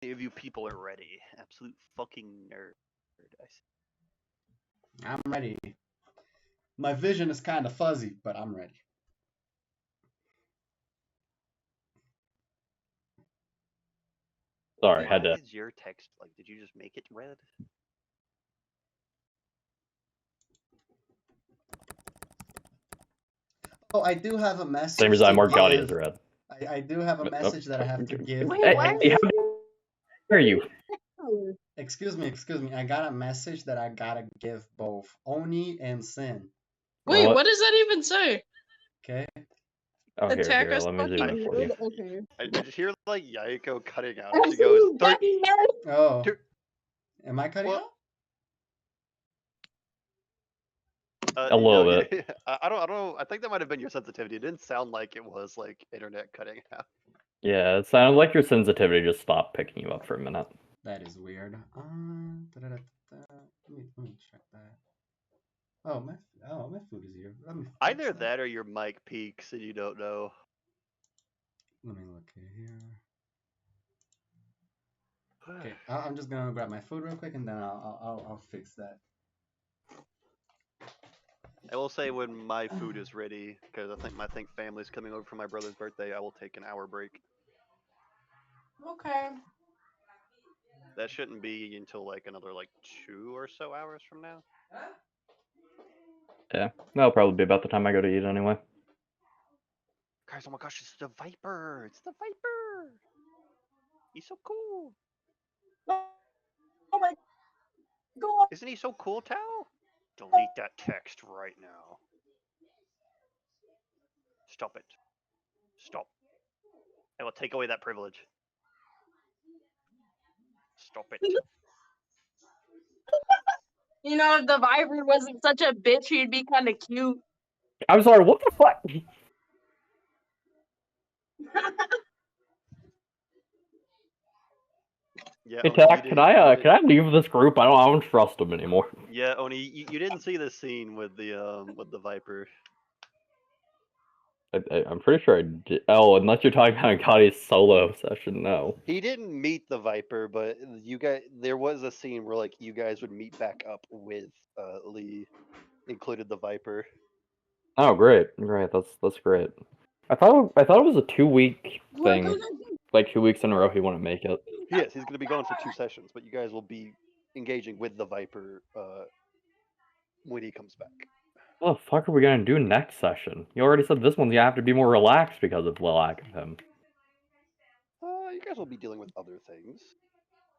of you people are ready. Absolute fucking nerd. I'm ready. My vision is kind of fuzzy, but I'm ready. Sorry, had to. Why is your text like? Did you just make it red? Oh, I do have a message. Same as I marked Gotti give. as red. I do have a message that I have to give. Wait, what? How dare you? Excuse me. I got a message that I gotta give both Oni and Sin. Wait, What? what does that even say? Okay. Oh, Attack here, us let me zoom fucking in for you. nerd? Okay. I just hear like Yaiko cutting out. She goes, Absolute fucking nerd! Oh. Dude. Am I cutting out? A little bit. I don't know. I think that might have been your sensitivity. It didn't sound like it was like internet cutting out. Yeah, it sounded like your sensitivity just stopped picking you up for a minute. That is weird. Let me check that. Oh, my food is here. Let me Either that or your mic peaks and you don't know. Let me look here. Okay, I'm just gonna grab my food real quick and then I'll fix that. I will say when my food is ready, because I think my family's coming over for my brother's birthday. I will take an hour break. Okay. That shouldn't be until like another like 2 or so hours from now. Yeah, that'll probably be about the time I go to eat anyway. Guys, oh my gosh, it's the Viper! It's the Viper! He's so cool! Oh my god! Isn't he so cool, Tao? Delete that text right now. Stop it. Stop. I will take away that privilege. Stop it. You know, if the Viper wasn't such a bitch, he'd be kind of cute. I'm sorry, what the fuck? Yeah, Hey, Oni, Tack, can I leave this group? I don't trust them anymore. Yeah, Oni, you didn't see the scene with the Viper. I'm pretty sure I did. Oh, unless you're talking about Gotti's solo session, no. He didn't meet the Viper, but you guys, there was a scene where like you guys would meet back up with Lee, included the Viper. Oh, great. That's great. I thought it was a 2-week thing. Like 2 weeks in a row he wouldn't make it. Yes, he's gonna be gone for 2 sessions, but you guys will be engaging with the Viper when he comes back. What the fuck are we gonna do next session? You already said this one's gonna have to be more relaxed because of the lack of him. You guys will be dealing with other things.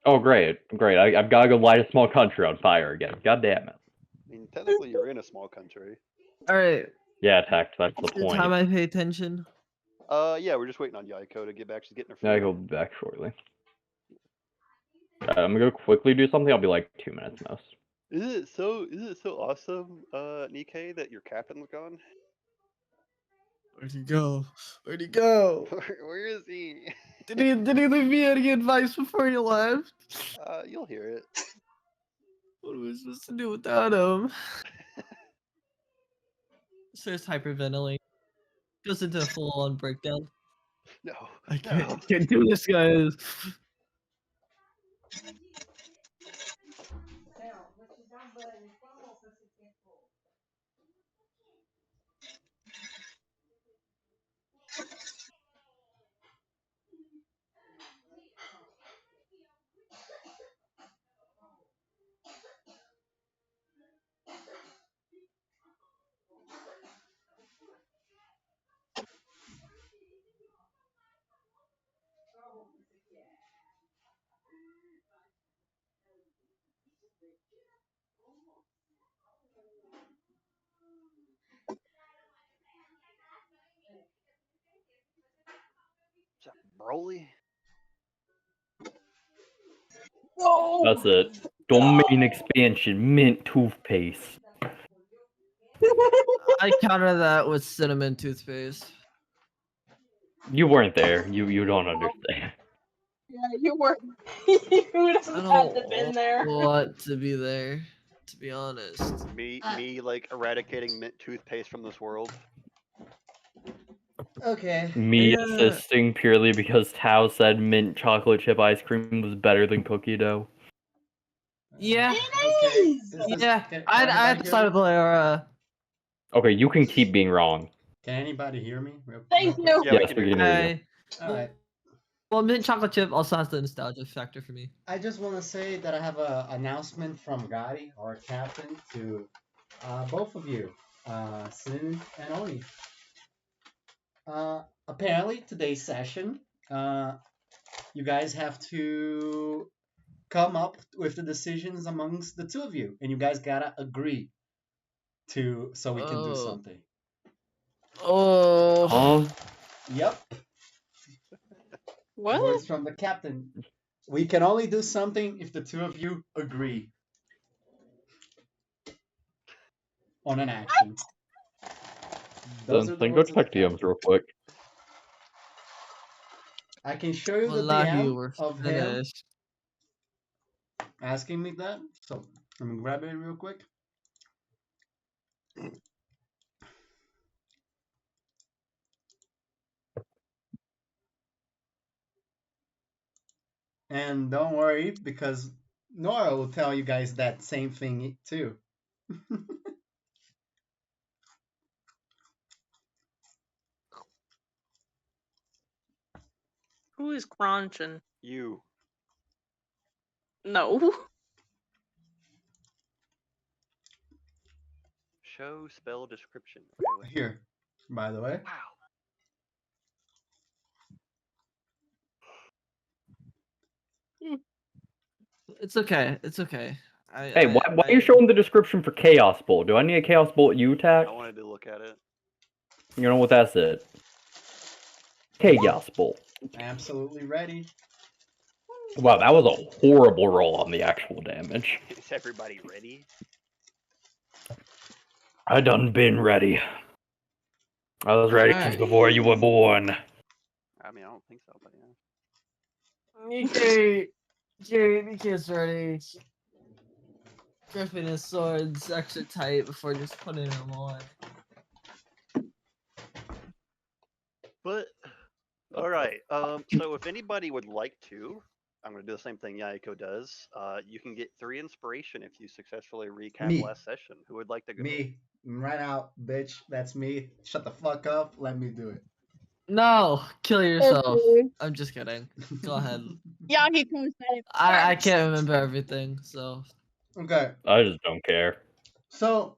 Oh, great. I've gotta go light a small country on fire again. God damn it. I mean, technically, you're in a small country. Alright. Yeah, Tech, that's the It's the point. time I pay attention. Yeah, we're just waiting on Yaiko to get back. She's getting her food. I go back shortly. I'm gonna go quickly do something. I'll be like 2 minutes most. Is it so awesome, Nikkei, that your captain's gone? Where'd he go? Where'd he go? Where is he? Did he leave me any advice before he left? You'll hear it. What am I supposed to do without him? Starts hyperventilating. Goes into a full-on breakdown. No. I can't do this, guys. Is that Broly? No! That's it. Domain expansion, mint toothpaste. I counter that with cinnamon toothpaste. You weren't there. You don't understand. Yeah, you were. You would I have don't had to been there. want to be there, to be honest. Me like eradicating mint toothpaste from this world. Okay. Me Yeah. assisting purely because Tao said mint chocolate chip ice cream was better than cookie dough. Yeah. Okay. Is this, Yeah. can I anybody hear decided me? to Leora. Okay, you can keep being wrong. Can anybody hear me? Real Thank quick? you. Yeah, we Yes, can we hear can you. hear you. All right. Well, mint chocolate chip also has the nostalgia factor for me. I just want to say that I have an announcement from Gotti, our captain, to both of you, Sin and Oni. Apparently, today's session, you guys have to come up with the decisions amongst the two of you, and you guys gotta agree so we can do Oh. something. Oh. Huh? Yep. What? Words from the captain. We can only do something if the two of you agree on an action. Those Then are the go words of the check DMs captain. real quick. I can show you the Wallahi, DM we're of him finished. asking me that. So let me grab it real quick. And don't worry, because Nora will tell you guys that same thing too. Who is crunching? You. No. Show spell description. Really? Here, by the way. Wow. It's okay. It's okay. Hey, why are you showing the description for Chaos Bolt? Do I need a Chaos Bolt you attack? I wanted to look at it. You know what that's it. Chaos Bolt. Absolutely ready. Wow, that was a horrible roll on the actual damage. Is everybody ready? I done been ready. I was ready since before you were born. I mean, I don't think so, but yeah. DK's ready. Gripping his swords extra tight before just putting them on. But all right. So if anybody would like to, I'm gonna do the same thing Yaiko does. You can get 3 inspiration if you successfully recap Me. last session. Who would like to go? Me. Right out, bitch. That's me. Shut the fuck up. Let me do it. No, kill yourself. Okay. I'm just kidding. Go ahead. Yagi said it I first. can't remember everything, so Okay. I just don't care. So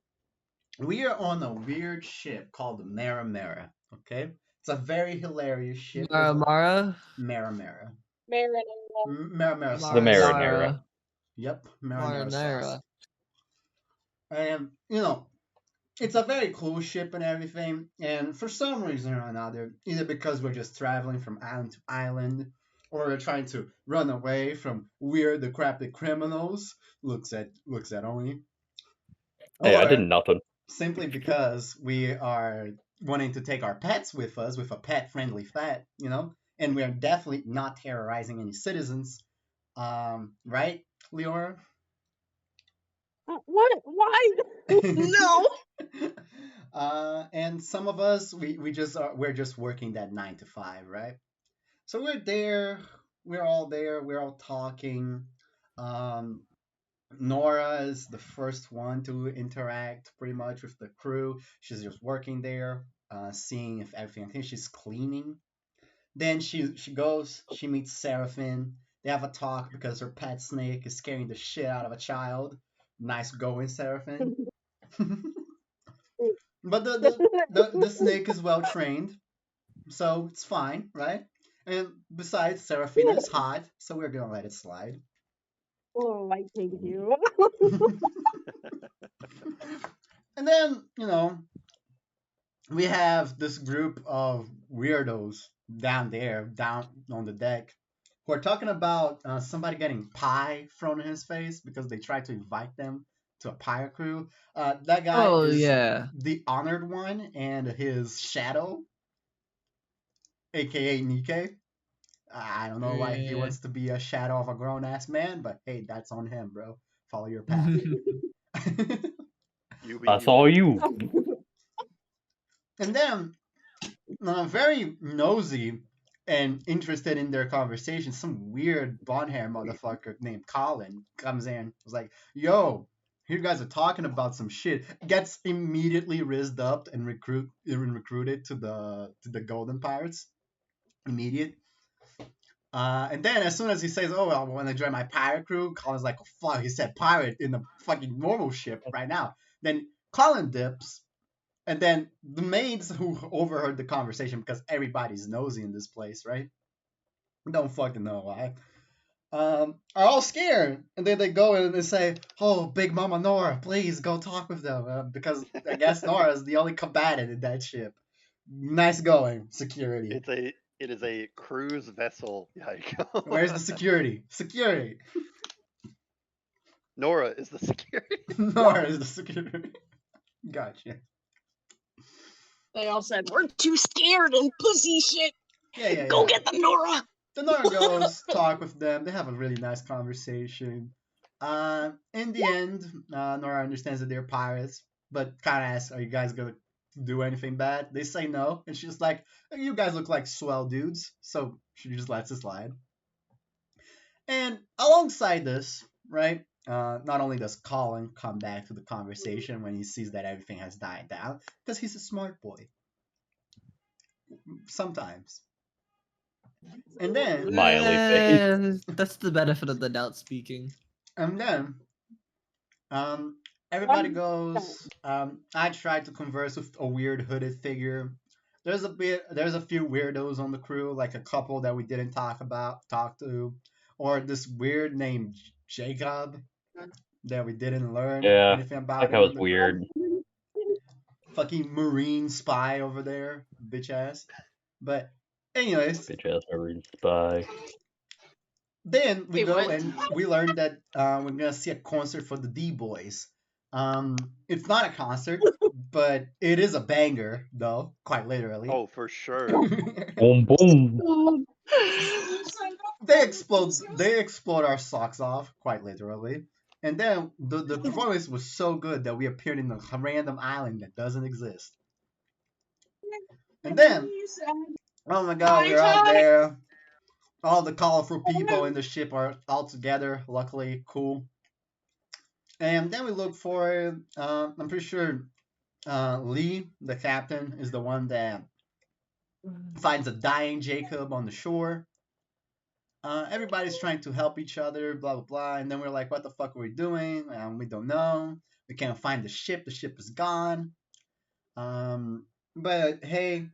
we are on a weird ship called the Mara Mara. Okay. It's a very hilarious ship. Mara. Mara. Marinara. Mara The sauce. Marinara. Yep. Marinara sauce. Marinara. And it's a very cool ship and everything. And for some reason or another, either because we're just traveling from island to island, or we're trying to run away from weird, decrepit criminals, looks at Oni. Hey, I Or did nothing. simply because we are wanting to take our pets with us with a pet-friendly pet, and we're definitely not terrorizing any citizens. Right, Leora? What? Why? No. And some of us, we're just working that 9 to 5, right? So we're there, we're all talking. Nora is the first one to interact pretty much with the crew. She's just working there, seeing if everything. I think she's cleaning. Then she goes, she meets Seraphine. They have a talk because her pet snake is scaring the shit out of a child. Nice going, Seraphine. But the snake is well trained, so it's fine, right? And besides, Seraphina is hot, so we're gonna let it slide. Oh, I thank you. And then, we have this group of weirdos down on the deck, who are talking about somebody getting pie thrown in his face because they tried to invite them to a pirate crew. That guy is the honored one, and his shadow, aka Nikkei. I don't know why he wants to be a shadow of a grown ass man, but hey, that's on him, bro. Follow your path. That's all you. And then very nosy and interested in their conversation. Some weird blonde hair motherfucker named Colin comes in. Was like, "Yo, you guys are talking about some shit." Gets immediately rizzed up and recruited to the Golden Pirates. Immediate. And then as soon as he says, "Oh, I want to join my pirate crew," Colin's like, "Oh fuck!" He said pirate in the fucking normal ship right now. Then Colin dips. And then the maids who overheard the conversation, because everybody's nosy in this place, right? Don't fucking know why. Are all scared, and then they go in and they say, "Oh, Big Mama Nora, please go talk with them," because I guess Nora is the only combatant in that ship. Nice going, security. It is a cruise vessel, Yaiko. Where's the security? Security. Nora is the security. Nora is the security. Gotcha. They all said, "We're too scared and pussy shit. Yeah. Go get them, Nora." The Nora goes talk with them. They have a really nice conversation. In the end, Nora understands that they're pirates, but kind of asks, "Are you guys gonna do anything bad?" They say no, and she's like, "You guys look like swell dudes," so she just lets it slide. And alongside this, right? Not only does Colin come back to the conversation when he sees that everything has died down, because he's a smart boy. Sometimes. And then, Smiley face. That's the benefit of the doubt speaking. And then, everybody goes. I tried to converse with a weird hooded figure. There's a few weirdos on the crew, like a couple that we didn't talk to, or this weird named Jacob that we didn't learn Yeah, anything about. That guy was weird. Fucking marine spy over there, bitch ass. But anyways, Bitch ass marine spy. then we Hey, go what? and we learn that we're gonna see a concert for the D Boys. It's not a concert, but it is a banger, though, quite literally. Oh, for sure. Boom boom. They explode our socks off, quite literally. And then the performance was so good that we appeared in a random island that doesn't exist. And then, oh my god, we're out there. All the colorful people in the ship are all together. Luckily, cool. And then we look for. I'm pretty sure Lee, the captain, is the one that finds a dying Jacob on the shore. Everybody's trying to help each other, blah blah blah. And then we're like, "What the fuck are we doing?" We don't know. We can't find the ship. The ship is gone. But hey,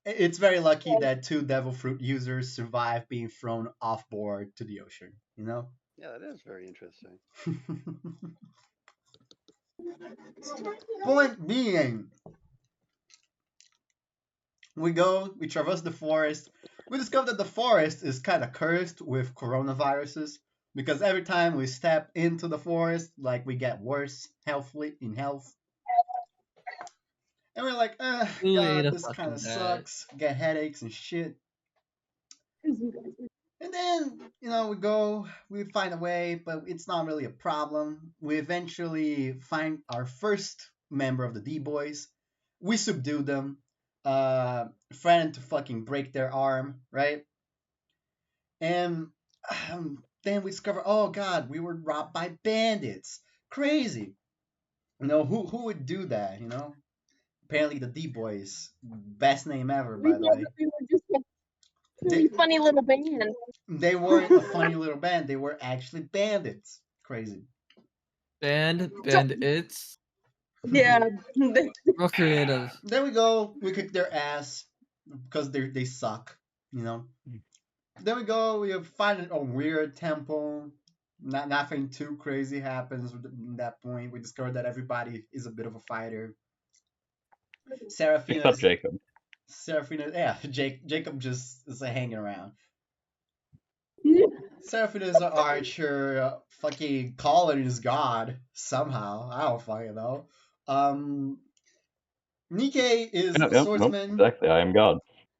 it's very lucky that 2 devil fruit users survived being thrown off board to the ocean. You know. Yeah, that is very interesting. Point being, we traverse the forest. We discover that the forest is kind of cursed with coronaviruses because every time we step into the forest, like we get worse in health. And we're like, God, this kind of sucks. Get headaches and shit. And then, we find a way, but it's not really a problem. We eventually find our first member of the D-Boys. We subdue them, threaten to fucking break their arm, right? And then we discover, oh god, we were robbed by bandits. Crazy. Who would do that, Apparently the D-Boys. Best name ever, by the way. We were just a really funny little band. They weren't a funny little band. They were actually bandits. Crazy. Bandits. Yeah. Real creative. There we go. We kick their ass because they suck, Then we go. We find a weird temple. Nothing too crazy happens at that point. We discover that everybody is a bit of a fighter. Seraphina. Except Jacob. Seraphina, yeah, Jacob just is hanging around. Seraphina is an archer. Fucking Colin is God somehow. I don't fucking know. Nikkei is a swordsman. Exactly, I am God.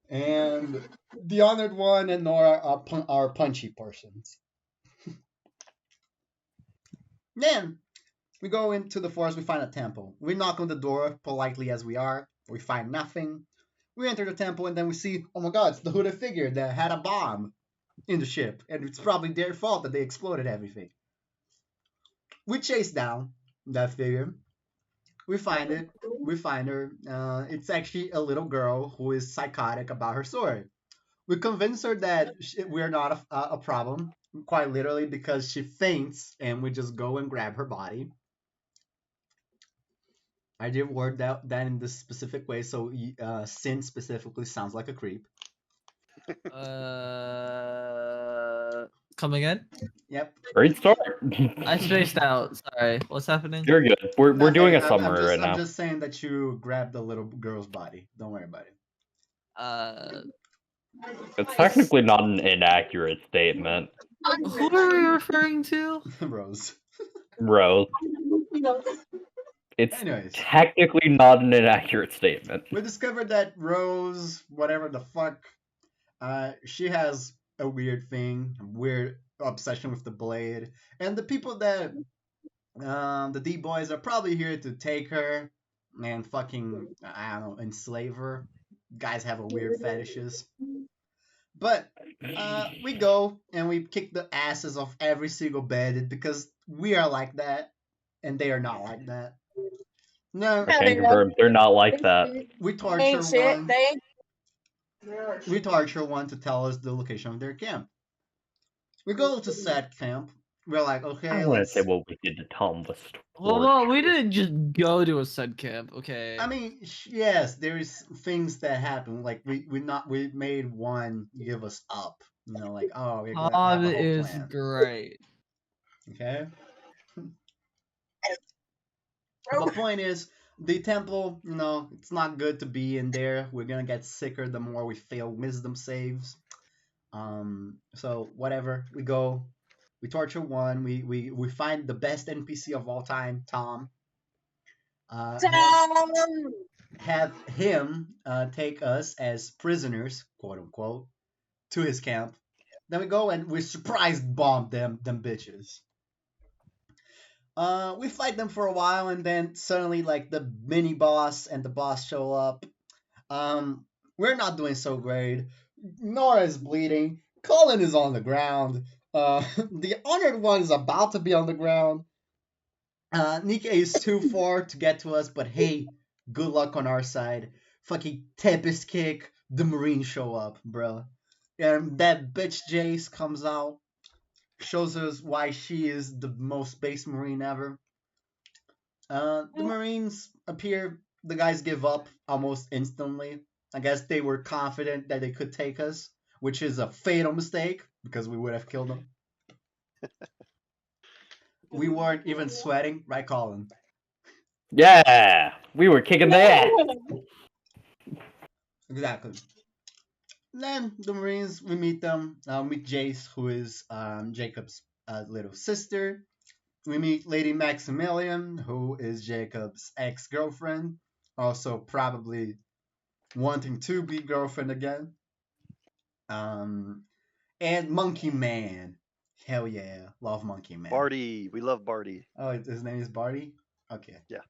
And the Honored One and Nora are punchy persons. Then we go into the forest. We find a temple. We knock on the door politely as we are. We find nothing. We enter the temple and then we see, oh my god, it's the hooded figure that had a bomb in the ship, and it's probably their fault that they exploded everything. We chase down that figure. We find it. We find her. It's actually a little girl who is psychotic about her story. We convince her that we're not a problem, quite literally, because she faints, and we just go and grab her body. I did word that in this specific way, so Sin specifically sounds like a creep. Come again? Yep. Great start. I spaced out. Sorry. What's happening? You're good. We're doing a I'm summary just, right I'm now. just saying that you grabbed the little girl's body. Don't worry about it. It's technically not an inaccurate statement, Who are we referring to? Rose. Rose. It's Anyways, technically not an inaccurate statement. we discovered that Rose, whatever the fuck, she has a weird thing, a weird obsession with the blade, and the people that the D boys are probably here to take her and fucking, I don't know, enslave her. Guys have a weird fetishes. But we go and we kick the asses of every single bandit because we are like that and they are not like that. No, I can confirm they're not like that. we They torture ain't shit. one. They We torture one to tell us the location of their camp. We go to said camp. We're like, I okay, want to let's. say what we did to Tom was Hold on, we torture. didn't just go to a said camp, okay? I mean, yes, there's things that happen. Like we made one give us up. You know, like, oh, we're gonna have Tom a whole is plan. great. Okay. The point is, the temple, you know, it's not good to be in there. We're gonna get sicker the more we fail wisdom saves. So whatever, we go, we torture one, we find the best NPC of all time, Tom. Have him take us as prisoners, quote unquote, to his camp. Then we go and we surprise bomb them bitches. We fight them for a while, and then suddenly, like, the mini boss and the boss show up. We're not doing so great. Nora is bleeding. Colin is on the ground. The honored one is about to be on the ground. Nikkei is too far to get to us, but hey, good luck on our side. Fucking Tempest kick. The Marines show up, bro. And that bitch Jace comes out, shows us why she is the most space Marine ever. The Marines appear, the guys give up almost instantly. I guess they were confident that they could take us, which is a fatal mistake because we would have killed them. We weren't even sweating, right, Colin? Yeah, we were kicking the ass. Exactly. Then the Marines, we meet them. Meet Jace, who is Jacob's little sister. We meet Lady Maximilian, who is Jacob's ex-girlfriend, also probably wanting to be girlfriend again. And Monkey Man. Hell yeah, love Monkey Man. Barty, we love Barty. Oh, his name is Barty? Okay. Yeah.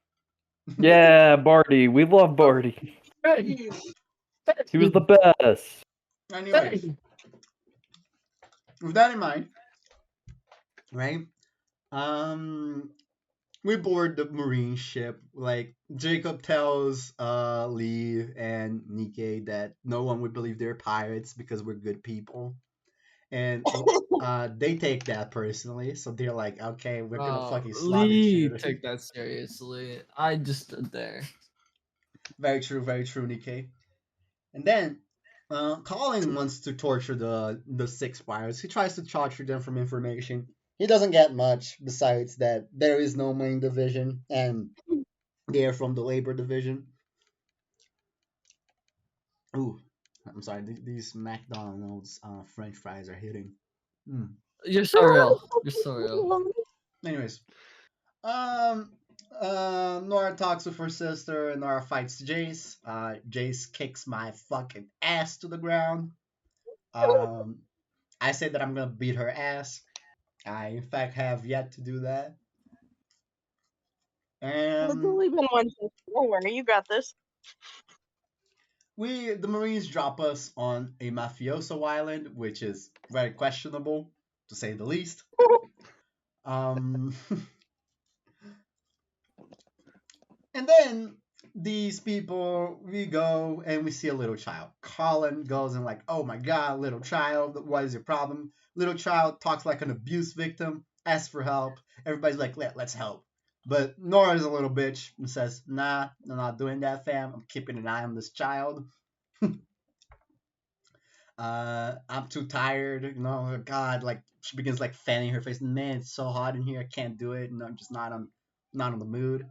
Yeah, Barty. We love Barty. He was the best. Anyways, with that in mind, right? We board the Marine ship. Like, Jacob tells Lee and Nikkei that no one would believe they're pirates because we're good people. And they take that personally, so they're like, okay, we're gonna fucking slaughter Lee you. took that seriously. I just stood there. Very true, Nikkei. And then Colin wants to torture the six pirates. He tries to torture them from information. He doesn't get much besides that there is no main division and they are from the labor division. Ooh, I'm sorry. These McDonald's French fries are hitting. You're so real. You're so real. Anyways, Nora talks with her sister, and Nora fights Jace. Jace kicks my fucking ass to the ground. I say that I'm gonna beat her ass. I, in fact, have yet to do that. It's And only been one. Don't worry, you got this. the Marines drop us on a mafioso island, which is very questionable to say the least. Um, and then these people, we go and we see a little child. Colin goes and like, oh my god, little child, what is your problem? Little child talks like an abuse victim, asks for help. Everybody's like, let's help. But Nora's a little bitch and says, nah, I'm not doing that, fam. I'm keeping an eye on this child. I'm too tired, God, like she begins like fanning her face. Man, it's so hot in here, I can't do it, and I'm just not on the mood.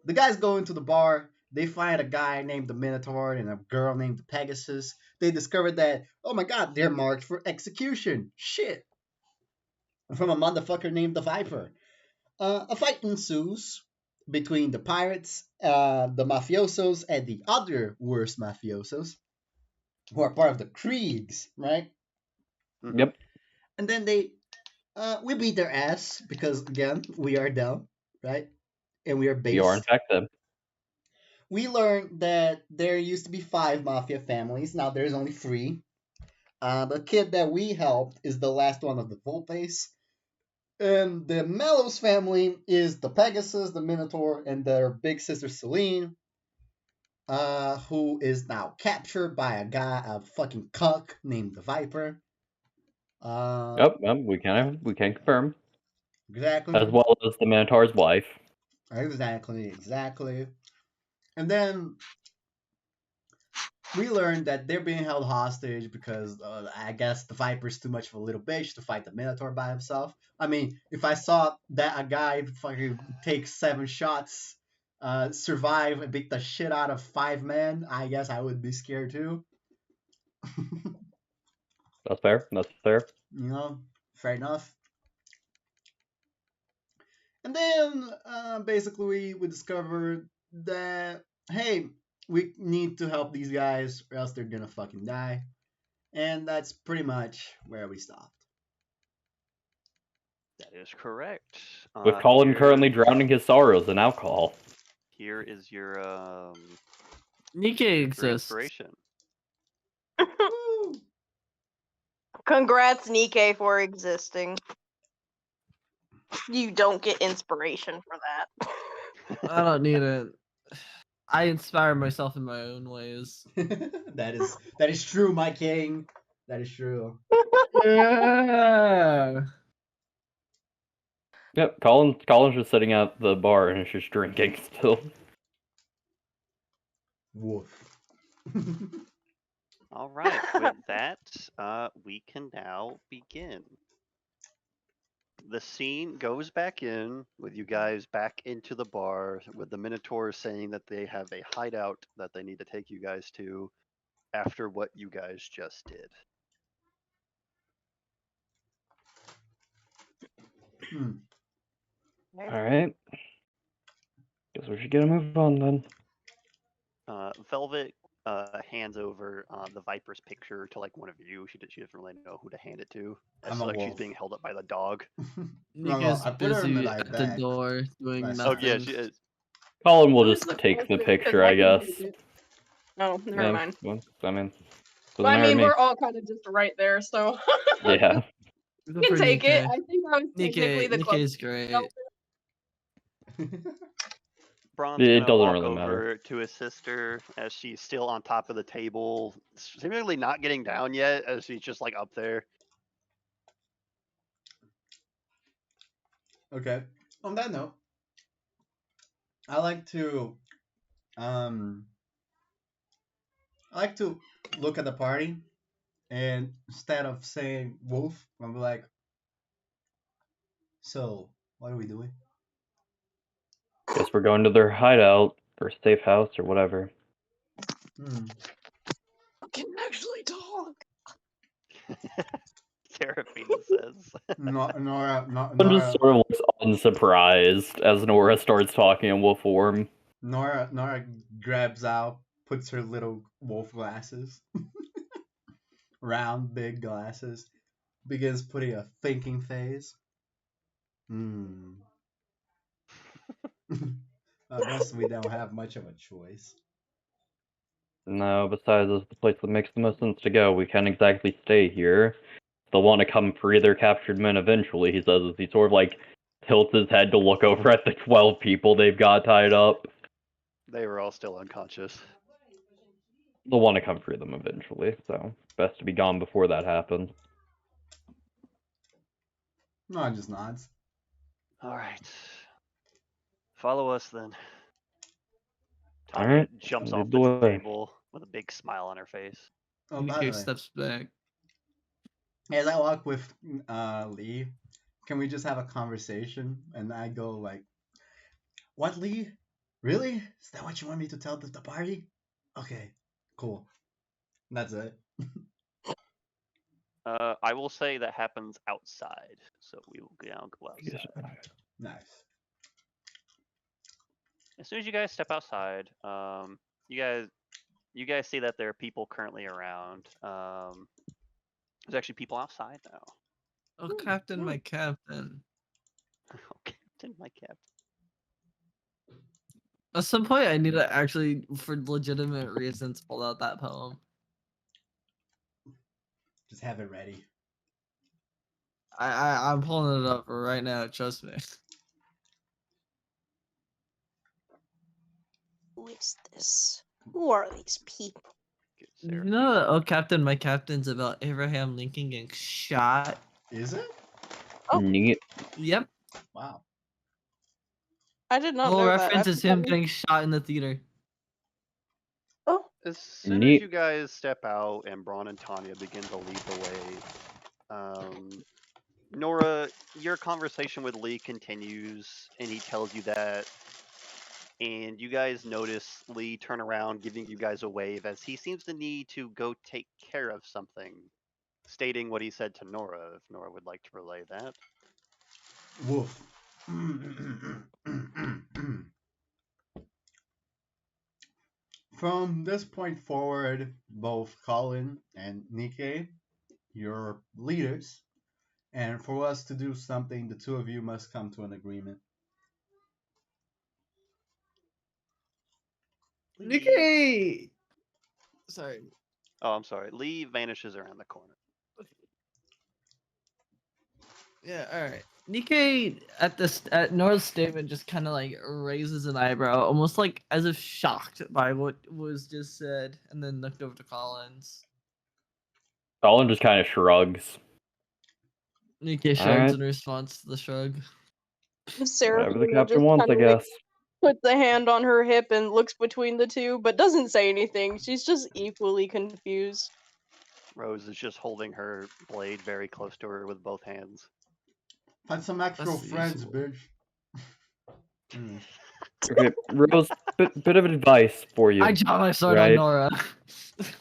The guys go into the bar. They find a guy named the Minotaur and a girl named the Pegasus. They discover that, oh my god, they're marked for execution. Shit. From a motherfucker named the Viper. A fight ensues between the pirates, the mafiosos, and the other worst mafiosos, who are part of the Kriegs, right? Yep. And then we beat their ass because again we are them, right? And we are based. You are in fact them. We learned that there used to be 5 mafia families. Now there's only 3. The kid that we helped is the last one of the Volpes. And the Mellows family is the Pegasus, the Minotaur, and their big sister Celine, who is now captured by a fucking cuck named the Viper. Yep, we can confirm. Exactly. As well as the Minotaur's wife. Exactly. And then we learned that they're being held hostage because I guess the Viper's too much of a little bitch to fight the Minotaur by himself. I mean, if I saw that a guy fucking take 7 shots, survive and beat the shit out of 5 men, I guess I would be scared too. That's fair. Fair enough. And then basically we discovered that, hey, we need to help these guys or else they're gonna fucking die. And that's pretty much where we stopped. That is correct. With Colin currently drowning his sorrows in alcohol. Here is your Nikkei exists. inspiration. Congrats, Nikkei, for existing. You don't get inspiration for that. I don't need it. I inspire myself in my own ways. that is true, my king. That is true. Yeah. Yep, Colin's just sitting at the bar and is just drinking still. Woof. All right, with that, we can now begin. The scene goes back in with you guys back into the bar with the Minotaurs saying that they have a hideout that they need to take you guys to after what you guys just did. Alright. Guess we should get a move on then. Velvet hands over the Viper's picture to like one of you. She doesn't really know who to hand it to. I'm so, a like she's wolf. being held up by the dog. Nikkei's I put her in busy the at the back. door doing Nice. nothing. Oh yeah, she is. Colin will Who's just the take the closest? picture, 'Cause I can guess. take it. Oh, never Yeah, mind. well, Well, doesn't I matter to mean, me. we're all kind of just right there, so Yeah. Go you can for take it. Nikkei. I think I was technically the Nikkei's closest. great. Braun's It gonna doesn't walk really over matter. to his sister as she's still on top of the table, seemingly not getting down yet, as she's just like up there. Okay. On that note, I like to look at the party and instead of saying wolf, I'll be like, so what are we doing? Guess we're going to their hideout or safe house or whatever. I can actually talk. Seraphine says. Nora just sort of looks unsurprised as Nora starts talking in wolf form. Nora grabs out, puts her little wolf glasses, round, big glasses, begins putting a thinking phase. I guess we don't have much of a choice. No, besides, it's the place that makes the most sense to go. We can't exactly stay here. They'll want to come free their captured men eventually, he says, as he sort of like tilts his head to look over at the 12 people they've got tied up. They were all still unconscious. They'll want to come free them eventually, so best to be gone before that happens. No, I just nods. All right. Follow us then. All Tanya right, jumps lead off the the way. table with a big smile on her face. Oh, by the Nikkei way, steps back. as I walk with Lee, can we just have a conversation? And I go like, "What, Lee? Really? Is that what you want me to tell the party? Okay, cool. That's it." I will say that happens outside, so we will now go outside. Nice. As soon as you guys step outside, you guys see that there are people currently around. There's actually people outside now. Oh, Captain, my captain. Captain, my captain. At some point, I need to actually, for legitimate reasons, pull out that poem. Just have it ready. I'm pulling it up right now. Trust me. Who is this? Who are these people? Get You Seraphine. know that Oh Captain, my captain's about Abraham Lincoln getting shot? Is it? Oh. Neat. Yep. Wow. I The did not whole know reference that. is him getting shot in the theater. Oh, As soon as Neat. you guys step out and Braun and Tanya begin to lead the way, Nora, your conversation with Lee continues, and he tells you that, and you guys notice Lee turn around, giving you guys a wave as he seems to need to go take care of something, stating what he said to Nora, if Nora would like to relay that. Woof. From this point forward, both Colin and Nikkei, you're leaders, and for us to do something, the two of you must come to an agreement. Nikkei! Sorry. Oh, I'm sorry. Lee vanishes around the corner. Yeah, alright. Nikkei at Nora's statement just kind of like raises an eyebrow, almost like as if shocked by what was just said, and then looked over to Collins. Colin just kind of shrugs. Nikkei shrugs Alright. in response to the shrug. Whatever the Seraphina captain just wants, I kind of like guess. puts a hand on her hip and looks between the two, but doesn't say anything. She's just equally confused. Rose is just holding her blade very close to her with both hands. Find some actual That's the friends, usual. bitch. Mm. Okay, Rose, bit of advice for you. I draw my sword right? on Nora.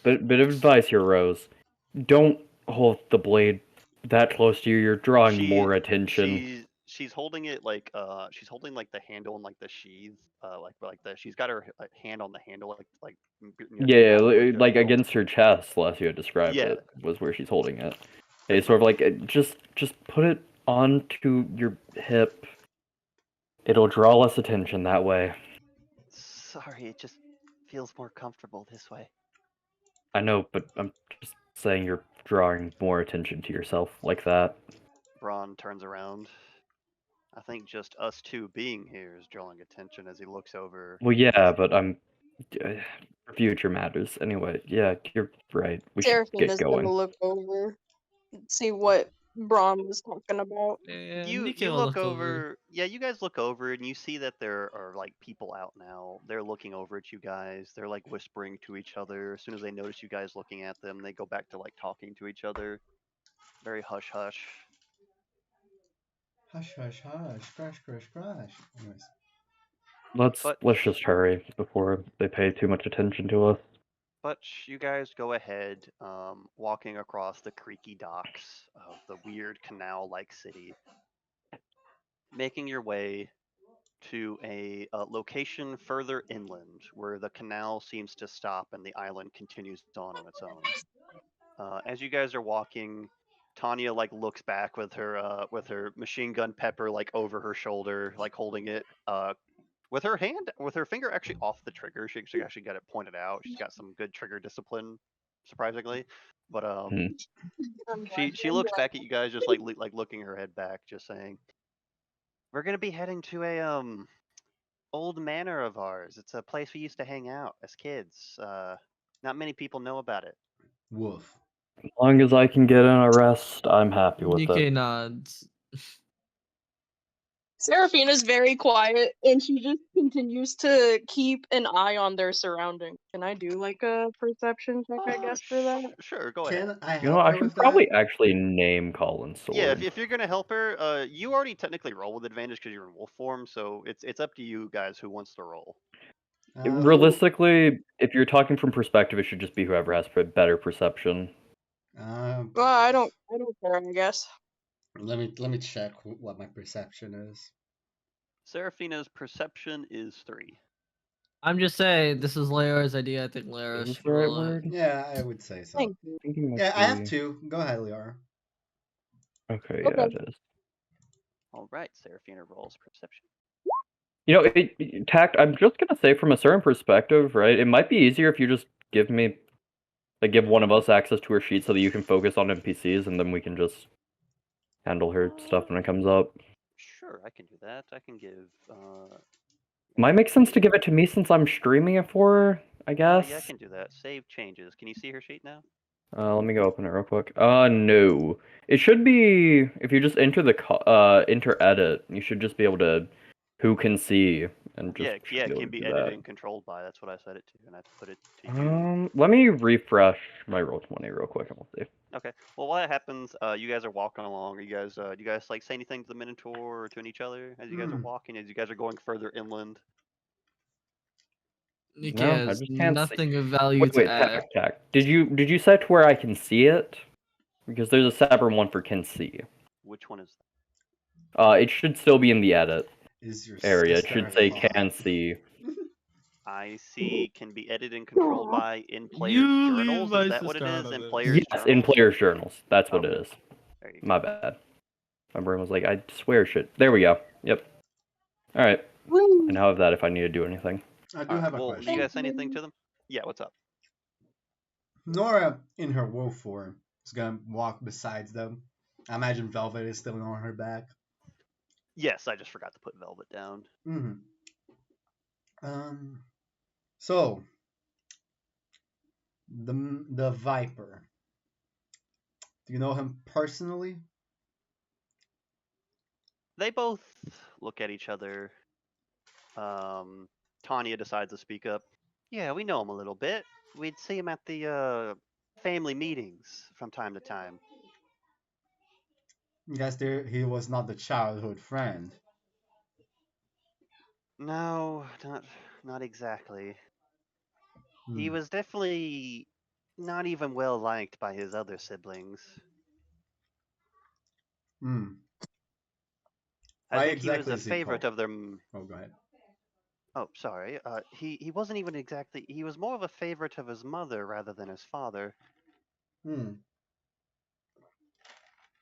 Bit of advice here, Rose. Don't hold the blade that close to you. You're drawing more attention. She's holding it like she's holding like the handle and like the sheath like the she's got her hand on the handle like Yeah, through the like hilt. against her chest, last you had described Yeah. it, was where she's holding it. It's sort of like, just put it onto your hip. It'll draw less attention that way. Sorry, it just feels more comfortable this way. I know, but I'm just saying you're drawing more attention to yourself like that. Braun turns around. I think just us two being here is drawing attention as he looks over. Well, yeah, but I'm... future matters. Anyway, yeah, you're right. We should get Seraphina's gonna going. look over, see what Braun was talking about. And You Nikkei will look over. Yeah, you guys look over and you see that there are like people out now. They're looking over at you guys. They're like whispering to each other. As soon as they notice you guys looking at them, they go back to like talking to each other. Very hush hush. Hush, hush, hush. Crash, crash, crash. Anyways. Let's just hurry before they pay too much attention to us. But you guys go ahead, walking across the creaky docks of the weird canal-like city, making your way to a location further inland where the canal seems to stop and the island continues on its own. As you guys are walking, Tanya like looks back with her machine gun pepper like over her shoulder, like holding it. with her hand, with her finger actually off the trigger. She actually got it pointed out. She's got some good trigger discipline, surprisingly. But she looks back at you guys, just like looking her head back, just saying, "We're gonna be heading to a old manor of ours. It's a place we used to hang out as kids. Not many people know about it." Woof. As long as I can get in a rest, I'm happy with Nikkei it. nods. Seraphina's very quiet, and she just continues to keep an eye on their surroundings. Can I do like a perception check, I guess, for that? Sure, go ahead. Can I You know, help I her should with probably that? actually name Colin's sword. Yeah, if you're gonna help her, you already technically roll with advantage because you're in wolf form. So it's up to you guys who wants to roll. Realistically, if you're talking from perspective, it should just be whoever has better perception. Well, I don't care, I guess. Let me check what my perception is. Seraphina's perception is 3. I'm just saying, this is Leora's idea. I think Leora Is this should the right roll it. word? Yeah, I would say so. Thank you. I think it might Yeah, I have be- 2. Go ahead, Liara. Okay, yeah, Okay. it is. All right, Seraphina rolls perception. You know, Tact, I'm just gonna say from a certain perspective, right? It might be easier if you just give one of us access to her sheet so that you can focus on NPCs and then we can just handle her stuff when it comes up. Sure, I can do that. I can give. Might make sense to give it to me since I'm streaming it for her, I guess. Yeah, I can do that. Save changes. Can you see her sheet now? Let me go open it real quick. No. It should be if you just enter enter edit, you should just be able to who can see and just Yeah, should it can to be do edited that. and controlled by. That's what I set it to, and I put it to you. Let me refresh my Roll20 real quick and we'll see. Okay. Well, while that happens, you guys are walking along. Do you guys like say anything to the Minotaur or to each other as you guys are walking? As you guys are going further inland? Nikkei No, I has just can't see. nothing of value Wait, to add. Tact. Did you set to where I can see it? Because there's a separate one for can see. Which one is that? It should still be in the edit Is your area. It sister should say hot? can see. I see can be edited and controlled by in player You leave journals. my Is that what it sister out is? of In this. players Yes, journals? in players' journals. That's what it Okay. is. There you go. My bad. My brain was like, I swear shit. There we go. Yep. Alright. I now have that if I need to do anything. I do have a Well, question. you guys say anything to them? Yeah, what's up? Nora, in her wolf form, is gonna walk besides them. I imagine Velvet is still on her back. Yes, I just forgot to put Velvet down. So the Viper. Do you know him personally? They both look at each other. Tanya decides to speak up. Yeah, we know him a little bit. We'd see him at the family meetings from time to time. Yes, he was not the childhood friend. No, not exactly. He was definitely not even well liked by his other siblings. I think he was a favorite of them. Oh, go ahead. Oh, sorry. He wasn't even exactly. He was more of a favorite of his mother rather than his father.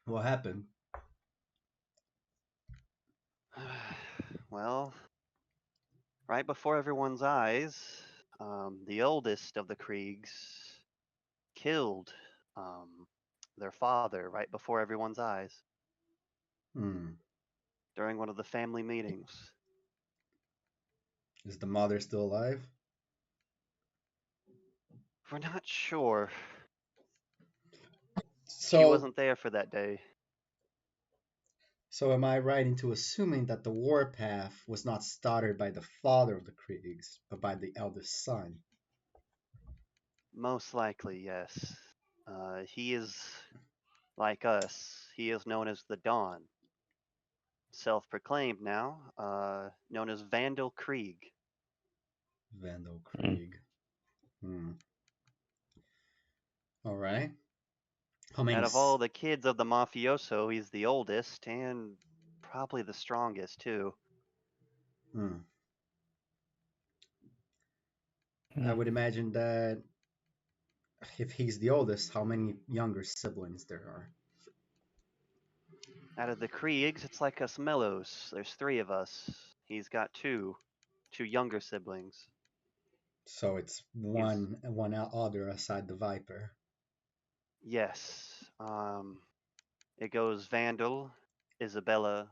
What happened? Well, right before everyone's eyes, the oldest of the Kriegs killed their father right before everyone's eyes during one of the family meetings. Is the mother still alive? We're not sure. So, she wasn't there for that day. So am I right into assuming that the warpath was not started by the father of the Kriegs, but by the eldest son? Most likely, yes. He is like us. He is known as the Dawn. Self-proclaimed now, known as Vandal Krieg. Vandal Krieg. All right. Out of all the kids of the mafioso, he's the oldest and probably the strongest too. I would imagine that if he's the oldest, how many younger siblings there are? Out of the Kriegs, it's like us Mellows. There's 3 of us. He's got 2. two younger siblings. So it's one other aside the Viper. Yes. It goes Vandal, Isabella,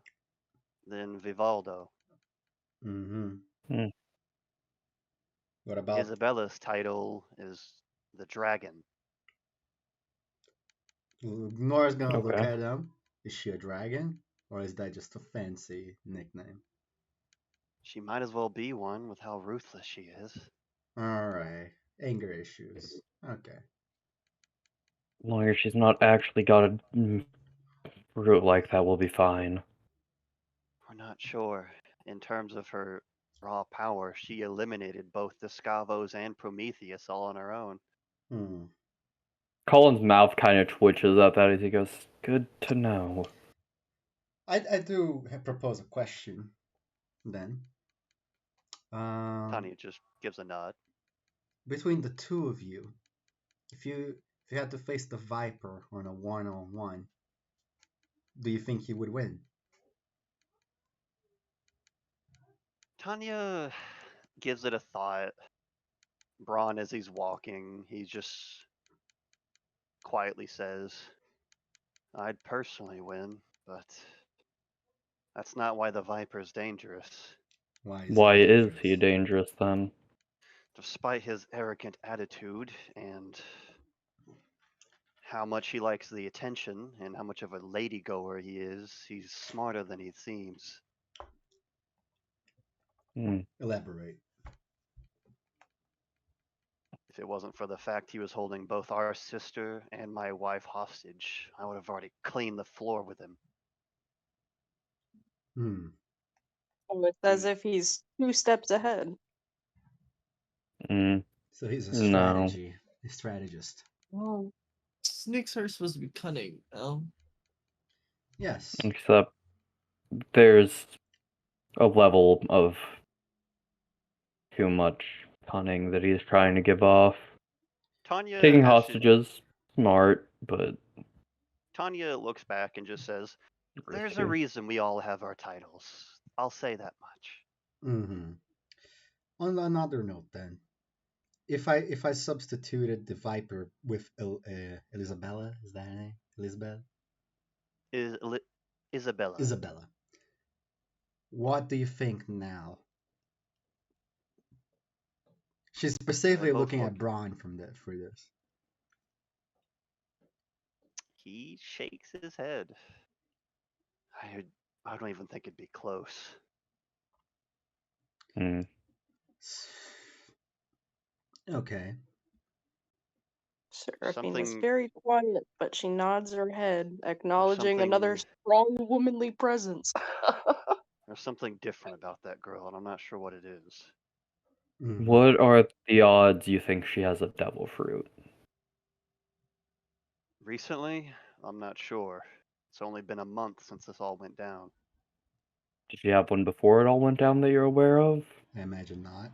then Vivaldo. Mm-hmm. Hmm. What about Isabella's title is the Dragon. Nora's gonna look Okay. at him. Is she a dragon? Or is that just a fancy nickname? She might as well be one with how ruthless she is. Alright. Anger issues. Okay. As long as she's not actually got a fruit like that, we'll be fine. We're not sure. In terms of her raw power, she eliminated both the Scavos and Prometheus all on her own. Hmm. Colin's mouth kind of twitches at that as he goes, "Good to know." I do propose a question then. Tanya just gives a nod. Between the two of you, if you had to face the Viper on a one-on-one, do you think you would win? Tanya gives it a thought. Braun, as he's walking, he just quietly says, I'd personally win, but that's not why the Viper's dangerous. Why is he dangerous then? Despite his arrogant attitude and how much he likes the attention and how much of a ladygoer he is, he's smarter than he seems. Elaborate. If it wasn't for the fact he was holding both our sister and my wife hostage, I would have already cleaned the floor with him. Oh, it's as if he's 2 steps ahead. So he's a No. strategist. Well, snakes are supposed to be cunning, no? Yes. Except there's a level of too much cunning that he's trying to give off. Tanya Taking has to- hostages, smart, but Tanya looks back and just says, There's risky. a reason we all have our titles. I'll say that much. Mm-hmm. On another note, then, if I substituted the Viper with Isabella, is that her name? Elizabeth? Isabella. Isabella. What do you think now? She's specifically looking at Braun for this. He shakes his head. I don't even think it'd be close. Okay. Seraphine is very quiet, but she nods her head, acknowledging another something- strong womanly presence. There's something different about that girl, and I'm not sure what it is. What are the odds you think she has a devil fruit? Recently, I'm not sure. It's only been a month since this all went down. Did she have one before it all went down that you're aware of? I imagine not.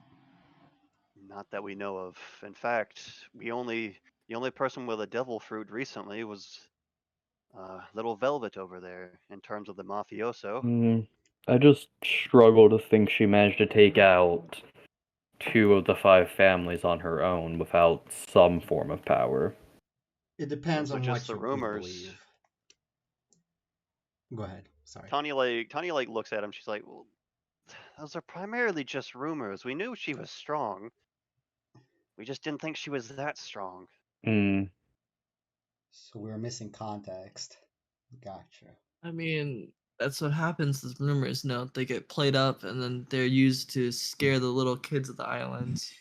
Not that we know of. In fact, the only person with a devil fruit recently was Little Velvet over there, in terms of the mafioso. I just struggle to think she managed to take out 2 of the 5 families on her own without some form of power. It depends Those on are what just the you rumors. believe. Go ahead. Sorry. Tanya looks at him. She's like, well, those are primarily just rumors. We knew she was strong. We just didn't think she was that strong. So we're missing context. Gotcha. I mean, that's what happens with rumors, no? They get played up and then they're used to scare the little kids of the islands.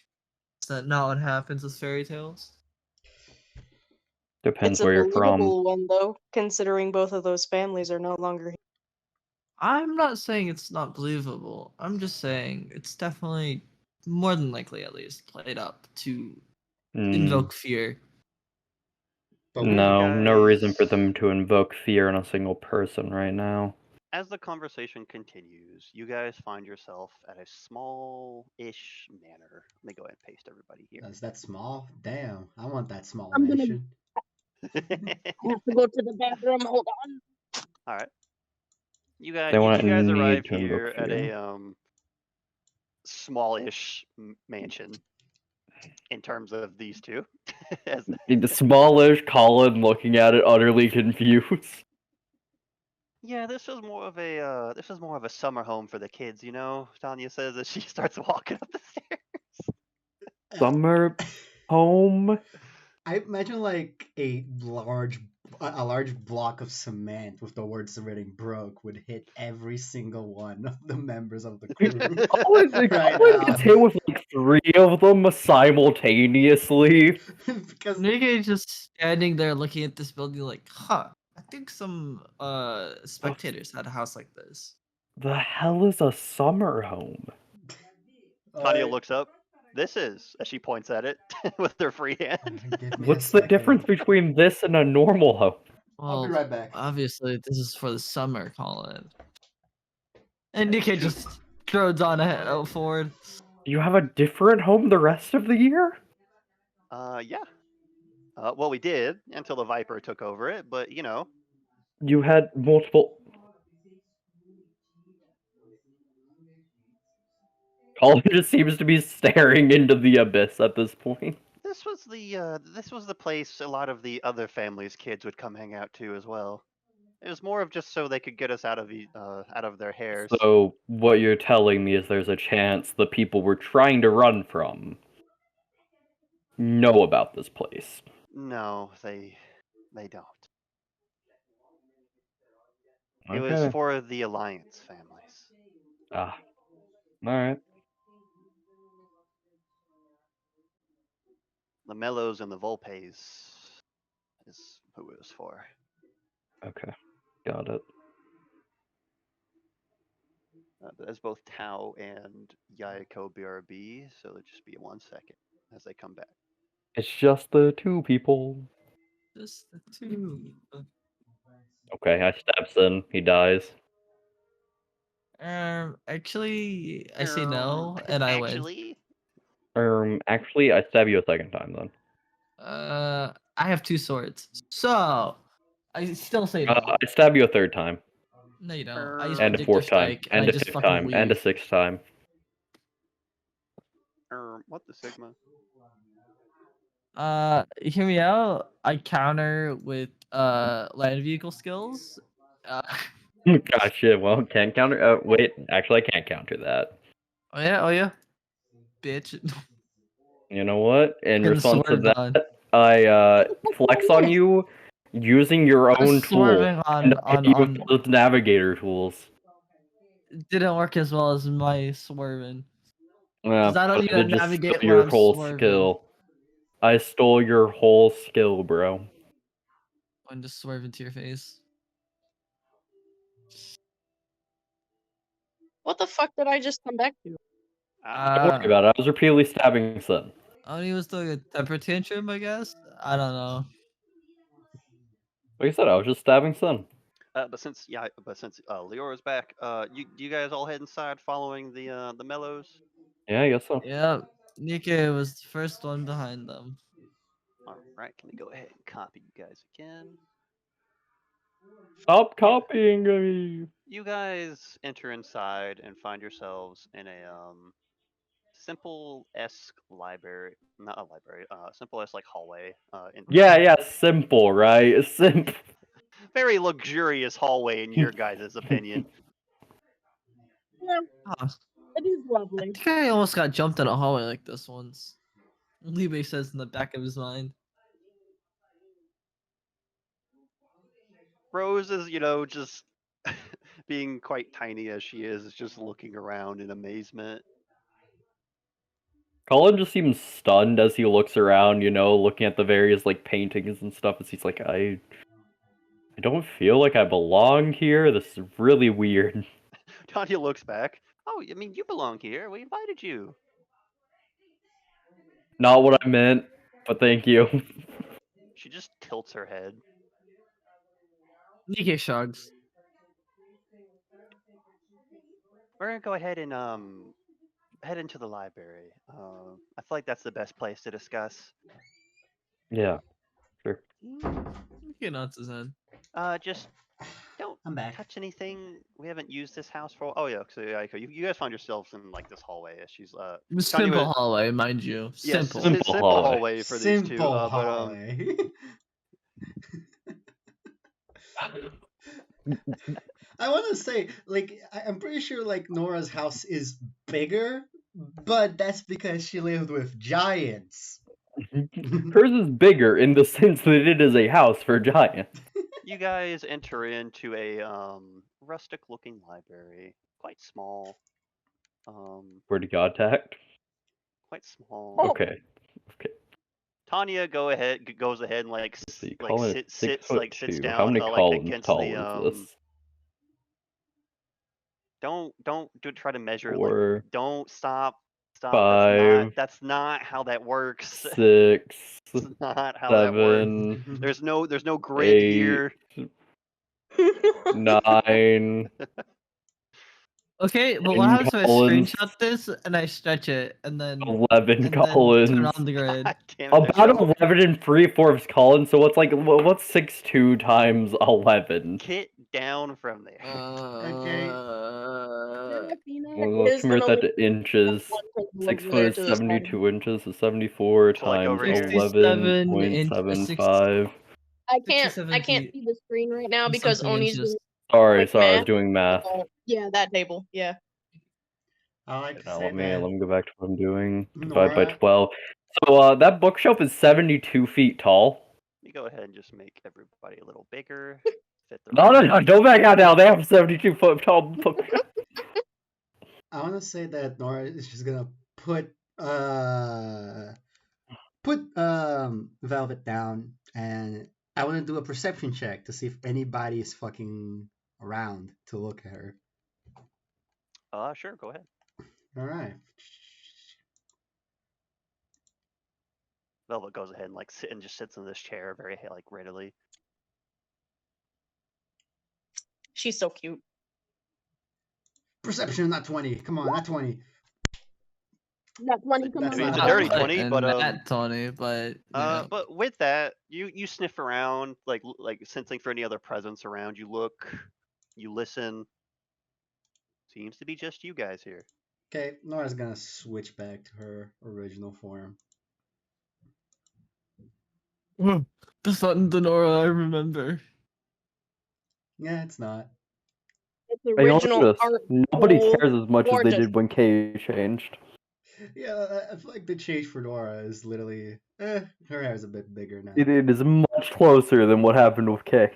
Is that not what happens with fairy tales? Depends It's a where you're believable from. one, though, considering both of those families are no longer here. I'm not saying it's not believable. I'm just saying it's definitely, more than likely at least, played up to invoke fear. But no reason for them to invoke fear in a single person right now. As the conversation continues, you guys find yourself at a small-ish manor. Let me go ahead and paste everybody here. Is that small? Damn, I want that small I'm gonna- mansion. I have to go to the bathroom. Hold on. All right. You guys They want arrive to here invoke at fear. smallish mansion in terms of these two. As The smallish Colin looking at it, utterly confused. yeah, this is more of a summer home for the kids, you know. Tanya says as she starts walking up the stairs. Summer home. I imagine like a large block of cement with the words written "broke" would hit every single one of the members of the crew. Colin gets hit with like 3 of them simultaneously. Because Nikkei's just standing there looking at this building like, huh, I think some spectators had a house like this. The hell is a summer home? Tanya looks up. This is, as she points at it with her free hand. give me What's a the second. difference between this and a normal home? I'll be Well, right back. obviously this is for the summer, Colin. And Nikkei just throws on ahead forward. You have a different home the rest of the year? Yeah. Well, we did until the Viper took over it, but you know. You had multiple. Colin just seems to be staring into the abyss at this point. This was the place a lot of the other families' kids would come hang out to as well. It was more of just so they could get us out of their hairs. So, what you're telling me is there's a chance the people we're trying to run from know about this place. No, they don't. It was Okay. for the Alliance families. Ah. Alright. The Mellows and the Volpes is who it was for. Okay. Got it. That's both Tau and Yayako BRB, so it'll just be 1 second as they come back. It's just the 2 people. Just the two. Okay, I stab Sin. He dies. Actually, I say no, and I win. Actually, I stab you a second time then. I have 2 swords, so I still say no. I stab you a 3rd time. No, you don't. I use And a predictive 4th time. strike, And I a just 5th fucking time. And a leave. 6th time. What the Sigma? Hear me out. I counter with land vehicle skills. Gotcha. Well, can't counter. Wait. Actually, I can't counter that. Oh yeah, bitch. You know what? In Getting response to swerved that, on. I flex on you using your I was own tool. swerving And I hit you on. with those navigator tools. It didn't work as well as my swerving. Yeah, 'Cause I don't but need I to just navigate stole when your I'm whole swerving. skill. I stole your whole skill, bro. I'm just swerving to your face. What the fuck did I just come back to? Don't worry about it. I was repeatedly stabbing Sin. He was doing a temper tantrum, I guess. I don't know. Like I said, I was just stabbing Sin. But since Leora's back, you guys all head inside following the Mellows. Yeah, I guess so. Yeah, Nikkei was the first one behind them. All right, can I go ahead and copy you guys again? Stop copying me. You guys enter inside and find yourselves in a simple-esque library, not a library, simple-esque like hallway. Yeah, simple, right? Simple. Very luxurious hallway in your guys' opinion. Yeah, Huh. it is I lovely. think I almost got jumped in a hallway like this once. Libe says in the back of his mind. Rose is, just being quite tiny as she is just looking around in amazement. Colin just seems stunned as he looks around, looking at the various like paintings and stuff. As he's like, I don't feel like I belong here. This is really weird. Tanya looks back. Oh, I mean, you belong here. We invited you. Not what I meant, but thank you. She just tilts her head. Nikkei shrugs. We're gonna go ahead and head into the library. I feel like that's the best place to discuss. Yeah, sure. Nikkei nods his head. Just Don't I'm back. touch anything. We haven't used this house for. Oh yeah, so yeah, okay. You guys find yourselves in like this hallway. She's Tanya Simple was- hallway, mind you. Yeah, Simple. Simple simple hallway. hallway for these two. Simple But hallway. I want to say, like, I'm pretty sure, like, Nora's house is bigger, but that's because she lived with giants. Hers is bigger in the sense that it is a house for giants. you guys enter into a rustic-looking library, quite small. Where to God attacked? Quite small. Oh. Okay. Tanya goes ahead and like So you like call it sits 6'2". down How many like columns against tall the is this? Don't try to measure 4, like don't stop 5, that's not how that works. 6, That's not how that works. 7, There's no grid 8, here. 9. Okay, but 10 what happens if I columns, screenshot this and I stretch it and then 11 and then turn columns. on the grid? God damn it, About Michelle. 11 and 3/4 columns. So what's 6'2" times 11? Get down from there. Okay. Well, let's convert that to inches. 6 foot is to the 72 inches, so 74 So, like, times over here. 11.75. I can't 67 see the screen right now and because something Oni's inches. doing Sorry, Quick I was math. doing math. yeah, that table. Yeah. I like to Now say let me that go back to what I'm doing. Divide by Nora, 12. So that bookshelf is 72 feet tall. You go ahead and just make everybody a little bigger. Fit the No, room. don't back out now. They have a 72-foot tall bookshelf. I want to say that Nora is just gonna put Velvet down, and I want to do a perception check to see if anybody is fucking around to look at her. Sure, go ahead. All right. Velvet goes ahead and like just sits in this chair very like readily. She's so cute. Perception, not 20. Come on, not 20. That money come That's on. It's a not dirty happening. 20, And but that 20, but you know. but with that, you sniff around like sensing for any other presence around. You look, you listen. Seems to be just you guys here. Okay, Nora's gonna switch back to her original form. That's not the Nora I remember. Yeah, it's not. It's Hey, you know, original look at this. art. Nobody school, cares as much as they gorgeous. did when Kay changed. Yeah, I feel like the change for Nora is literally, her hair is a bit bigger now. It is much closer than what happened with Kay.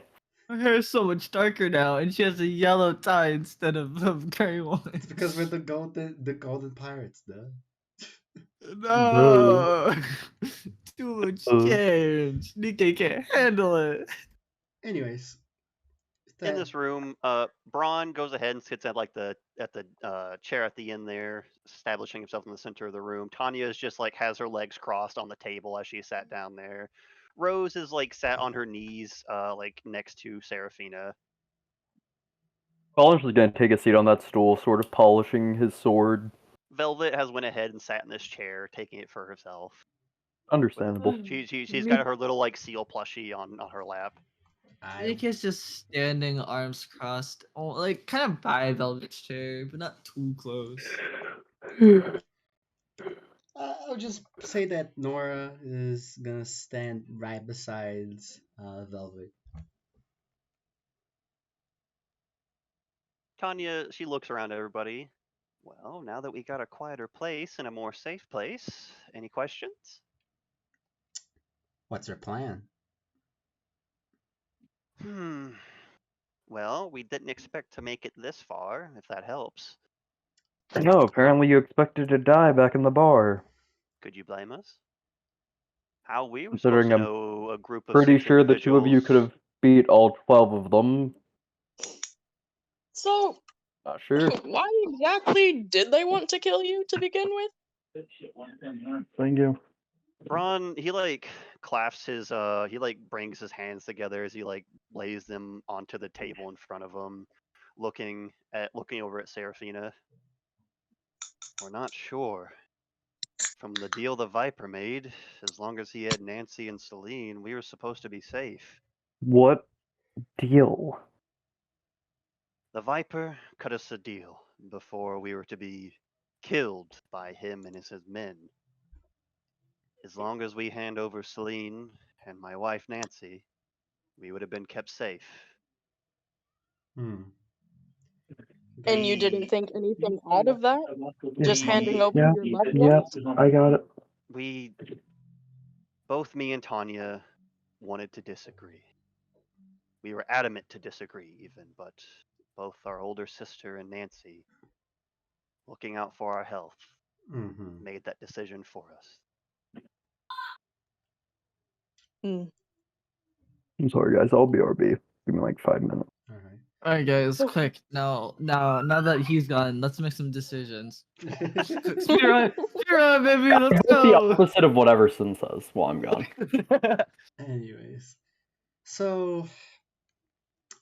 Her hair is so much darker now, and she has a yellow tie instead of gray one. It's because we're the golden pirates, duh. No, too much change. Nikkei can't handle it. Anyways, In this room, Braun goes ahead and sits at the chair at the end there, establishing himself in the center of the room. Tanya is just like has her legs crossed on the table as she sat down there. Rose is like sat on her knees, like next to Serafina. Colin's gonna take a seat on that stool, sort of polishing his sword. Velvet has went ahead and sat in this chair, taking it for herself. Understandable. She's got her little like seal plushie on her lap. Nikkei's just standing, arms crossed, like kind of by Velvet's chair, but not too close. I'll just say that Nora is gonna stand right beside Velvet. Tanya, she looks around at everybody. Well, now that we got a quieter place and a more safe place, any questions? What's her plan? Well, we didn't expect to make it this far, if that helps. No, apparently you expected to die back in the bar. Could you blame us? How we were Considering supposed to I'm know a group of pretty six sure the two of you individuals- could have beat all 12 of them. So, Not sure. why exactly did they want to kill you to begin with? Thank you. Braun, he like clasps his he like brings his hands together as he like lays them onto the table in front of him, looking over at Serafina. We're not sure. From the deal the Viper made, as long as he had Nancy and Celine, we were supposed to be safe. What deal? The Viper cut us a deal before we were to be killed by him and his men. As long as we hand over Celine and my wife Nancy, we would have been kept safe. Hmm. And you didn't We think anything out of that? Just handing over Yeah, your loved yeah, ones? I got it. we both me and Tanya wanted to disagree. We were adamant to disagree even, but both our older sister and Nancy, looking out for our health, Mm-hmm. made that decision for us. Hmm. I'm sorry, guys. I'll BRB. Give me like 5 minutes. All right. Alright, guys, Oh. quick. Now that he's gone, let's make some decisions. Speedrun, speedrun, baby, let's It's the go. opposite of what Everson says while I'm gone. Anyways, so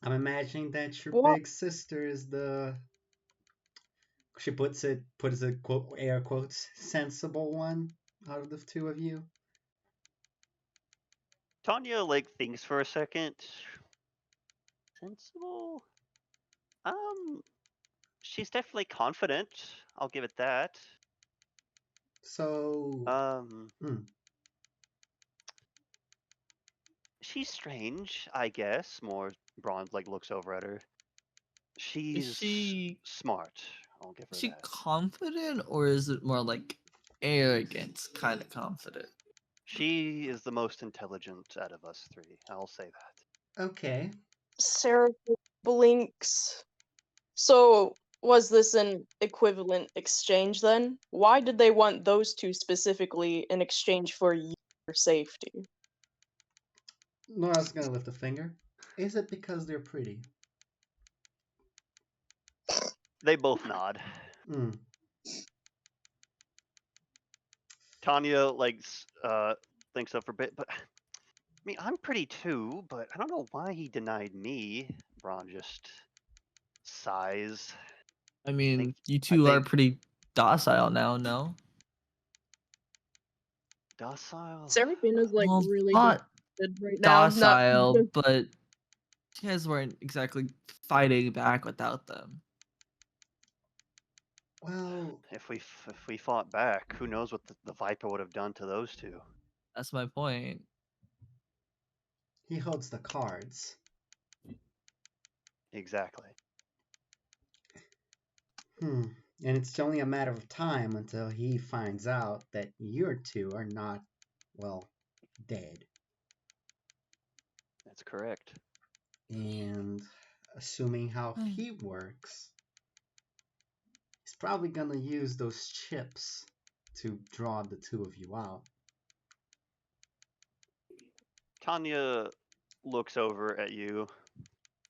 I'm imagining that your What? big sister is the. She puts it quote air quotes sensible one out of the two of you. Tanya thinks for a second. Sensible? She's definitely confident. I'll give it that. So. Hmm. She's strange, I guess. More Braun looks over at her. Is She's she smart. I'll give her is she that. confident, or is it more like arrogant kind of confident? She is the most intelligent out of us three. I'll say that. Okay. Sarah blinks. So, was this an equivalent exchange then? Why did they want those two specifically in exchange for your safety? Nora's gonna lift a finger. Is it because they're pretty? They both nod. Hmm. Tanya thinks up for a bit, but I mean, I'm pretty too, but I don't know why he denied me. Braun just sighs. I mean, think- you I two are think- pretty docile now, no? Docile. Seraphina's Well, really not good right now. Not docile, but you guys weren't exactly fighting back without them. Well, If we fought back, who knows what the Viper would have done to those two? That's my point. he holds the cards. Exactly. And it's only a matter of time until he finds out that you two are not, well, dead. That's correct. And assuming how he works, he's probably gonna use those chips to draw the two of you out. Tanya looks over at you.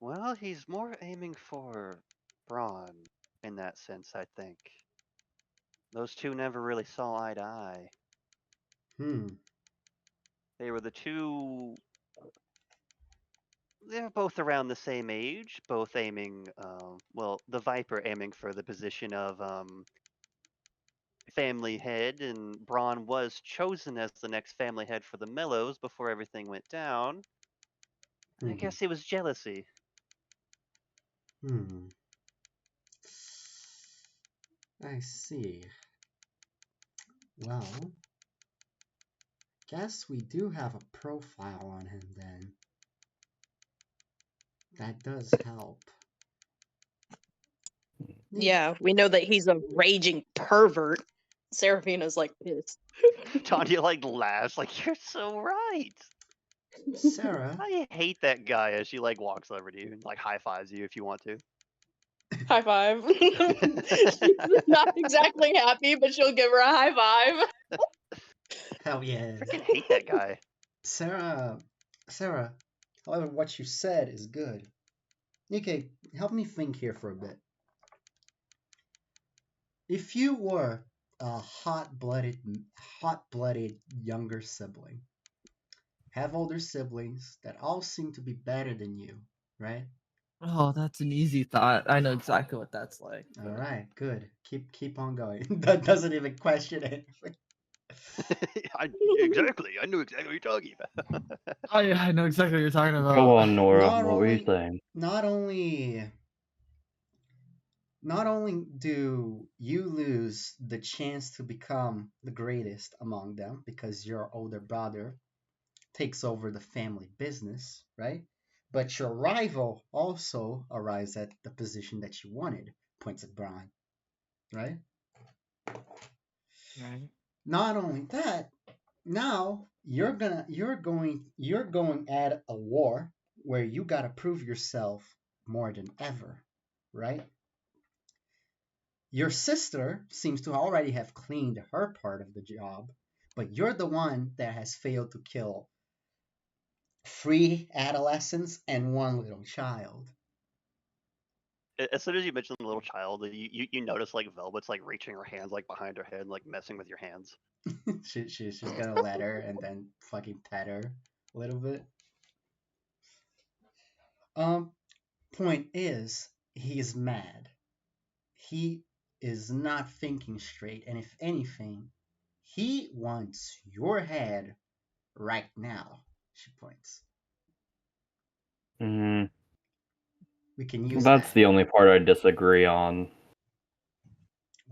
Well, he's more aiming for Braun in that sense, I think. Those two never really saw eye to eye. They were the two. They're both around the same age, both aiming. The Viper aiming for the position of family head, and Braun was chosen as the next family head for the Mellows before everything went down. I guess it was jealousy. I see. Well, guess we do have a profile on him then. That does help. Yeah, we know that he's a raging pervert. Seraphina's pissed. Tanya laughs, you're so right. Sarah, I hate that guy as she walks over to you and high fives you if you want to. High five. She's not exactly happy, but she'll give her a high five. hell yeah. Freaking hate that guy. Sarah, however, what you said is good. Nikkei, help me think here for a bit. If you were a hot-blooded younger sibling, have older siblings that all seem to be better than you, right? Oh, that's an easy thought. I know exactly what that's like. All right, good. Keep on going. That doesn't even question it. Exactly. I knew exactly what you're talking about. I know exactly what you're talking about. Go on, Nora. Not What were you only- saying? Not only not only do you lose the chance to become the greatest among them because your older brother takes over the family business, right? But your rival also arrives at the position that you wanted, points at Brian, right? Right. Not only that, now you're going at a war where you gotta prove yourself more than ever, right? Your sister seems to already have cleaned her part of the job, but you're the one that has failed to kill 3 adolescents and 1 little child. As soon as you mention the little child, you notice like Velvet's like reaching her hands like behind her head, like messing with your hands. She's gonna let her and then fucking pet her a little bit. Um, Point is, he's mad. He is not thinking straight, and if anything, he wants your head right now. She points. Mm, We can use that's that. the only part I disagree on.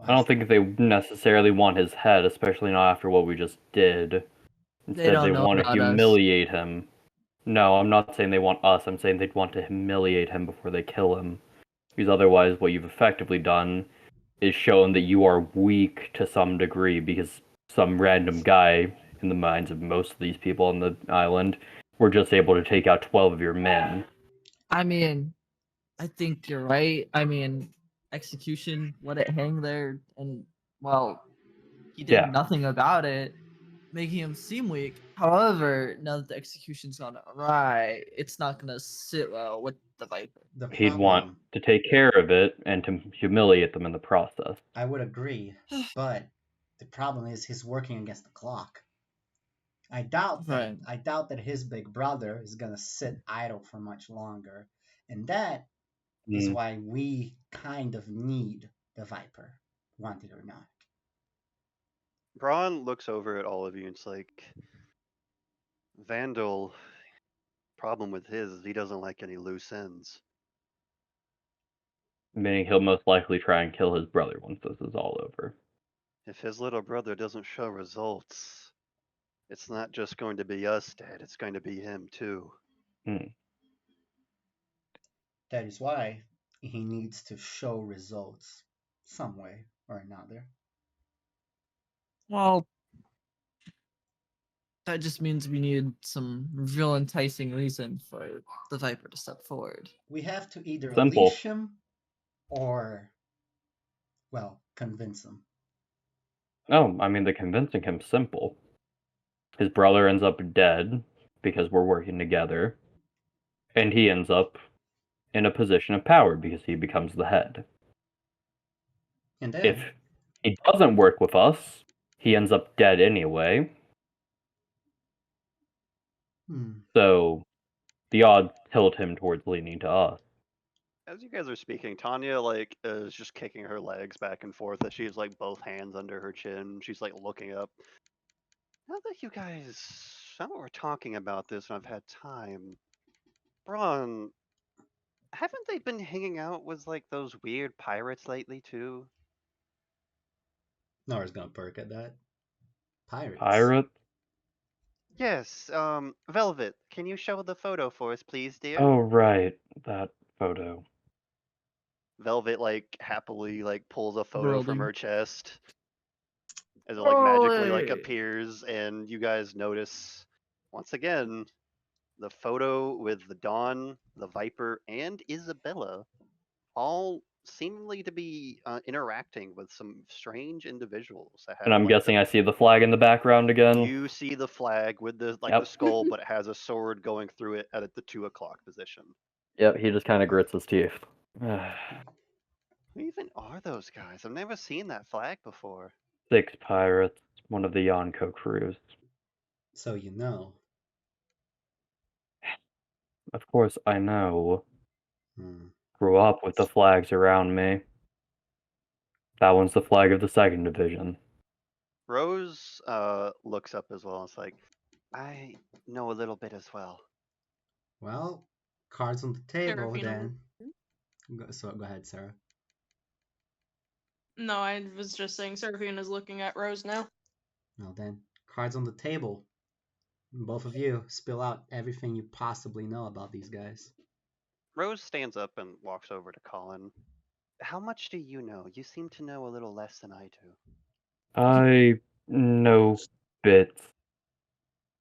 I don't think they necessarily want his head, especially not after what we just did. Instead, don't they know want to about us. humiliate him. No, I'm not saying they want us. I'm saying they'd want to humiliate him before they kill him. Because otherwise, what you've effectively done is shown that you are weak to some degree, because some random guy, in the minds of most of these people on the island, were just able to take out 12 of your men. I mean, I think you're right. I mean, execution, let it hang there, and well, he did Yeah. nothing about it, making him seem weak. However, now that the execution's gone right, it's not gonna sit well with the Viper. The He'd want problem, to take care of it and to humiliate them in the process. I would agree, but the problem is he's working against the clock. I doubt that. Right. I doubt that his big brother is gonna sit idle for much longer, and that is why we kind of need the Viper, want it or not. Braun looks over at all of you and it's like, Vandal, problem with his is he doesn't like any loose ends. Meaning he'll most likely try and kill his brother once this is all over. If his little brother doesn't show results, it's not just going to be us, Dad, it's going to be him too. That is why he needs to show results some way or another. Well, that just means we need some real enticing reason for the Viper to step forward. We have to either Simple. unleash him or, well, convince him. Oh, I mean, the convincing him's simple. His brother ends up dead because we're working together, and he ends up in a position of power because he becomes the head. And then, If he doesn't work with us, he ends up dead anyway. So the odds tilt him towards leaning to us. As you guys are speaking, Tanya like is just kicking her legs back and forth as she has like both hands under her chin. She's like looking up. Now that you guys, now that we're talking about this and I've had time, Braun, haven't they been hanging out with like those weird pirates lately too? Nora's gonna perk at that. Pirates. Pirate? Yes, Velvet, can you show the photo for us, please, dear? Oh, right. That photo. Velvet like happily like pulls a photo from Worlding. her chest as it like magically like Oi! appears, and you guys notice once again the photo with the Dawn, the Viper, and Isabella all seemingly to be interacting with some strange individuals that have And I'm like guessing I see the flag in the background again. you see the flag with the like Yep. the skull, but it has a sword going through it at the 2 o'clock position. Yep, he just kind of grits his teeth. Who even are those guys? I've never seen that flag before. 6 pirates, one of the Yonko crews. So you know. Of course, I know. Hmm. Grew up with the flags around me. That one's the flag of the 2nd Division. Rose looks up as well and is like, I know a little bit as well. Well, cards on the table Serafina. then. So go ahead, Sarah. No, I was just saying Seraphina's looking at Rose now. Well then, cards on the table. Both of you spill out everything you possibly know about these guys. Rose stands up and walks over to Colin. How much do you know? You seem to know a little less than I do. I know bits.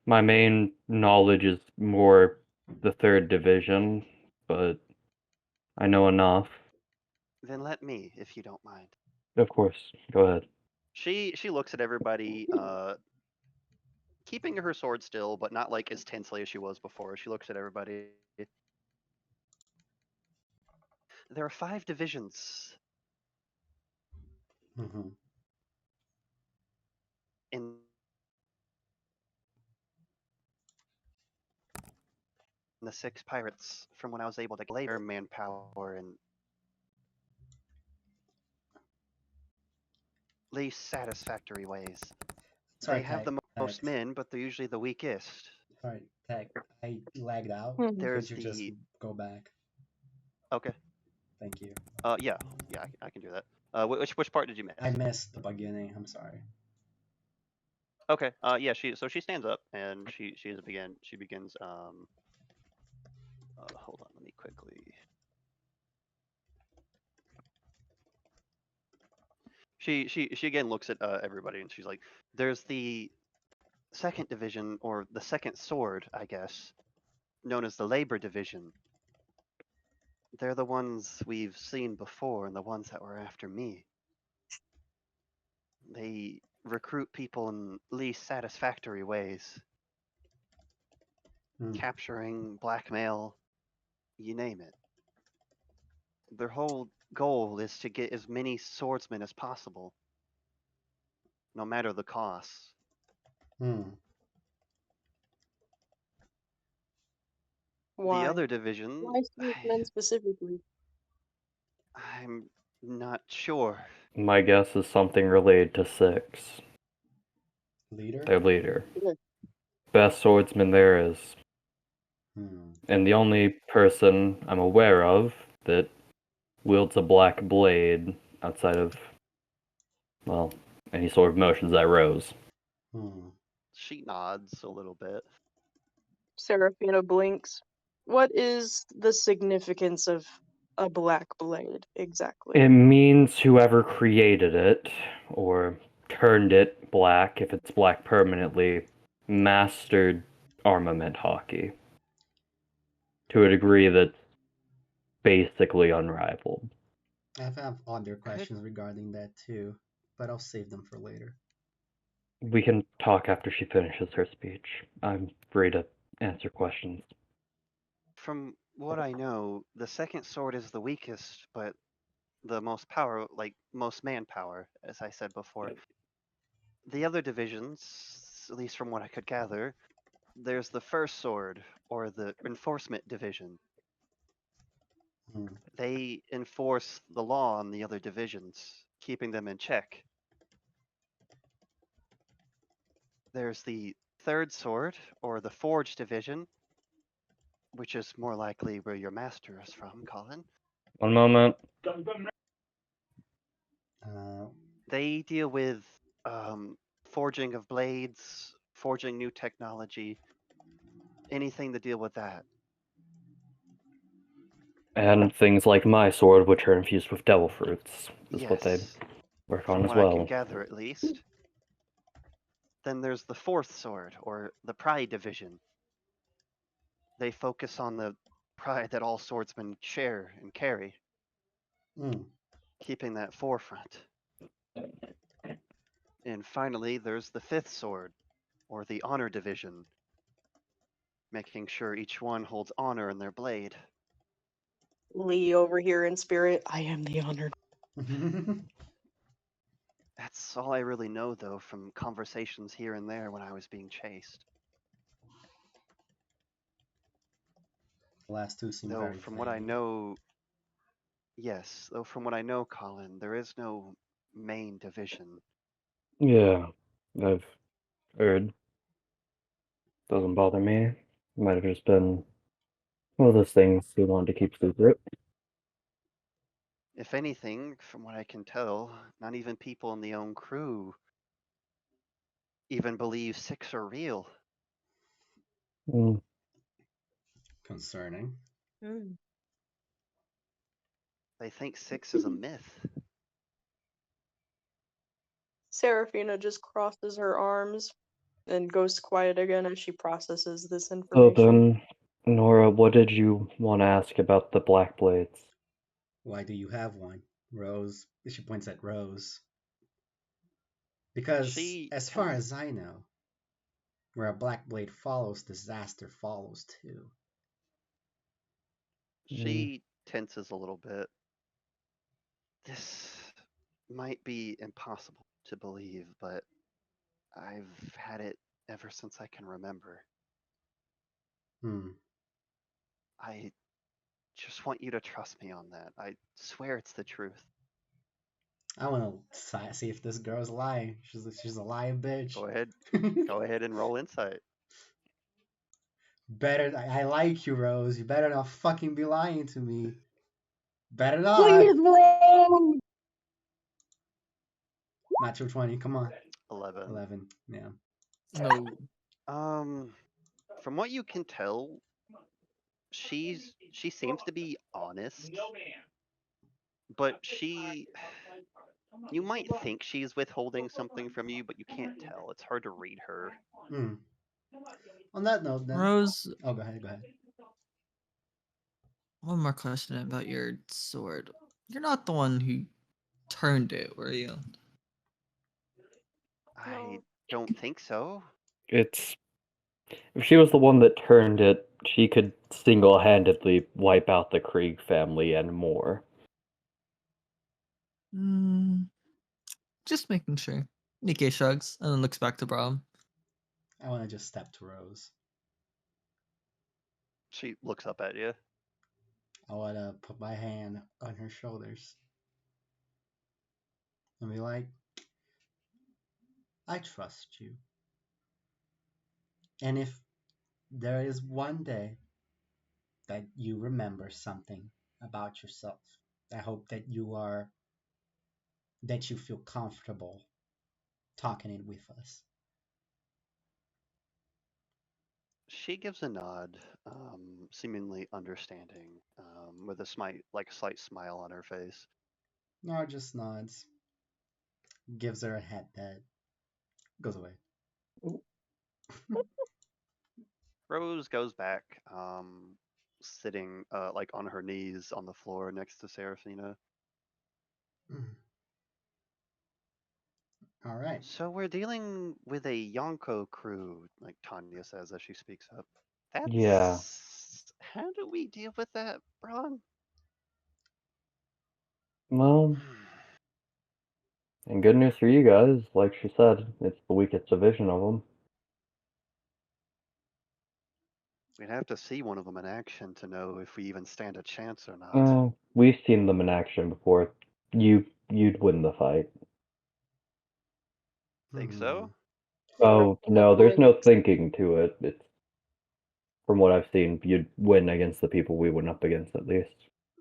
My main knowledge is more the third division, but I know enough. Then let me, if you don't mind. Of course, go ahead. She looks at everybody, keeping her sword still, but not like as tensely as she was before. She looks at everybody. There are 5 divisions Mm-hmm. in the 6 pirates from when I was able to later manpower and least satisfactory ways. Sorry, They have Tech. the most men, but they're usually the weakest. Sorry, Tech. I lagged out. There's Could you just go back? Okay. Thank you. Yeah, I can do that. Which part did you miss? I missed the beginning. I'm sorry. Okay. Yeah. She stands up and she begins. Hold on. Let me quickly. She again looks at everybody and she's like, "There's the second division or the second sword, I guess, known as the labor division. They're the ones we've seen before and the ones that were after me. They recruit people in least satisfactory ways, Hmm. capturing, blackmail, you name it. Their whole goal is to get as many swordsmen as possible, no matter the cost. Hmm. The Why? other division, Why men specifically? I'm not sure. My guess is something related to 6. Leader? Their leader. Yeah. Best swordsman there is. Hmm. And the only person I'm aware of that wields a black blade outside of, well, any sort of motions that rose. Hmm. She nods a little bit. Seraphina blinks. What is the significance of a black blade exactly? It means whoever created it, or turned it black, if it's black permanently, mastered armament hockey. To a degree that's basically unrivaled. I have other questions regarding that too, but I'll save them for later. We can talk after she finishes her speech. I'm free to answer questions. From what I know, the second sword is the weakest, but the most power, like most manpower, as I said before. The other divisions, at least from what I could gather, there's the first sword, or the enforcement division. Hmm. They enforce the law on the other divisions, keeping them in check. There's the third sword, or the forge division, which is more likely where your master is from, Colin. One moment. They deal with forging of blades, forging new technology, anything to deal with that. And things like my sword, which are infused with devil fruits, is what they Yes, work from on as what I can well. gather at least. Then there's the fourth sword, or the pride division. They focus on the pride that all swordsmen share and carry, Hmm. keeping that forefront. And finally, there's the fifth sword, or the honor division, making sure each one holds honor in their blade. Lee over here in spirit. I am the honored. That's all I really know, though, from conversations here and there when I was being chased. The last two seem Though, very from what I vague. know, yes, though from what I know, Colin, there is no main division. Yeah, I've heard. Doesn't bother me. Might have just been one of those things we wanted to keep secret. If anything, from what I can tell, not even people in the own crew even believe six are real. Mm. Concerning. Hmm. They think six is a myth. Serafina just crosses her arms and goes quiet again as she processes this So information. then, Nora, what did you want to ask about the Black Blades? Why do you have one? Rose. She points at Rose. Because, She as far as I know, where a black blade follows, disaster follows too. She tenses a little bit. This might be impossible to believe, but I've had it ever since I can remember. Hmm. I just want you to trust me on that. I swear it's the truth. I want to see if this girl's lying. She's a lying bitch. Go ahead. Go ahead and roll insight. Better. I like you, Rose. You better not fucking be lying to me. Better not. Please, Rose! Natural 20. Come on. 11. 11. Yeah. No. From what you can tell, she seems to be honest, but you might think she's withholding something from you, but you can't tell. It's hard to read her. Hmm. On that note, then. Rose, Oh, go ahead. Go ahead. one more question about your sword. You're not the one who turned it, were you? I No. don't think so. If she was the one that turned it, she could single-handedly wipe out the Krieg family and more. Just making sure. Nikkei shrugs and then looks back to Braum. I want to just step to Rose. She looks up at you. I want to put my hand on her shoulders and be like, I trust you. And if there is one day that you remember something about yourself, I hope that you feel comfortable talking it with us. She gives a nod, seemingly understanding, with a slight smile on her face. Nora just nods, gives her a head that goes away. Rose goes back, sitting like on her knees on the floor next to Serafina. All right. So we're dealing with a Yonko crew, like Tanya says as she speaks up. Yeah. How do we deal with that, Braun? Well, and good news for you guys, like she said, it's the weakest division of them. We'd have to see one of them in action to know if we even stand a chance or not. We've seen them in action before. You'd win the fight. Think so? Oh, Serafina no, there's no blinks. thinking to it. It's, from what I've seen, you'd win against the people we went up against, at least.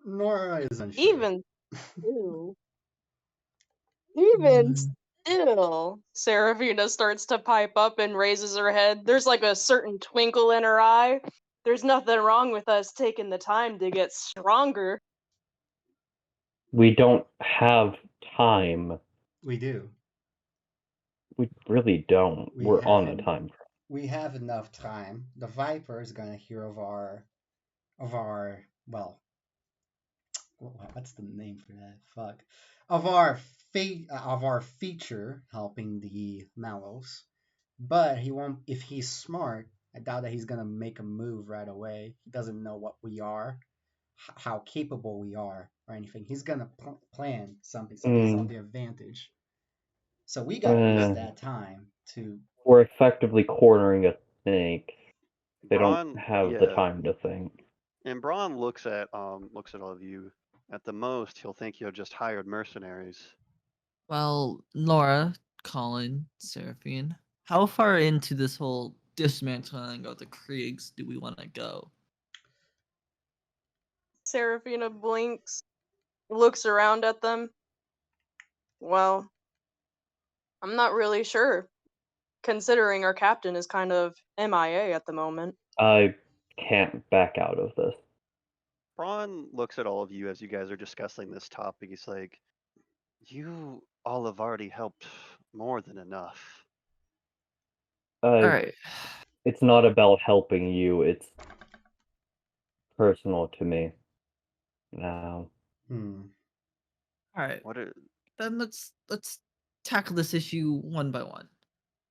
Nora is unsure. Even still. Even still. Serafina starts to pipe up and raises her head. There's like a certain twinkle in her eye. There's nothing wrong with us taking the time to get stronger. We don't have time. We do. We really don't. We're on a time crunch. We have enough time. The Viper is gonna hear of our well, what's the name for that? Fuck. Of our feature helping the Mallows. But he won't. If he's smart, I doubt that he's gonna make a move right away. He doesn't know what we are, how capable we are, or anything. He's gonna plan something, so he's on the advantage. So we gotta use that time to. We're effectively cornering a snake. They Braun, don't have the time to think. And Braun looks at all of you. At the most, he'll think you're just hired mercenaries. Well, Laura, Colin, Seraphine, how far into this whole dismantling of the Kriegs do we want to go? Serafina blinks. looks around at them. Well, I'm not really sure, considering our captain is kind of MIA at the moment. I can't back out of this. Braun looks at all of you as you guys are discussing this topic. He's like, "You all have already helped more than enough." I, Alright. It's not about helping you, it's personal to me. Now. Alright. What? Then let's tackle this issue one by one.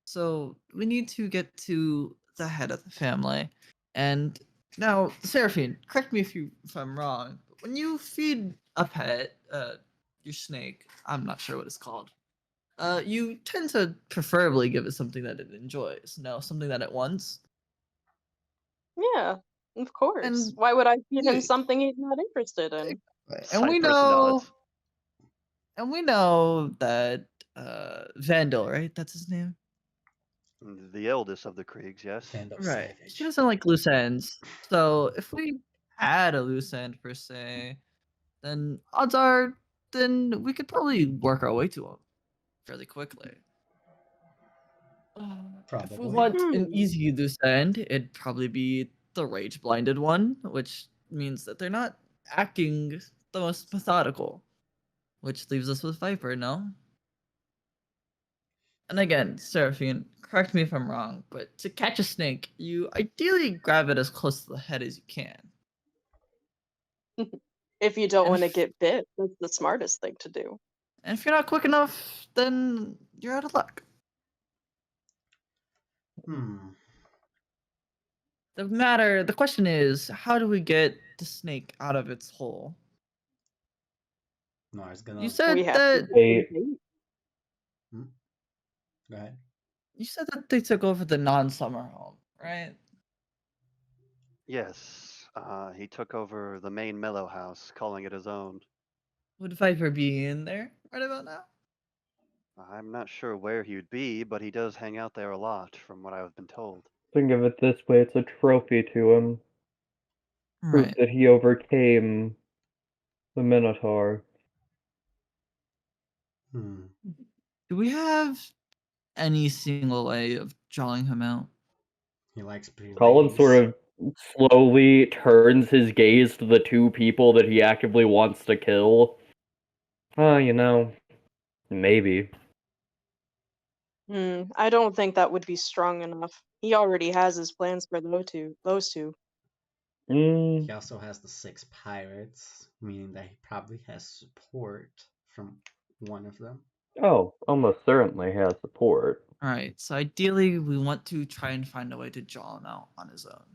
So we need to get to the head of the family. And now, Seraphine, correct me if I'm wrong, but when you feed a pet, your snake, I'm not sure what it's called, you tend to preferably give it something that it enjoys, no, something that it wants. Yeah, of course. And Why would I feed him we- something he's not interested in? And we Cypress know, nods. and we know that Vandal, right? That's his name. The eldest of the Kriegs, yes. Vandal Right. Savage. She doesn't like loose ends. So if we had a loose end per se, then odds are then we could probably work our way to him fairly quickly. If we Probably. want an Hmm. easy loose end, it'd probably be the rage blinded one, which means that they're not acting the most methodical. Which leaves us with Viper, no? And again, Seraphine, correct me if I'm wrong, but to catch a snake, you ideally grab it as close to the head as you can. If you don't And want to if- get bit, that's the smartest thing to do. And if you're not quick enough, then you're out of luck. The question is, how do we get the snake out of its hole? No, it's gonna. You said We have to that get Hey. the bait. Go ahead. you said that they took over the non-summer home, right? Yes. He took over the main Mellow House, calling it his own. Would Viper be in there right about now? I'm not sure where he would be, but he does hang out there a lot, from what I've been told. Think of it this way, it's a trophy to him. Proof Right. that he overcame the Minotaur. Do we have any single way of drawing him out? He likes pretty Colin ladies. sort of slowly turns his gaze to the two people that he actively wants to kill. Maybe. I don't think that would be strong enough. He already has his plans for those two. He also has the 6 pirates, meaning that he probably has support from one of them. Oh, almost certainly has support. Alright, so ideally we want to try and find a way to draw him out on his own.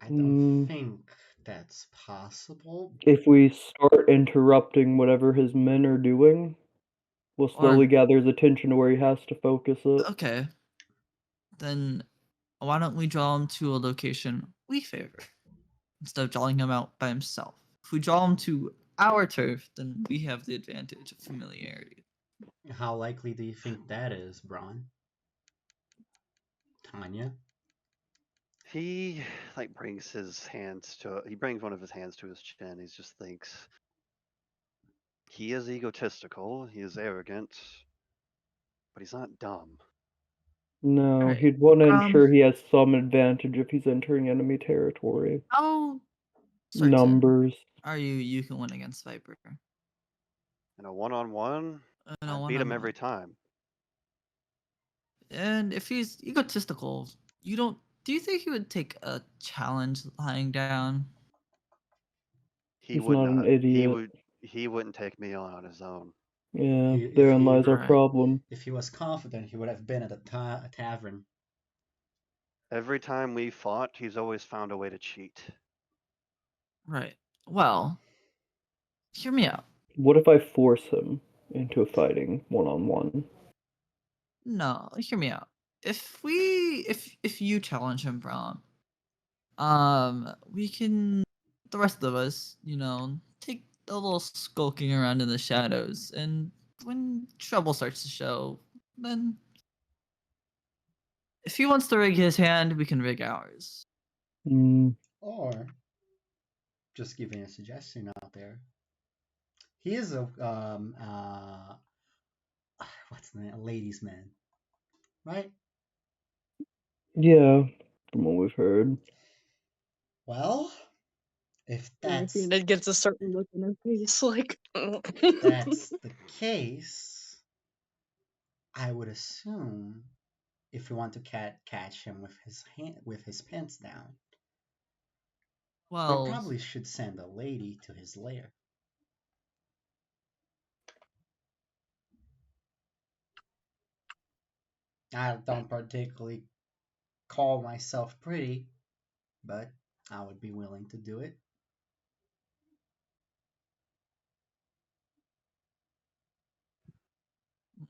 I don't think that's possible. If we start interrupting whatever his men are doing, we'll slowly gather his attention to where he has to focus it. Okay. Then why don't we draw him to a location we favor instead of drawing him out by himself? If we draw him to our turf, then we have the advantage of familiarity. How likely do you think that is, Braun? Tanya? He brings one of his hands to his chin. He just thinks he is egotistical, he is arrogant, but he's not dumb. No, Alright, he'd want to ensure he has some advantage if he's entering enemy territory. How certain Numbers. are you can win against Viper? In a one-on-one, I beat him every time. And if he's egotistical, do you think he would take a challenge lying down? He He's would not an idiot. He wouldn't take me on his own. Yeah, If therein he- lies our Right. problem. If he was confident, he would have been at a tavern. Every time we fought, he's always found a way to cheat. Right. Well, hear me out. What if I force him into fighting one-on-one? No, hear me out. If you challenge him, Braun, we can, the rest of us, take a little skulking around in the shadows, and when trouble starts to show, then if he wants to rig his hand, we can rig ours. Or, just giving a suggestion out there, He is a what's the name? A ladies' man, right? Yeah, from what we've heard. Well, if that's It gets a certain look in her face, like. that's the case, I would assume if we want to catch him with his pants down, we Well, probably should send a lady to his lair. I don't particularly call myself pretty, but I would be willing to do it.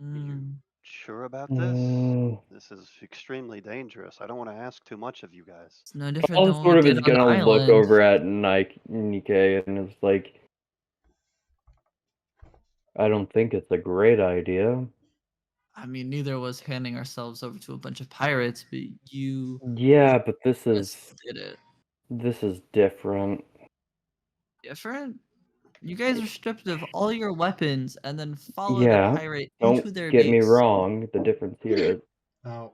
mm, Sure about this? Mm, This is extremely dangerous. I don't want to ask too much of you guys. it's no different Colin than what we sort of did is on the gonna look island. over at Nikkei and is like, I don't think it's a great idea. I mean, neither was handing ourselves over to a bunch of pirates, but you Yeah, but this guys is did it. different. Different? You guys are stripped of all your weapons and then followed a Yeah, pirate don't into their get me base. wrong. The difference here is Now,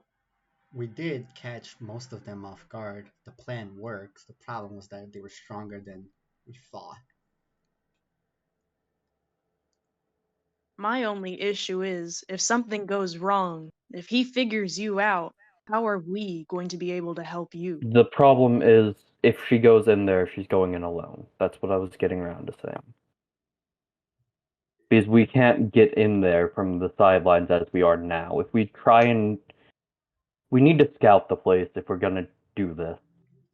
we did catch most of them off guard. The plan worked. The problem was that they were stronger than we thought. My only issue is if something goes wrong, if he figures you out, how are we going to be able to help you? the problem is if she goes in there, she's going in alone. That's what I was getting around to saying. Because we can't get in there from the sidelines as we are now. If we try and we need to scout the place if we're gonna do this.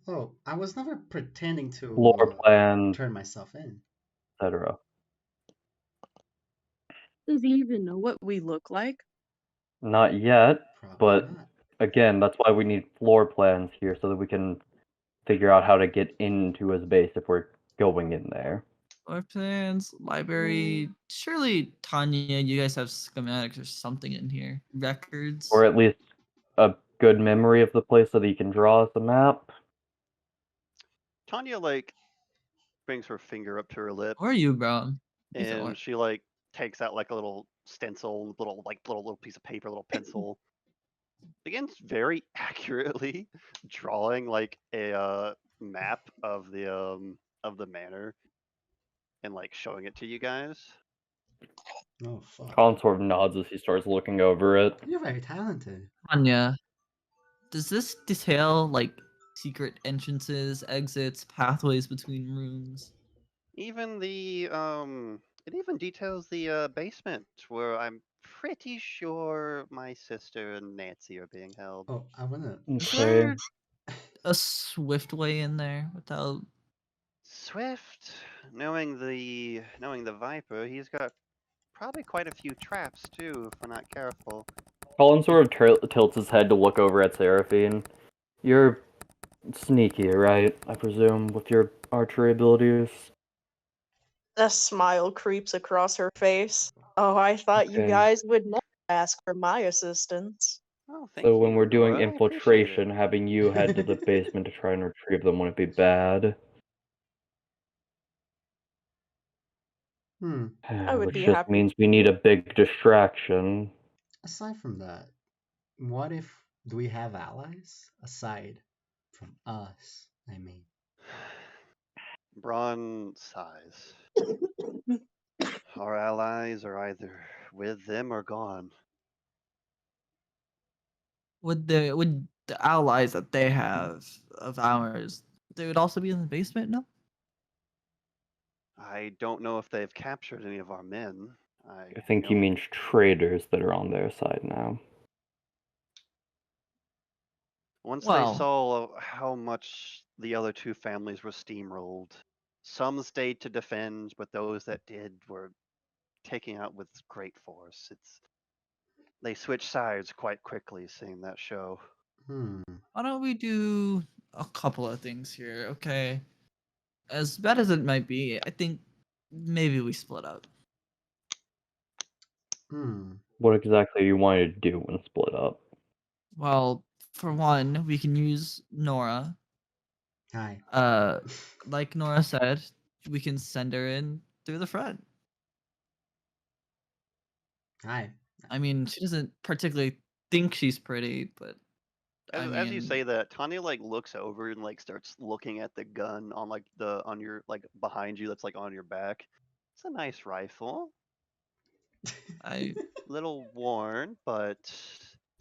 Oh, I was never pretending to Floor plans, turn myself in. etc. Does he even know what we look like? Not yet, Probably but not. again, that's why we need floor plans here so that we can figure out how to get into his base if we're going in there. Floor plans, library. Surely, Tanya, you guys have schematics or something in here. Records. Or at least a good memory of the place so that you can draw us a map. Tanya brings her finger up to her lip Or you, bro. Either or. and she takes out a little stencil, little piece of paper, little pencil. Begins very accurately drawing a map of the manor and showing it to you guys. Oh fuck. Colin sort of nods as he starts looking over it. You're very talented. Tanya, does this detail secret entrances, exits, pathways between rooms? Even it even details the basement where I'm pretty sure my sister and Nancy are being held. Oh, I wanna. Is Okay. there a swift way in there without? Swift, knowing the Viper, he's got probably quite a few traps too if we're not careful. Colin sort of tilts his head to look over at Seraphine. You're sneaky, right? I presume, with your archery abilities? A smile creeps across her face. Oh, I thought you Okay. guys would never ask for my assistance. Oh, thank So when you, we're doing Nora. I appreciate it. infiltration, having you head to the basement to try and retrieve them wouldn't be bad. I would Which be just happy. means we need a big distraction. Aside from that, what if do we have allies aside from us? I mean, Braun sighs. Our allies are either with them or gone. Would the allies that they have of ours, they would also be in the basement? No. I don't know if they've captured any of our men. I think he know means traders that are on their side now. once they Well, saw how much the other two families were steamrolled, some stayed to defend, but those that did were taken out with great force. They switched sides quite quickly seeing that show. why don't we do a couple of things here? Okay. As bad as it might be, I think maybe we split up. What exactly are you wanting to do when split up? Well, for one, we can use Nora. Hi. Like Nora said, we can send her in through the front. Hi. I mean, she doesn't particularly think she's pretty, but As you say that, Tanya like looks over and like starts looking at the gun on like on your like behind you that's like on your back. It's a nice rifle. I Little worn, but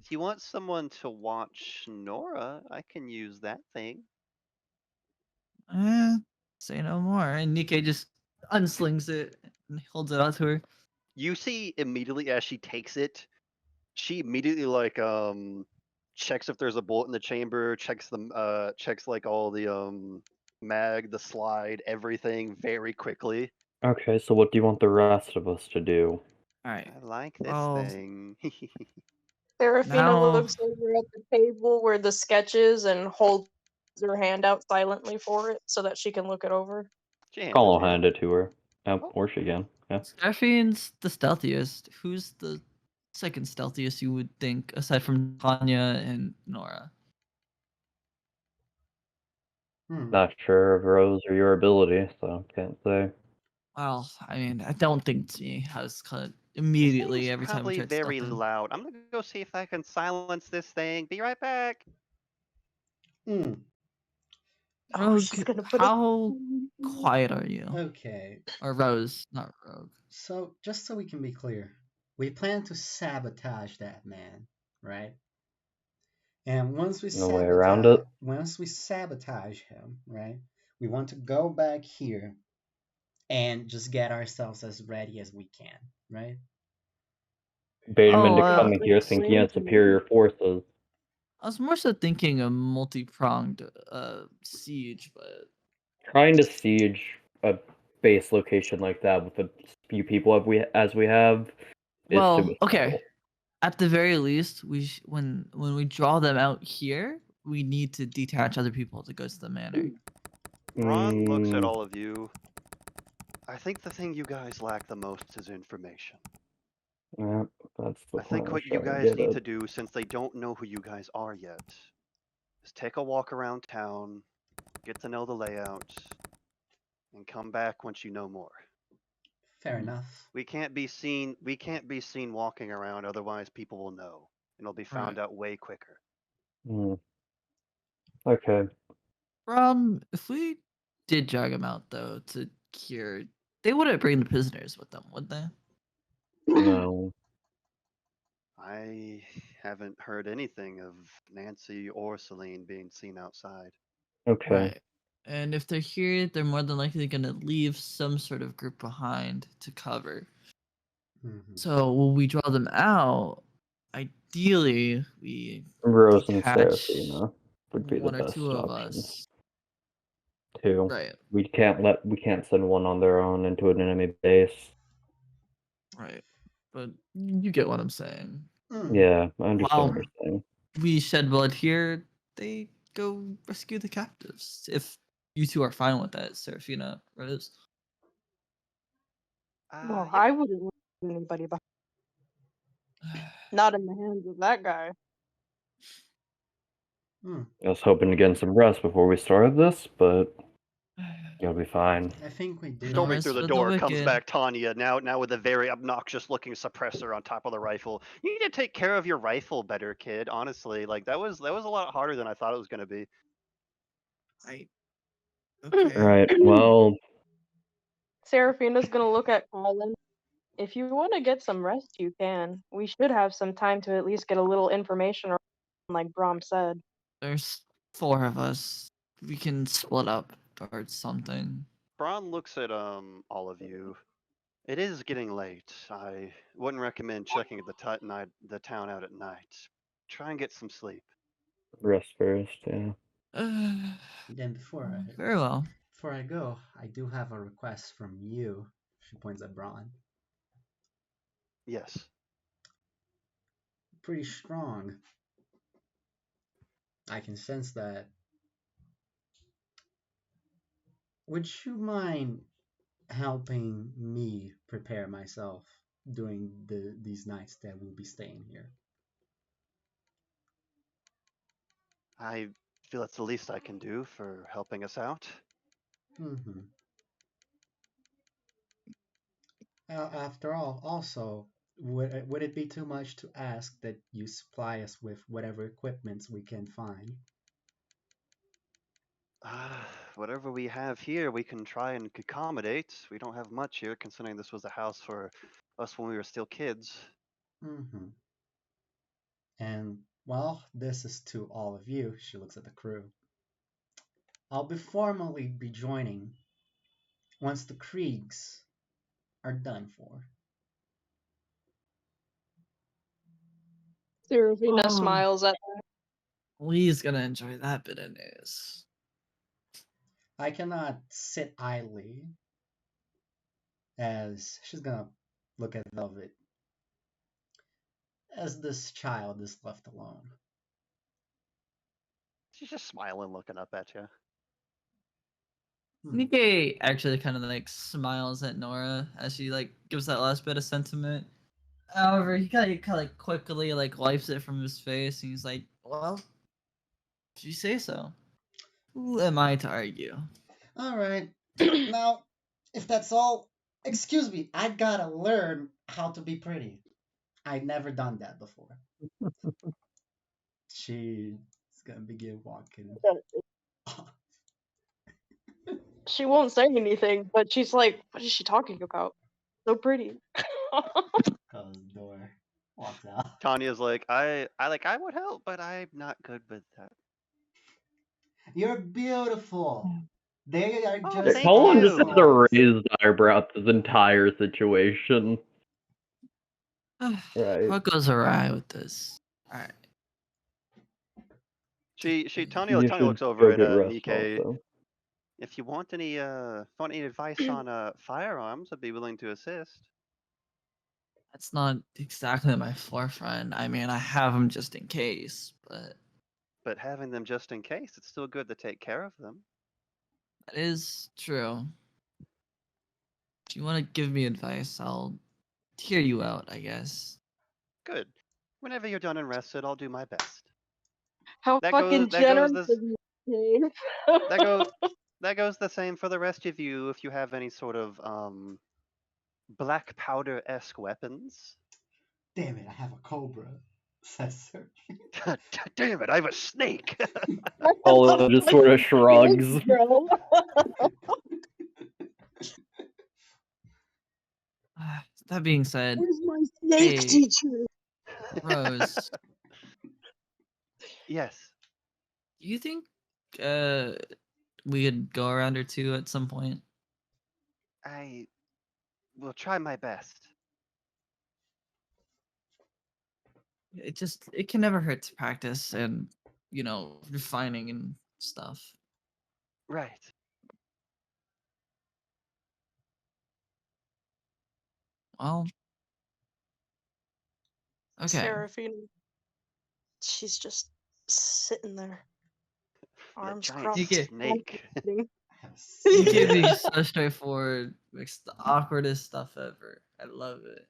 if you want someone to watch Nora, I can use that thing. say no more. And Nikkei just unslings it and holds it out to her. You see immediately as she takes it, she immediately like checks if there's a bullet in the chamber, checks like all the mag, the slide, everything very quickly. Okay, so what do you want the rest of us to do? All right. I like this Well, thing. Serafina Now- looks over at the table where the sketch is and holds her hand out silently for it so that she can look it over. She hands Call it to you. hand it to her. Oh, or she can. Yeah. Seraphine's the stealthiest. Who's the second stealthiest you would think, aside from Tanya and Nora? Not sure of Rose or your ability, so can't say. Well, I mean, I don't think she has cut This immediately thing's every time we probably tried to very stealth in. loud. I'm gonna go see if I can silence this thing. Be right back. Hmm. Oh, she's Rogue, gonna put how quiet are you? Okay. Or Rose, not Rogue. So, just so we can be clear, we plan to sabotage that man, right? And No way around it. once we sabotage him, right? We want to go back here and just get ourselves as ready as we can, right? Bait him into Oh, coming here thinking he has superior forces. I was more so thinking a multi-pronged siege, but Trying to siege a base location like that with a few people as we have is well, suicidal. okay. At the very least, when we draw them out here, we need to detach other people to go to the manor. Ron looks at all of you. I think the thing you guys lack the most is information. Yeah, that's the I think point. what you guys need to do, since they don't know who you guys are yet, is take a walk around town, get to know the layout, and come back once you know more. Fair enough. We can't be seen walking around, otherwise people will know. And it'll be found out way quicker. Okay. If we did drag them out though to cure, they wouldn't bring the prisoners with them, would they? No. I haven't heard anything of Nancy or Celine being seen outside. Okay. Right. And if they're here, they're more than likely going to leave some sort of group behind to cover. Mhm. So when we draw them out, ideally we Rose and detach Serafina would be the one or best two of options. us. Two. Right. We can't send one on their own into an enemy base. Right. But you get what I'm saying. Yeah, I understand While what you're saying. we shed blood here, they go rescue the captives. If you two are fine with that, Serafina, Rose. Well, Yep. I wouldn't leave anybody behind. Not in the hands of that guy. I was hoping to get some rest before we started this, but you'll be fine. I think we did. Storming rest through the for the door comes wicked. back Tanya, now with a very obnoxious looking suppressor on top of the rifle. You need to take care of your rifle better, kid. Honestly, like that was a lot harder than I thought it was gonna be. Okay. Right. Well, Serafina's gonna look at Colin. If you want to get some rest, you can. We should have some time to at least get a little information, like Brom said. There's 4 of us. We can split up or something. Braun looks at all of you. It is getting late. I wouldn't recommend checking the town out at night. Try and get some sleep. rest first. Yeah. Then Very well. before I go, I do have a request from you. She points at Braun. Yes. Pretty strong. I can sense that. Would you mind helping me prepare myself during these nights that we'll be staying here? I feel that's the least I can do for helping us out. After all, also, would it be too much to ask that you supply us with whatever equipments we can find? Whatever we have here, we can try and accommodate. We don't have much here, considering this was a house for us when we were still kids. Mm-hmm. And, well, this is to all of you. She looks at the crew. I'll be formally be joining once the Kriegs are done for. Serafina Oh. smiles at Lee's gonna enjoy that bit of news. I cannot sit idly as she's gonna look at Velvet as this child is left alone. She's just smiling, looking up at you. Nikkei actually kind of like smiles at Nora as she like gives that last bit of sentiment. However, he kind of like quickly like wipes it from his face and he's like, "Well, if you say so. Who am I to argue?" All right. Now, if that's all, excuse me, I gotta learn how to be pretty. I've never done that before. She's gonna begin walking. She won't say anything, but she's like, what is she talking about? So pretty. Closes the door, walks out. Tanya's like, I would help, but I'm not good with that. You're beautiful. They are Oh, just thank Colin you. just has a raised eyebrow at this entire situation. Right. What goes awry with this? All right. Tanya You looks should over go at get rest Nikkei. also. If you want any advice on firearms, I'd be willing to assist. That's not exactly my forefront. I mean, I have them just in case, but But having them just in case, it's still good to take care of them. that is true. If you want to give me advice, I'll hear you out, I guess. Good. Whenever you're done and rested, I'll do my best. How That fucking goes- that goes generous this- of you, Dave. That goes the same for the rest of you if you have any sort of black powder-esque weapons. Damn it, I have a cobra, says Sir. Damn it, I have a snake. Colin just sort of shrugs. Bro. That being said, Where's my snake Hey. teacher? Rose, Yes. do you think we could go around or two at some point? I will try my best. It can never hurt to practice and, refining and stuff. Right. Well, okay. Seraphina. She's just sitting there. Arms giant crossed. snake. I have a You gave me snake. so straightforward, makes the awkwardest stuff ever. I love it.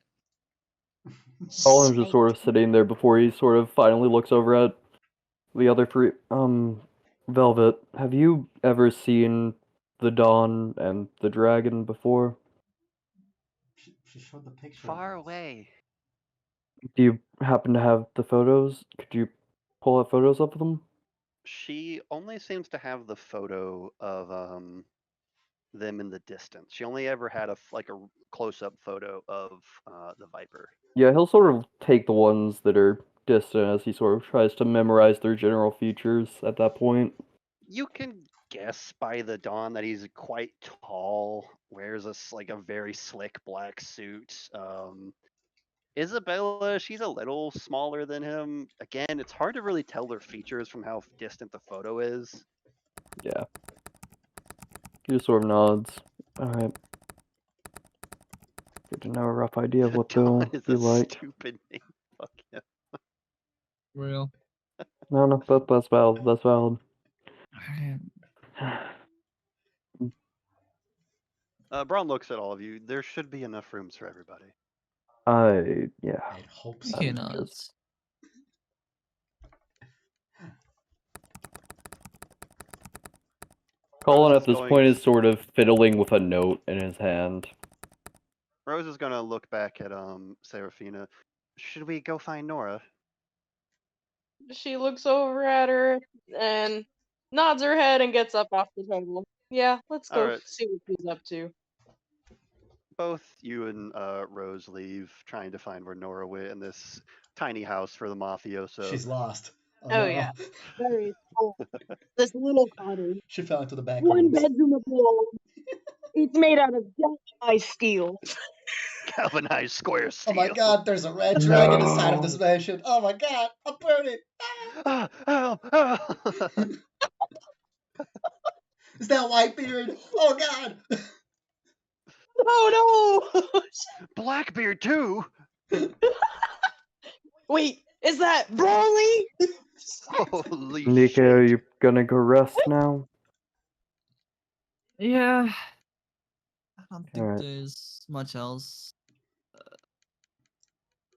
Colin's just sort of sitting there before he sort of finally looks over at the other three. Velvet, have you ever seen the Dawn and the Dragon before? She showed the picture. Far of us. away. Do you happen to have the photos? Could you pull out photos of them? She only seems to have the photo of them in the distance. She only ever had a close-up photo of the Viper. Yeah, he'll sort of take the ones that are distant as he sort of tries to memorize their general features at that point. You can guess by the Dawn that he's quite tall, wears a very slick black suit. Isabella, she's a little smaller than him. Again, it's hard to really tell their features from how distant the photo is. Yeah. He just sort of nods. Alright. Good to know a rough idea of what Dawn they'll is be a like. stupid name. Fuck yeah. Real. No, that's valid. That's valid. Braun looks at all of you. There should be enough rooms for everybody. Yeah. I hope so. Okay, Just- nods. Colin Braun at this point is sort of fiddling with a note in his hand. Rose is gonna look back at Serafina. Should we go find Nora? She looks over at her and nods her head and gets up off the table. Yeah, let's go Alright. see what she's up to. Both you and Rose leave, trying to find where Nora went in this tiny house for the mafioso. She's lost. Oh, Oh, no. yeah. Very cool. This little cottage. She fell into the back One rooms. bedroom above. It's made out of galvanized steel. Galvanized square Oh steel. my god, there's a red dragon inside of No. this mansion. Oh my god, I'm burning. Ah! Is that Whitebeard? Oh god. Oh no! Blackbeard too. Wait, is that Broly? Holy Nikke, shit! are you gonna go rest now? Yeah. I don't think Alright. there's much else.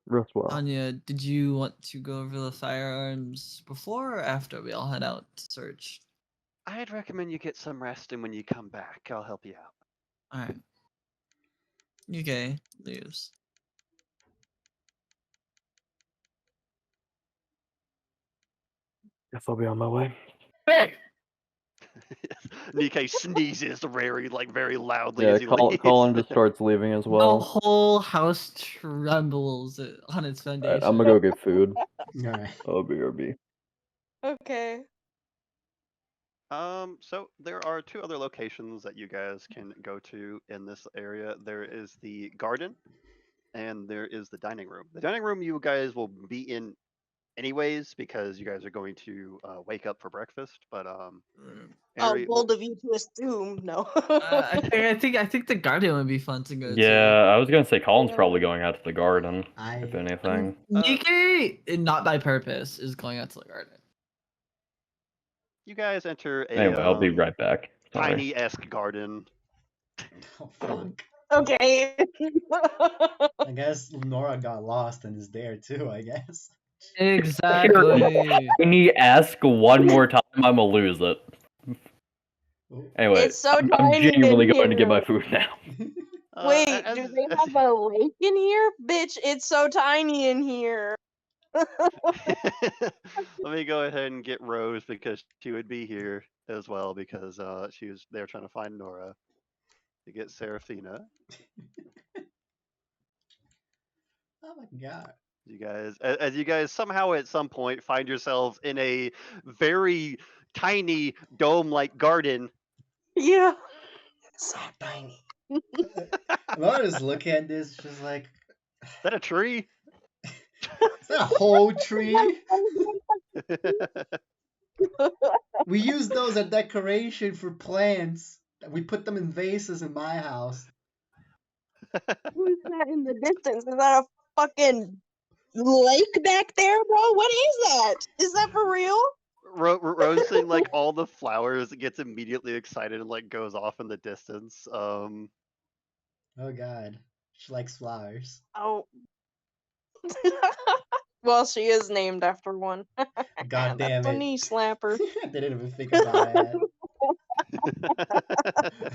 Rest well. Anya, did you want to go over the firearms before or after we all head out to search? I'd recommend you get some rest, and when you come back, I'll help you out. Alright. Okay, leaves. Guess I'll be on my way. Nikke sneezes very loudly Yeah, as he leaves. Colin just starts leaving as The well. whole house trembles on its foundation. Alright, I'm gonna go get food. Alright. Oh, BRB. Okay. So there are two other locations that you guys can go to in this area. There is the garden, and there is the dining room. The dining room you guys will be in anyways because you guys are going to wake up for breakfast. But Oh, Ari- bold of you to assume. No. I think the garden would be fun to go to. Yeah, I was gonna say Colin's Yeah. probably going out to the garden, I if anything. Nikke, not by purpose, is going out to the garden. you guys enter a Anyway, I'll be right back. Sorry. tiny-esque garden. Oh fuck. Okay. I guess Nora got lost and is there too, I guess. Exactly. When you ask one more time, I'm gonna lose it. Oh. Anyway, It's so I'm tiny in genuinely going to get my here. food now. Wait, as- do they as- have a lake in here? Bitch, it's so tiny in here. Let me go ahead and get Rose because she would be here as well because she was there trying to find Nora to get Serafina. Oh my god. You guys, as you guys somehow at some point find yourselves in a very tiny dome-like garden. Yeah. So tiny. Nora's looking at this just like, Is that a tree? is that a whole tree? We use those as decoration for plants. We put them in vases in my house. Who's that in the distance? Is that a fucking lake back there, bro? What is that? Is that for real? Rose seeing like all the flowers gets immediately excited and like goes off in the distance. Oh god. She likes flowers. Oh. Well, she is named after one. God damn That's a it. knee slapper. I didn't even think about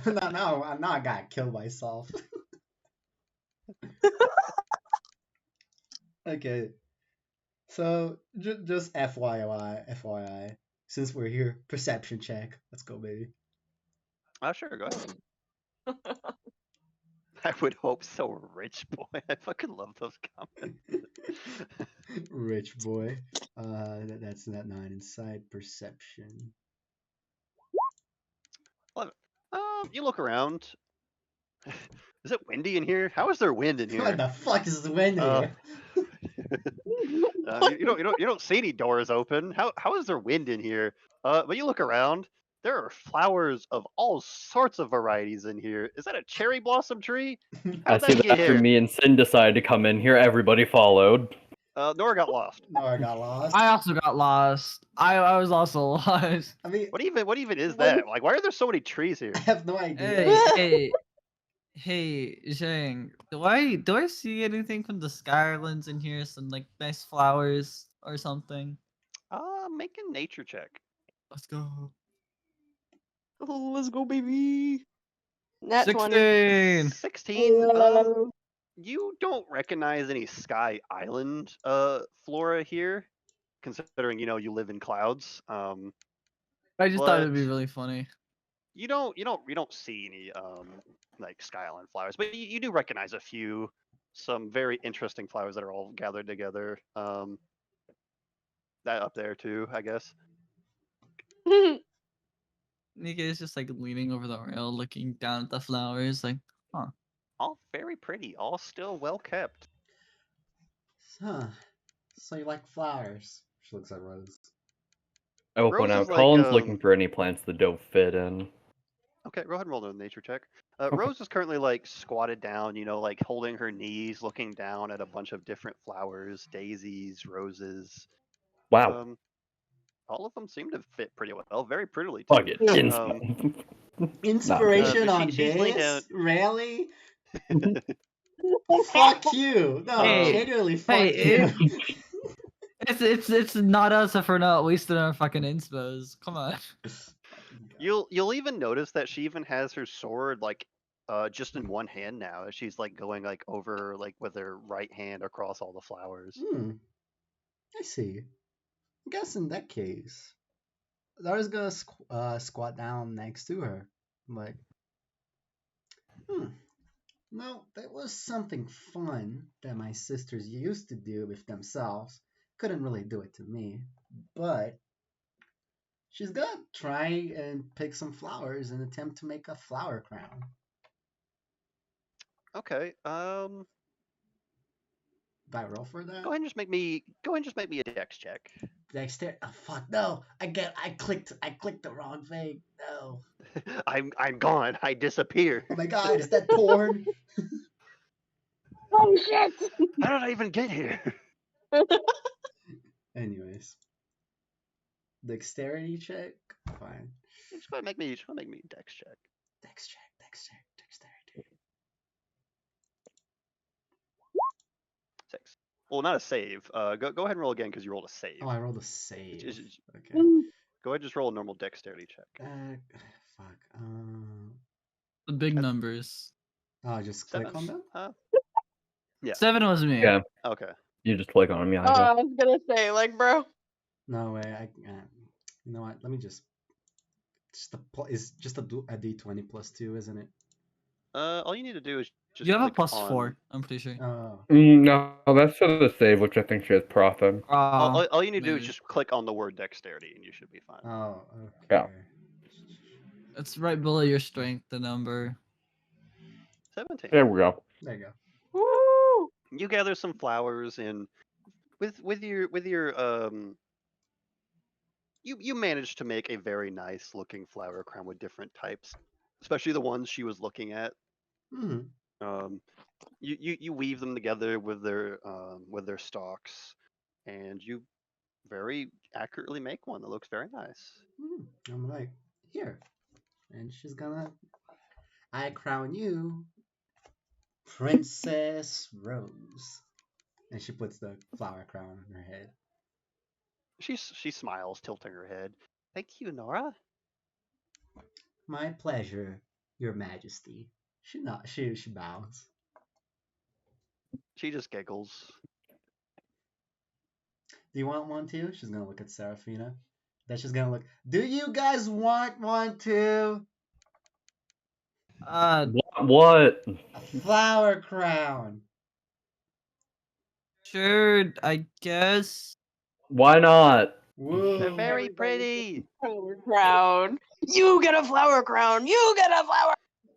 that. now I gotta kill myself. Okay. So just FYI, since we're here, perception check. Let's go, baby. Sure, go ahead. I would hope so, rich boy. I fucking love those comments. Rich boy. That's that 9 inside perception. You look around. Is it windy in here? How is there wind in here? What the fuck is the wind Uh, here? you don't see any doors open. How is there wind in here? But you look around. There are flowers of all sorts of varieties in here. Is that a cherry blossom tree? I How'd see that that get after here? me and Sin decided to come in here, everybody followed. Nora got lost. Nora got lost. I also got lost. I was also lost. I mean, What even is What that? Like, why are there so many trees here? I have no idea. Hey, Zhang, do I see anything from the Skylands in here? Some like nice flowers or something? Make a nature check. Let's go. Oh, let's go, baby. Nat 20. 16. 16. You don't recognize any Sky Island flora here, considering you live in clouds. I just thought But it'd be really funny. you don't see any like Sky Island flowers, but you do recognize some very interesting flowers that are all gathered together. That up there too, I guess. Nika is just like leaning over the rail, looking down at the flowers, like, huh. All very pretty, all still well kept. Huh. So you like flowers? She looks at Rose. I will point Rose out is like, Colin's looking for any plants that don't fit in. Okay, go ahead and roll a nature check. Okay. Rose is currently like squatted down, like holding her knees, looking down at a bunch of different flowers, daisies, roses. Wow. All of them seem to fit pretty well, very prettily Fuck too. it. Inspiration but on she's leaned this? Really? down. Fuck you! No, Hey, genuinely, fuck hey, you. It's not us if we're not wasting our fucking inspos. Come on. You'll even notice that she even has her sword like just in one hand now. She's like going like over like with her right hand across all the flowers. I see. I guess in that case, Laura's gonna squat down next to her. I'm like, no, that was something fun that my sisters used to do with themselves. Couldn't really do it to me, but she's gonna try and pick some flowers and attempt to make a flower crown. Okay. Do I roll for that? Go ahead and just make me a dex check. Dexter, oh fuck no! I clicked the wrong thing. No. I'm gone. I disappear. Oh my god, is that porn? Oh shit! How did I even get here? Anyways, dexterity check. Fine. Just go ahead and make me a dex check. Dex check. Dexterity. 6. Well, not a save. Go ahead and roll again because you rolled a save. Oh, I rolled a save. Okay. Go ahead and just roll a normal dexterity check. Fuck. The big numbers. Oh, just click on them. Yeah. 7 was me. Yeah. Okay. You just click on them, yeah. Oh, I was gonna say, like, bro. No way. You know what? Let me just. It's just a d20 plus 2, isn't it? All you need to do is just. You have a click plus on... 4, I'm pretty sure. Oh. No, that's for the save, which I think she has profit. All you need to do is maybe. just click on the word dexterity, and you should be fine. Oh. Okay. Yeah. It's right below your strength, the number. 17. There we go. There you go. Woo! You gather some flowers, and with your you managed to make a very nice looking flower crown with different types, especially the ones she was looking at. Mm-hmm. You weave them together with their stalks, and you very accurately make one that looks very nice. I'm like, here. And she's gonna. I crown you Princess Rose. And she puts the flower crown on her head. She smiles, tilting her head. Thank you, Nora. My pleasure, Your Majesty. She bows. She just giggles. Do you want one too? She's gonna look at Seraphina. Then she's gonna look. Do you guys want one too? What? A flower crown. Sure, I guess. Why not? Woo. They're very pretty. Flower crown. You get a flower crown. You get a flower.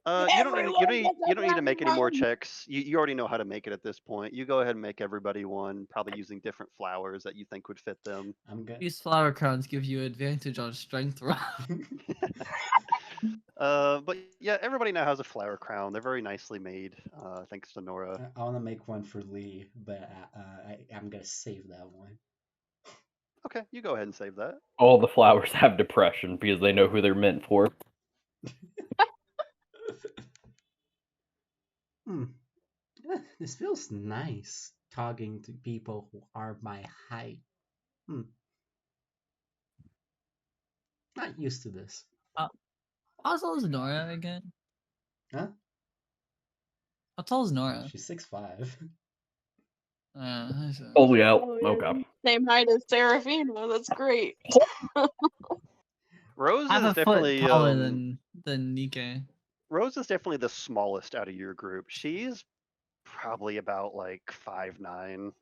You don't need to make any more crown. checks. You already know how to make it at this point. You go ahead and make everybody one, probably using different flowers that you think would fit them. I'm good. These flower crowns give you advantage on strength roll. But yeah, everybody now has a flower crown. They're very nicely made, thanks to Nora. I want to make one for Lee, but I'm gonna save that one. Okay, you go ahead and save that. All the flowers have depression because they know who they're meant for. This feels nice, talking to people who are my height. Not used to this. Also, is Nora again? Huh? How tall is Nora? She's 6'5". Oh yeah. Oh, yeah. Okay. Same height as Serafina. That's great. Rose Half is a foot definitely taller than Nikkei. Rose is definitely the smallest out of your group. She's probably about like 5'9",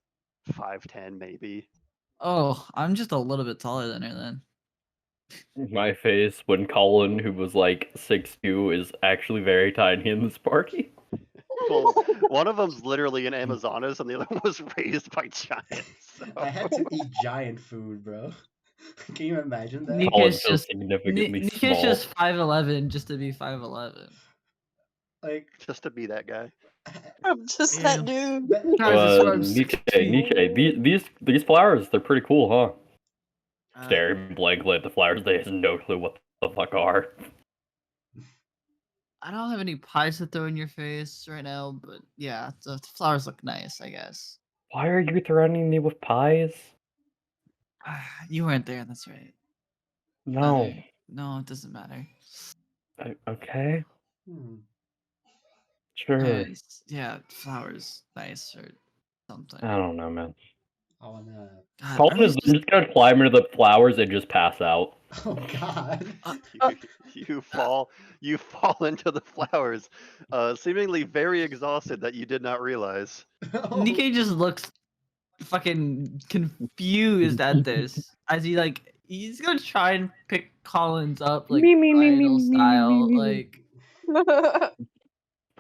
5'10", maybe. Oh, I'm just a little bit taller than her then. My face when Colin, who was like 6'2", is actually very tiny in this party. Well, one of them's literally an Amazonas, and the other one was raised by giants. So. I had to eat giant food, bro. Can you imagine that? Colin Nikkei's feels just significantly Nikkei's small. just 5'11" just to be 5'11. Like, Just to be that guy. I'm just Yeah. that dude. that- Guys, I swear I'm Nikkei, these flowers, they're pretty cool, huh? Uh, Staring blankly at the flowers, they have no clue what the fuck are. I don't have any pies to throw in your face right now, but yeah, the flowers look nice, I guess. Why are you threatening me with pies? You weren't there, that's right. No. No, it doesn't matter. Okay, hmm. sure. Anyways, yeah, flowers, nice or something. I don't know, man. I wanna. God, Colin is just gonna climb into the flowers and just pass out. Oh God. You fall into the flowers, seemingly very exhausted that you did not realize. Oh, Nikkei just looks fucking confused at this as he's gonna try and pick Collins up like bridal style, like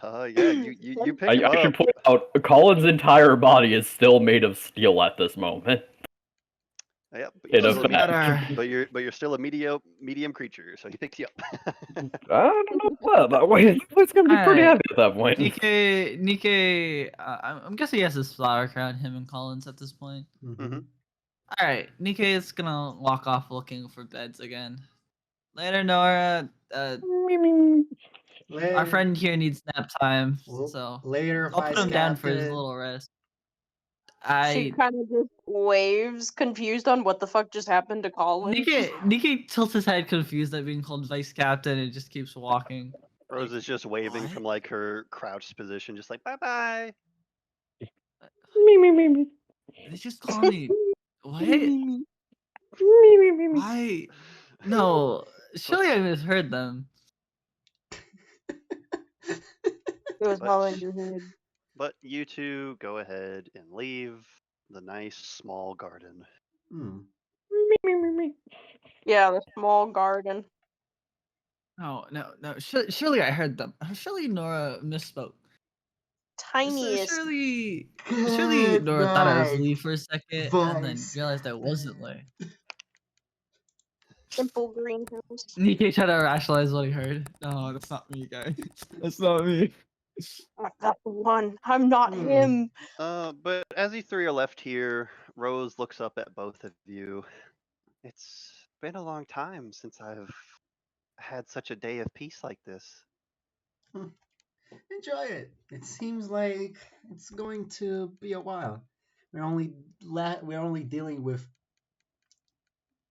Yeah, you pick him I should up. point out, Colin's entire body is still made of steel at this moment. Yeah, but In you're, doesn't still a, matter. but you're still a medium creature, so he picked you up. I don't know about that way. It's gonna be pretty Alright. heavy at that point. Nikkei, I'm guessing he has this flower crown, him and Collins at this point. Mhm. All right, Nikkei is gonna walk off looking for beds again. Later, Nora. Our Later, friend here needs nap time, Well, so later, I'll put Vice him down for his Captain. little rest. She kind of just waves, confused on what the fuck just happened to Colin. Nikkei tilts his head, confused at being called vice captain, and just keeps walking. Rose is just waving what? from like her crouched position, just like bye bye. They just call me what? Why? No, surely I misheard them. It was all in your head. But you two go ahead and leave the nice small garden. Hmm. Yeah, the small garden. No. Surely I heard them. Surely Nora misspoke. Tiniest. Surely Good Nora thought I was night, Lee for a second, and then Vice realized I wasn't Lee. Simple greenhouse. Nikkei tried to rationalize what he heard. No, that's not me, guys. That's not me. I'm not the one. I'm not Hmm. him. But as you three are left here, Rose looks up at both of you. It's been a long time since I've had such a day of peace like this. Enjoy it. It seems like it's going to be a while. We're only dealing with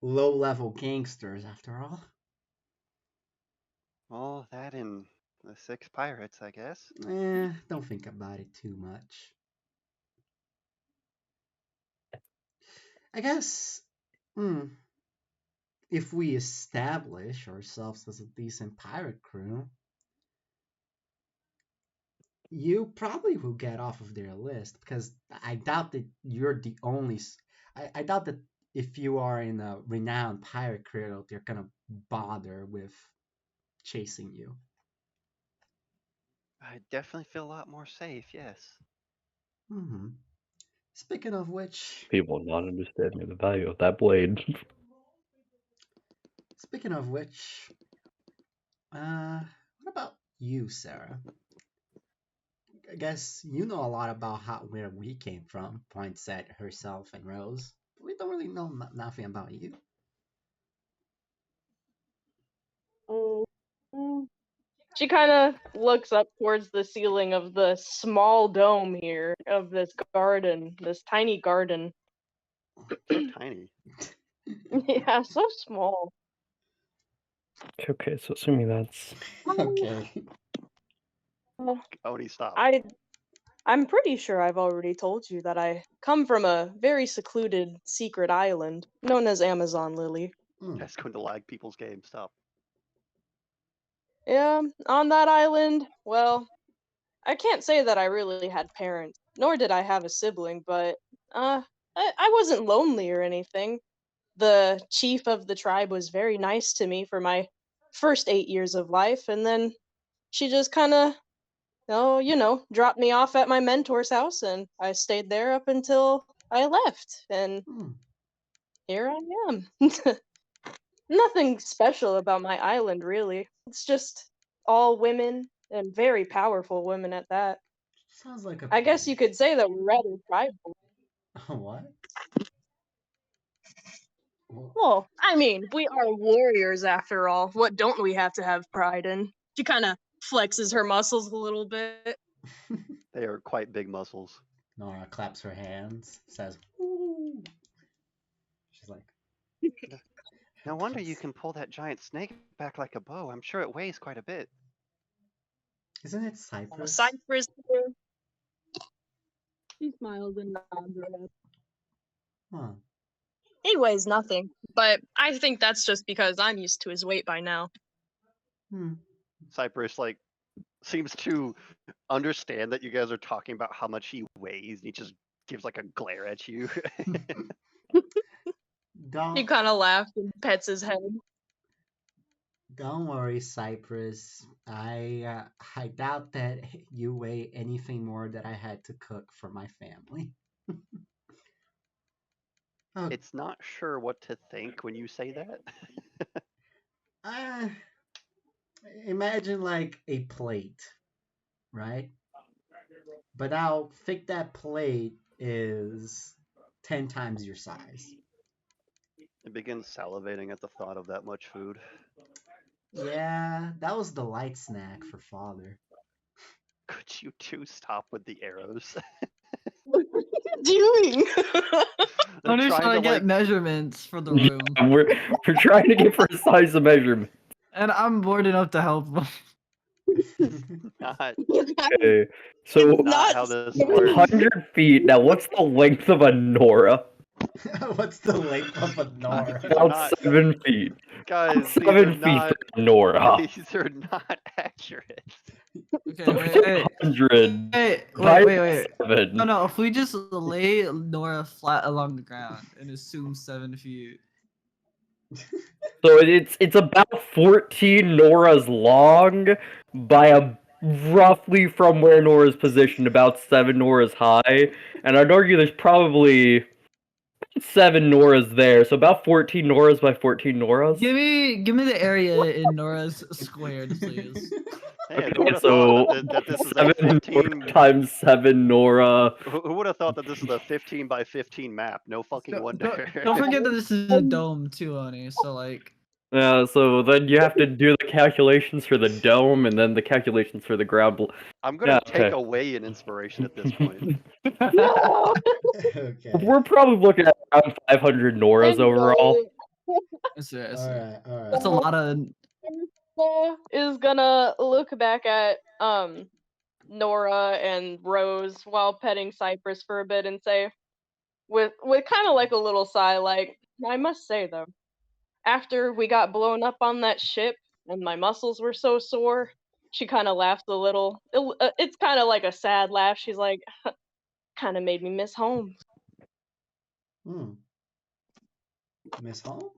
low-level gangsters after all. Well, that and the 6 pirates, I guess. Don't think about it too much. I guess, if we establish ourselves as a decent pirate crew, you probably will get off of their list, because I doubt that you're the only. I doubt that if you are in a renowned pirate crew, they're gonna bother with chasing you. I definitely feel a lot more safe, yes. Mm-hmm. Speaking of which, People not understanding the value of that blade. What about you, Sarah? I guess you know a lot about where we came from, points at herself and Rose. We don't really know nothing about you. She kind of looks up towards the ceiling of the small dome here of this garden, this tiny garden. So tiny. Yeah, so small. Okay, so assuming that's... Okay. Oni, stop. I'm pretty sure I've already told you that I come from a very secluded secret island known as Amazon Lily. That's going to lag people's game. Stop. Yeah, on that island, well, I can't say that I really had parents, nor did I have a sibling, but I wasn't lonely or anything. The chief of the tribe was very nice to me for my first 8 years of life, and then she just kind of, dropped me off at my mentor's house, and I stayed there up until I left, and here I am. Nothing special about my island, really. It's just all women, and very powerful women at that. Sounds like a I guess you place. could say that we're rather tribal. What? Well, Well, I mean, we are warriors after all. What don't we have to have pride in? She kind of flexes her muscles a little bit. They are quite big muscles. Nora claps her hands, says, "Ooh." She's like, No wonder you can pull that giant snake back like a bow. I'm sure it weighs quite a bit. "Isn't it Cypress?" Cypress. She smiles and nods her head. Huh. He weighs nothing, but I think that's just because I'm used to his weight by now. Cypress seems to understand that you guys are talking about how much he weighs, and he just gives a glare at you. He kind of laughs and pets his head. Don't worry, Cypress. I doubt that you weigh anything more that I had to cook for my family. Oh, It's not sure what to think when you say that. imagine like a plate, right? But now think that plate is 10 times your size. It begins salivating at the thought of that much food. Yeah, that was the light snack for father. Could you two stop with the arrows? What are you doing? They're Tony's trying to get like, measurements for the room, we're trying to get precise measurement. and I'm bored enough to help him. not, Okay, so not how this works. 100 feet. Now, what's the length of a Nora? What's the length of a Nora? About not- 7 feet. Guys, About these are 7 feet not. for a Nora. These are not accurate. Okay, So wait, it's wait, 100. wait, Divided by wait. 7. No, if we just lay Nora flat along the ground and assume 7 feet. So it's about 14 Noras long by roughly from where Nora's positioned, about 7 Noras high. And I'd argue there's probably 7 Noras there, so about 14 Noras by 14 Noras. Give me the area in Nora's squared, please. Hey, Okay, who would have so thought that this is a 7 15? Nora times 7 Nora. Who would have thought that this is a 15 by 15 map? No fucking wonder. Don't forget that this is a dome too, Oni. So like, Yeah, so then you have to do the calculations for the dome and then the calculations for the ground. I'm gonna Yeah, take okay. away an inspiration at this point. No. Okay. We're probably looking at around 500 Noras overall. that's it. Alright. That's a lot of. Is gonna look back at Nora and Rose while petting Cypress for a bit and say, with kind of like a little sigh, like, I must say though, after we got blown up on that ship and my muscles were so sore, she kind of laughs a little. It's kind of like a sad laugh. She's like, kind of made me miss home. Miss Home?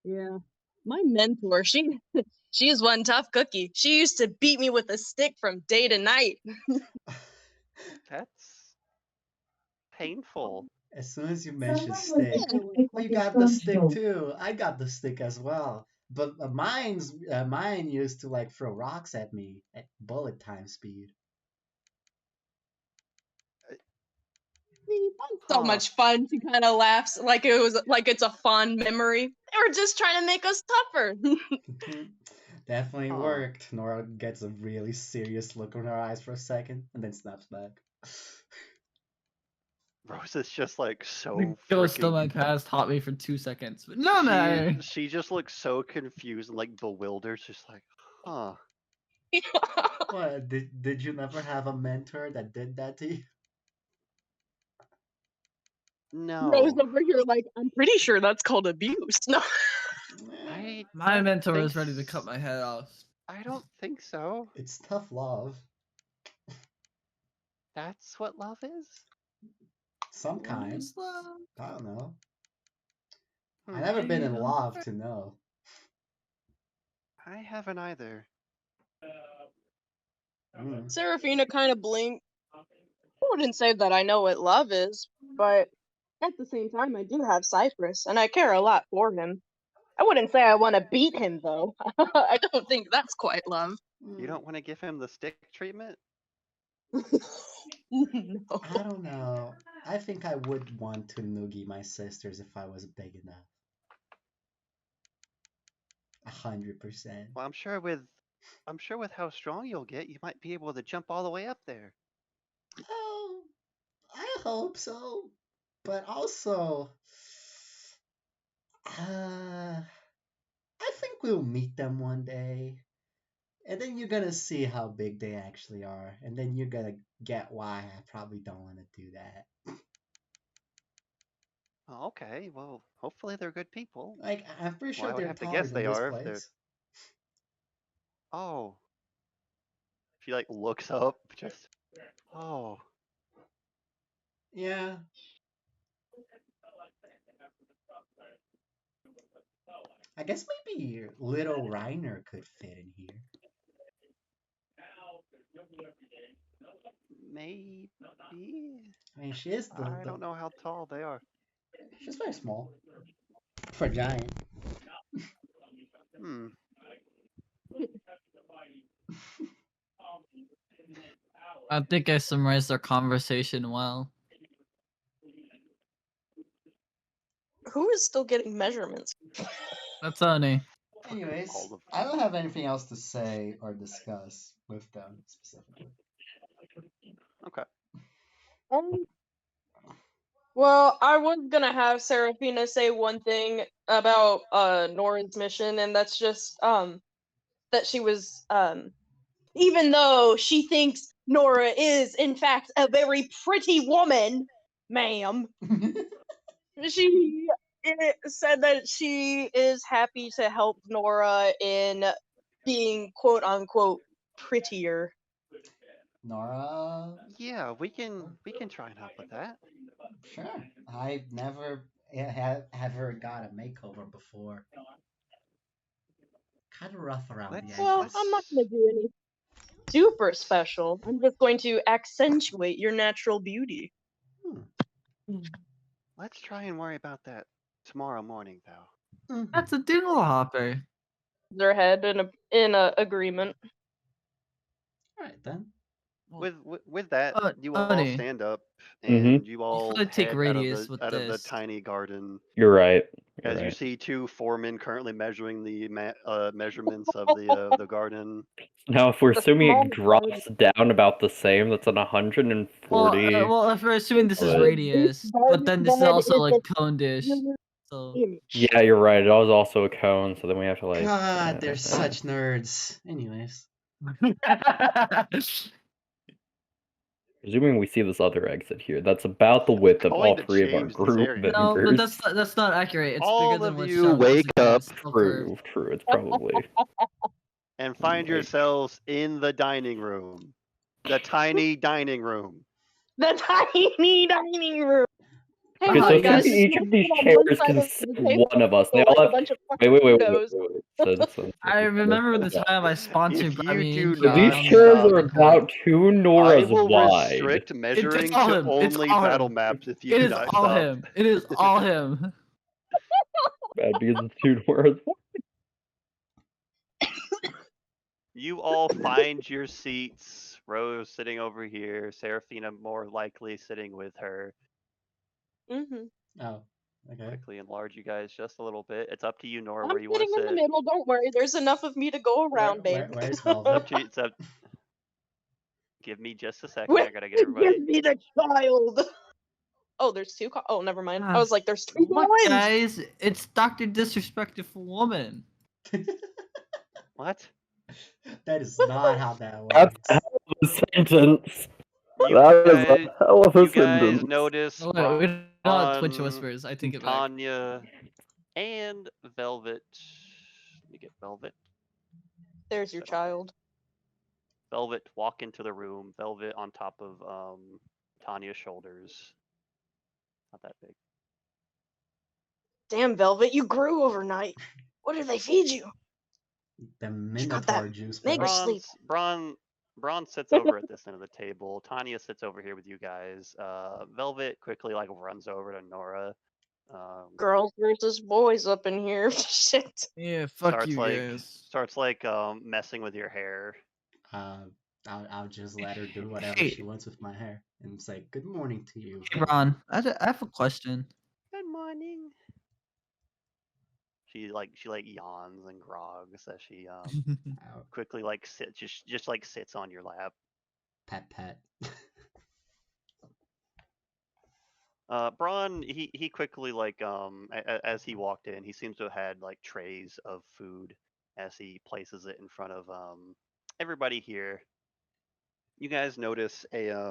Yeah. My mentor, she's one tough cookie. She used to beat me with a stick from day to night. That's painful. As soon as you mention stick, oh, you got the stick too. I got the stick as well. But mine used to like throw rocks at me at bullet time speed. So much fun. She kind of laughs like it's a fond memory. They were just trying to make us tougher. Definitely Huh. worked. Nora gets a really serious look on her eyes for a second and then snaps back. Rose is just so The ghost of my freaking. past taught me for 2 seconds. But no. She just looks so confused and bewildered, just huh. What? Did you never have a mentor that did that to you? Rose No, over here, like, I'm pretty sure that's called abuse. No. I My don't mentor think was ready to cut my head off. I don't think so. It's tough love. That's what love is. Some What kind. is love? I don't know. Hmm, I never been in don't love know. to know. I haven't either. Mm. Serafina kind of blinked. I wouldn't say that I know what love is, but at the same time, I do have Cypress, and I care a lot for him. I wouldn't say I want to beat him, though. I don't think that's quite love. You don't want to give him the stick treatment? No. I don't know. I think I would want to noogie my sisters if I was big enough. 100%. Well, I'm sure with how strong you'll get, you might be able to jump all the way up there. Oh, I hope so. But also, I think we'll meet them one day. And then you're gonna see how big they actually are. And then you're gonna get why I probably don't want to do that. Oh, okay, well, hopefully they're good people. Like, I'm pretty Well, sure I would they're have to taller guess than they this are if they're. place. Oh. She like looks up, just. Oh. Yeah. I guess maybe little Reiner could fit in here. Maybe. I mean, she is I don't know how tall they are. She's very small for a giant. Hmm. I think I summarized our conversation well. Who is still getting measurements? That's Oni. Anyways, All of I don't have anything else to say or discuss with them specifically. Okay. Um, well, I was gonna have Serafina say one thing about Nora's mission, and that's just that she was even though she thinks Nora is in fact a very pretty woman, ma'am, she said that she is happy to help Nora in being quote unquote prettier. Nora, Yeah, we can try and help with that. sure. I've never have ever got a makeover before. Kind of rough around the Let's Well, edges. I'm not gonna do any super special. I'm just going to accentuate your natural beauty. let's try and worry about that tomorrow morning, though. Mhm. That's a dingle hopper. Their head in a agreement. All right then. With that, you all Oni, stand up Mhm. and you all gotta take head radius with out of the this. tiny garden. You're right. You're As you right. see two foremen currently measuring the measurements of the garden. Now, if we're The assuming small it drops down about the same, that's an 140. Well, if we're assuming this is But- radius, but then this is also like cone dish. So Yeah, you're right. It was also a cone, so then we have to like. God, they're such nerds. Anyways. Presuming we see this other exit here, that's about the width of all going to three of our change this group area. no, members. but that's not accurate. It's All bigger than of what you Sean was wake again. up. It's still curved. True. It's probably. And find Like- yourselves in the dining room. The tiny dining room. The tiny dining room. Hey, Okay, so look, Alright, guys, guys. essentially each of these chairs can sit one of us. They all like a have. bunch of Wait. goes. I remember the time I sponsored If by you me do and So not these John chairs stop, are about 2 I Noras will wide. restrict measuring all to him. It's only all battle him. maps if you It do is not all stop. him. It is all him. Bad because it's 2 Noras wide. You all find your seats. Rose sitting over here. Serafina more likely sitting with her. Mm-hmm. Oh, okay. Quickly enlarge you guys just a little bit. It's up to you, Nora, I'm where you want sitting to in the sit. middle. Don't worry. There's enough of me to go around, babe. Where's It's up Velvet? to you. It's up. Give me just a second. I gotta get everybody. Give me the child. Oh, there's two. Oh, never mind. I was like, there's two What, Collins. guys? It's Dr. Disrespectful Woman. What? That is not how that That's works. a hell of a sentence. You That is a guys, hell of a you guys sentence. notice Oh, wait, we don't have Twitch Bron, whispers. I take it back. Tanya, and Velvet. Let me get Velvet. There's your Set up. child. Velvet walk into the room. Velvet on top of Tanya's shoulders. Not that big. Damn, Velvet, you grew overnight. What did they feed you? The You got Minotaur that juice, mega bro. sleep. Braun sits over at this end of the table. Tanya sits over here with you guys. Velvet quickly like runs over to Nora. Girls versus boys up in here. Shit. Yeah, fuck starts you like guys. starts like messing with your hair. I'll just let her do whatever Hey. she wants with my hair and say good morning to you. Hey, Ron, I have a question. Good morning. She yawns and grogs as she quickly like sits just like sits on your lap. Pet pet. Braun, he quickly like as he walked in, he seems to have had like trays of food as he places it in front of everybody here. You guys notice a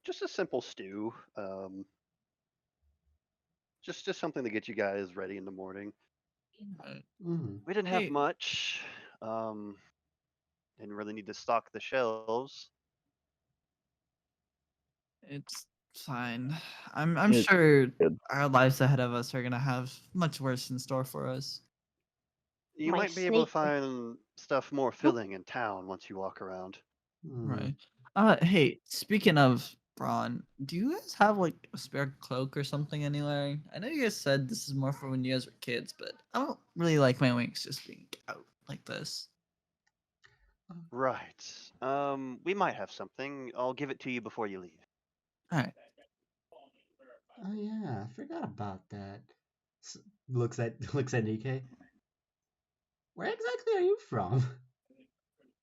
just a simple stew, just something to get you guys ready in the morning. Mm. We didn't Hey. have much. Didn't really need to stock the shelves. It's fine. I'm It's sure good. our lives ahead of us are gonna have much worse in store for us. You My might be able to snake- find stuff more filling in town once you walk around. Mm. Right. Hey, speaking of Braun, do you guys have like a spare cloak or something anywhere? I know you guys said this is more for when you guys were kids, but I don't really like my wings just being out like this. Right. We might have something. I'll give it to you before you leave. Alright. Oh yeah, I forgot about that. Looks at Nikkei. Where exactly are you from?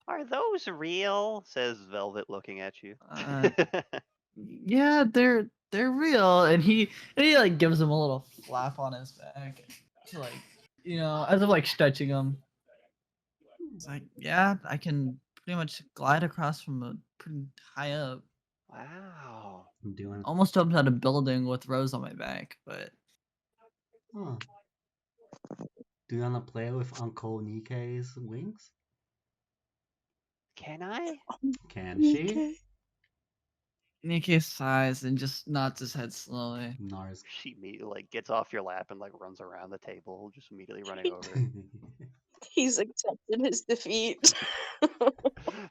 Are those real? Says Velvet, looking at you. Yeah, they're real, and he like gives him a little flap on his back to like as of like stretching him. It's like, yeah, I can pretty much glide across from a pretty high up. Wow. I'm doing. Almost jumped out of a building with Rose on my back, but Huh. Do you wanna play with Uncle Nikkei's wings? Can I? Can she? Nikkei sighs and just nods his head slowly. Nars. She immediately like gets off your lap and like runs around the table, just immediately running over. He's accepted his defeat.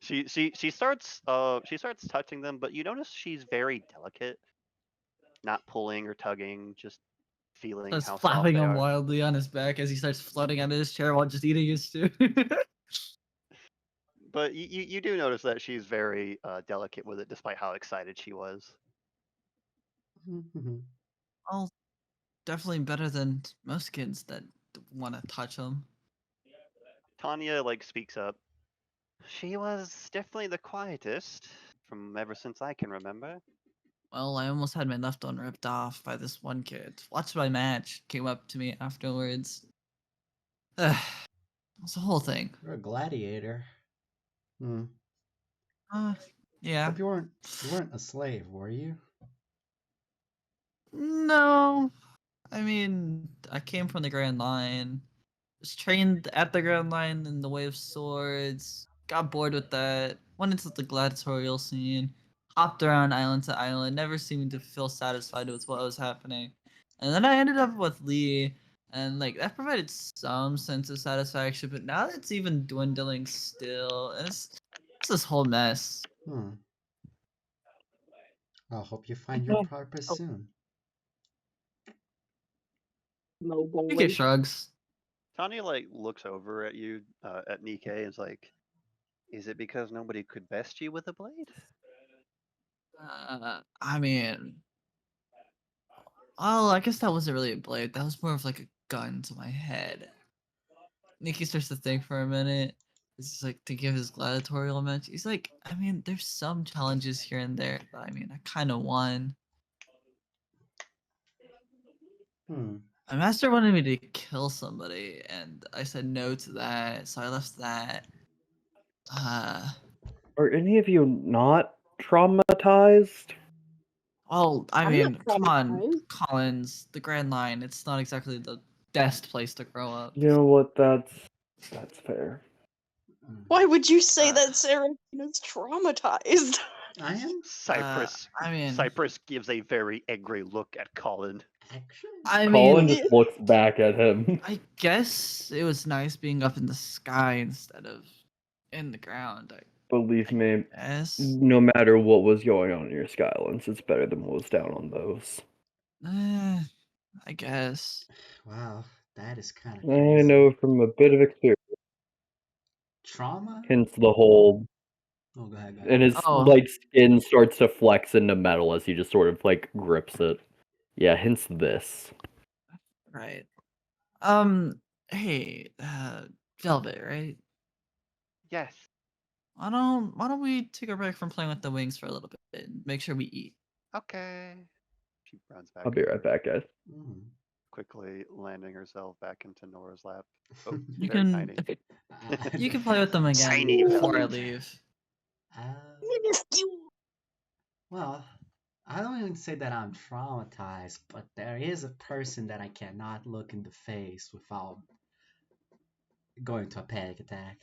She starts touching them, but you notice she's very delicate, not pulling or tugging, just feeling Starts how soft flapping they him are. wildly on his back as he starts floating out of his chair while just eating his stew. But you do notice that she's very delicate with it, despite how excited she was. Well, definitely better than most kids that want to touch him. Tanya like speaks up. She was definitely the quietest from ever since I can remember. Well, I almost had my left one ripped off by this one kid. Watched my match, came up to me afterwards. It's a whole thing. You're a gladiator. Hmm. Yeah. But you weren't a slave, were you? No. I mean, I came from the Grand Line. Was trained at the Grand Line in the Way of Swords. Got bored with that. Went into the gladiatorial scene. Hopped around island to island. Never seemed to feel satisfied with what was happening. And then I ended up with Lee. And like that provided some sense of satisfaction, but now it's even dwindling still. And it's this whole mess. Hmm. I hope you find your purpose Oh. soon. No He boy. shrugs. Tanya like looks over at you at Nikkei and is like, "Is it because nobody could best you with a blade?" I mean, oh, I guess that wasn't really a blade. That was more of like a gun to my head. Nikki starts to think for a minute. It's just like to give his gladiatorial match. He's like, I mean, there's some challenges here and there, but I mean, I kind of won. Hmm. My master wanted me to kill somebody, and I said no to that, so I left that. Are any of you not traumatized? Well, I I'm not mean, come on, traumatized. Collins, the Grand Line. It's not exactly the best place to grow up. You know what? That's fair. Why would you say Uh, that Seraphina's traumatized? I am Cypress. I mean, Cypress gives a very angry look at Colin. actually. I Colin mean, just looks back at him. I guess it was nice being up in the sky instead of in the ground. Believe me, Guess. no matter what was going on in your Skylands, it's better than what was down on those. I guess. Wow, that is kind of I crazy. know from a bit of experience. Trauma? Hence the whole, Oh, go ahead, go and ahead. his Oh. like skin starts to flex into metal as he just sort of like grips it. Yeah, hence this. Right. Hey, Velvet, right? Yes. Why don't we take a break from playing with the wings for a little bit and make sure we eat? Okay. She runs back. I'll be right back, guys. Mhm. Quickly landing herself back into Nora's lap. Oh, You very can tiny. you can play with them again Tiny before I Velvet. leave. Uh, Minuscule. well, I don't even say that I'm traumatized, but there is a person that I cannot look in the face without going to a panic attack.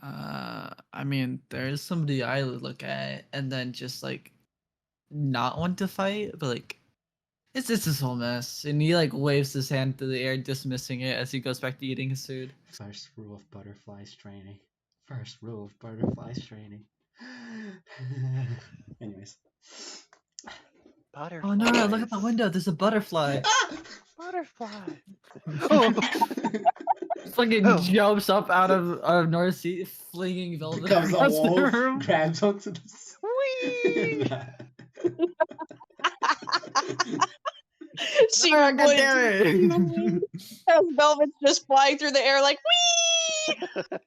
I mean, there's somebody I would look at and then just like not want to fight, but like it's this whole mess. And he like waves his hand through the air, dismissing it as he goes back to eating his food. First rule of butterflies training. First rule of butterflies training. Anyways. Butterfly. Oh no, look at the window, there's a butterfly. Butterfly. Fucking Oh. jumps up out of Nora's seat, flinging Velvet Becomes a across the wolf, room. grabs onto the. Whee! She Ah, God would damn it! as Velvet's just flying through the air like wee.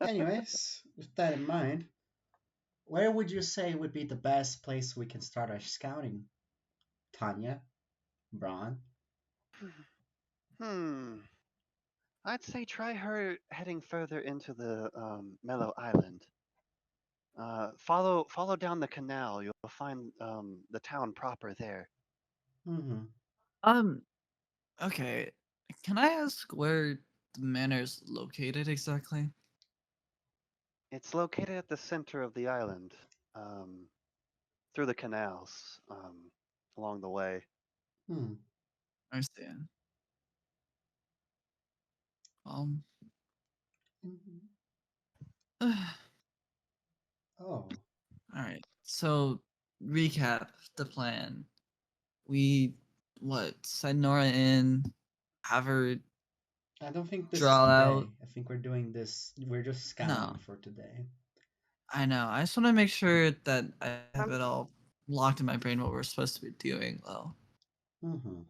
Anyways, with that in mind, where would you say would be the best place we can start our scouting? Tanya? Braun? I'd say try her heading further into the Mellow Island. Follow down the canal. You'll find the town proper there. Mm-hmm. Um, okay. Can I ask where the manor's located exactly? It's located at the center of the island, through the canals along the way. Hmm. I understand. Um, Mm-hmm. Oh. alright. So, recap the plan. We, send Nora in, have her I don't think this is draw today. out. I think we're doing this. We're just scouting No, for today. I know. I just want to make sure that I have it all locked in my brain what we're supposed to be doing, though. Mm-hmm.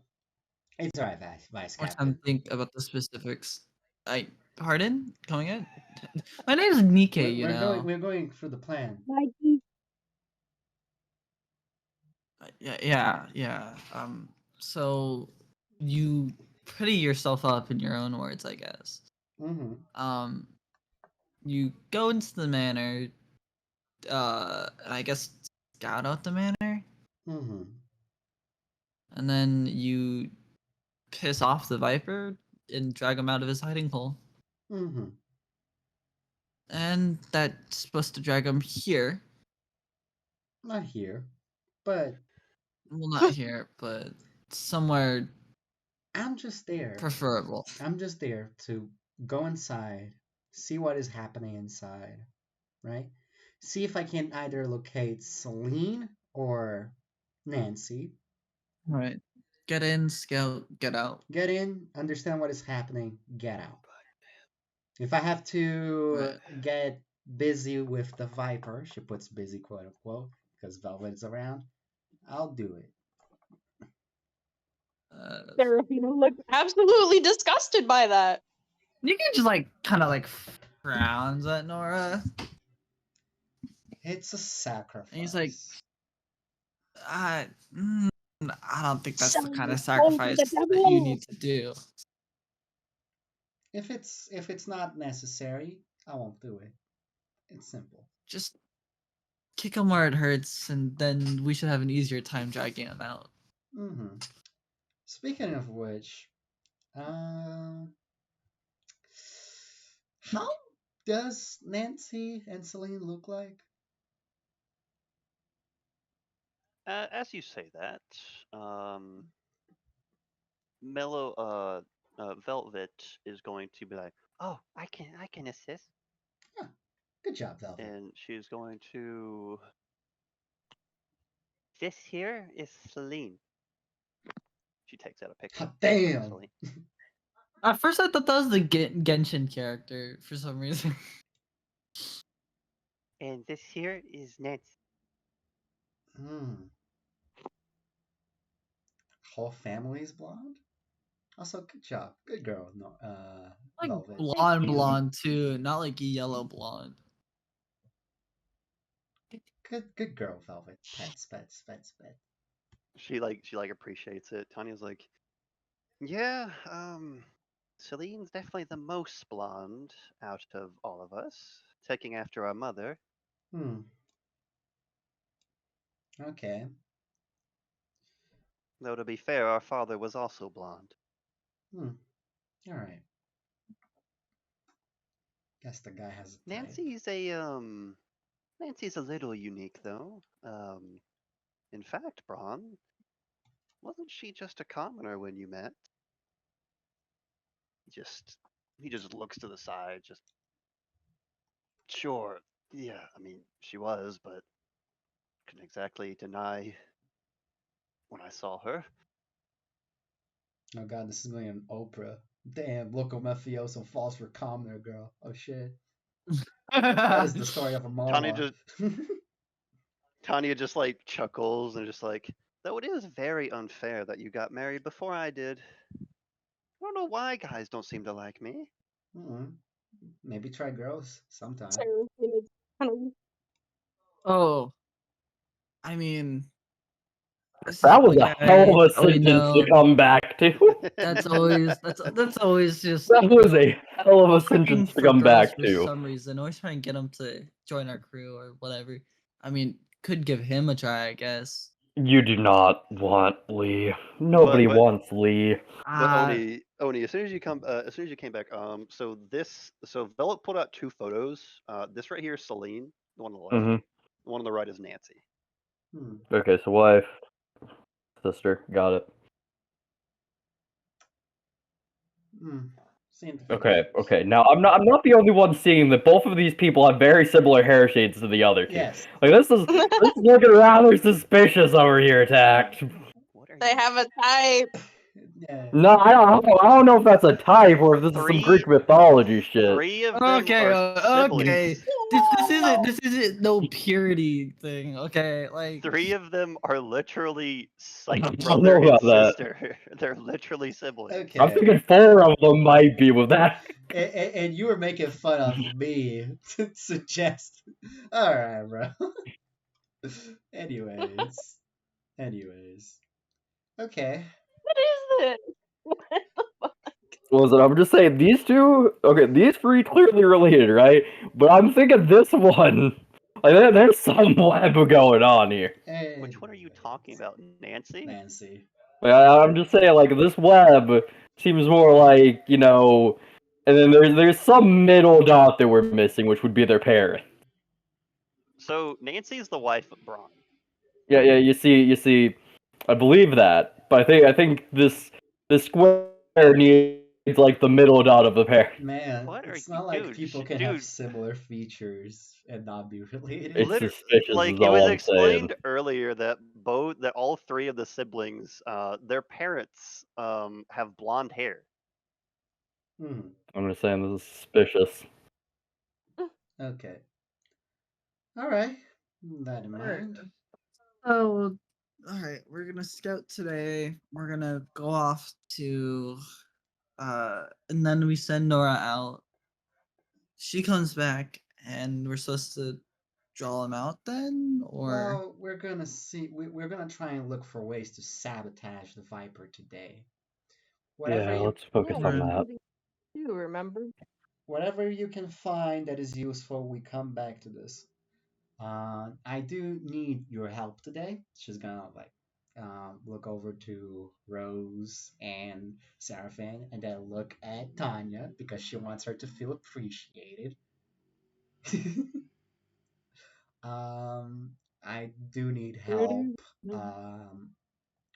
It's alright, Vice More Captain. time to think about the specifics. Pardon? Coming in? My name's Nikkei, you know. We're going through the plan. Mikey. Yeah. So you pretty yourself up in your own words, I guess. Mm-hmm. You go into the manor, and I guess scout out the manor, Mm-hmm. and then you piss off the Viper and drag him out of his hiding hole. Mm-hmm. And that's supposed to drag him here. Not here, but Well, not here, but somewhere I'm just there. preferable. I'm just there to go inside, see what is happening inside, right? See if I can either locate Celine or Nancy. Right. Get in, scout, get out. Get in, understand what is happening, get out. If I have to Right. get busy with the Viper, she puts busy quote unquote, because Velvet is around, I'll do it. Seraphina looked absolutely disgusted by that. You can just like kind of like frowns at Nora, It's a sacrifice. and he's like, I, mm, I don't think that's the kind of Oh, sacrifice the that you devil. need to do. If it's not necessary, I won't do it. It's simple. Just kick him where it hurts, and then we should have an easier time dragging him out. Mm-hmm. Speaking of which, how does Nancy and Celine look like? As you say that, um, Mellow Velvet is going to be like, "Oh, I can assist," Yeah, good job, Velvet. and she's going to. This here is Celine. She takes out a picture. Damn. Celine. At first, I thought that was the Genshin character for some reason. And this here is Nancy. Hmm. Whole family's blonde. Also, good job, good girl. No, Like Velvet. blonde, you. blonde too, not like yellow blonde. Good girl, Velvet. Pets, pets, pets, pets. She appreciates it. Tanya's like, yeah, Celine's definitely the most blonde out of all of us, taking after our mother. Hmm. Okay. Though to be fair, our father was also blonde. Hmm. All right. Guess the guy has a type. Nancy's a little unique though. In fact, Braun, wasn't she just a commoner when you met? He just looks to the side, just sure. Yeah, I mean, she was, but couldn't exactly deny when I saw her. Oh god, this is me on Oprah. Damn, local mafioso falls for commoner girl. Oh shit. That is the story of a Tanya mama. just Tanya just like chuckles and just like, though it is very unfair that you got married before I did. I don't know why guys don't seem to like me. Maybe try girls sometime. So, kind of Oh, I mean, this is That was what a hell of a we sentence know. to come back to. That's always just That was a hell of a looking sentence to for come girls back for to. some reason. Always trying to get them to join our crew or whatever. I mean, could give him a try, I guess. You do not want Lee. Nobody but wants Lee. but Oni, as soon as you came back, so Velvet pulled out two photos. This right here is Celine, the one on the left. Mm-hmm. The one on the right is Nancy. Okay, so wife, sister, got it. Okay. Now I'm not the only one seeing that both of these people have very similar hair shades to the other two. Yes. Like this is looking rather suspicious over here, Tact. What are they you? have a type. Yeah. No, I don't know if that's a type or if this is some Greek mythology shit. Three of them Okay, are siblings. okay. This isn't no purity thing. Okay, like Three of them are literally I like don't brother know and about that. sister. They're literally siblings. Okay. I'm thinking 4 of them might be with that. And you were making fun of me to suggest. All right, bro. Anyways. Okay. What is this? Listen, I'm just saying these two. Okay, these three clearly related, right? But I'm thinking this one. Like there's some web going on here. Which one are you talking about, Nancy? Nancy. Like, I'm just saying, like this web seems more like and then there's some middle dot that we're missing, which would be their parent. So Nancy's the wife of Braun. Yeah. You see, I believe that, but I think this square needs like the middle dot of the parent. Man, What are it's you, not like dude? people can have Dude, similar features and not be related. It's suspicious. like Is it all was I'm explained saying. earlier that all three of the siblings, their parents, have blonde hair. I'm just saying this is suspicious. Okay. All right. That in mind. oh, all right. We're gonna scout today. We're gonna go off to, and then we send Nora out. She comes back, and we're supposed to draw him out then, or Well, we're gonna see. We're gonna try and look for ways to sabotage the Viper today. Whatever Yeah, you. let's focus on that. You remember? whatever you can find that is useful, we come back to this. I do need your help today. She's gonna like look over to Rose and Seraphine, and then look at Tanya because she wants her to feel appreciated. I do need help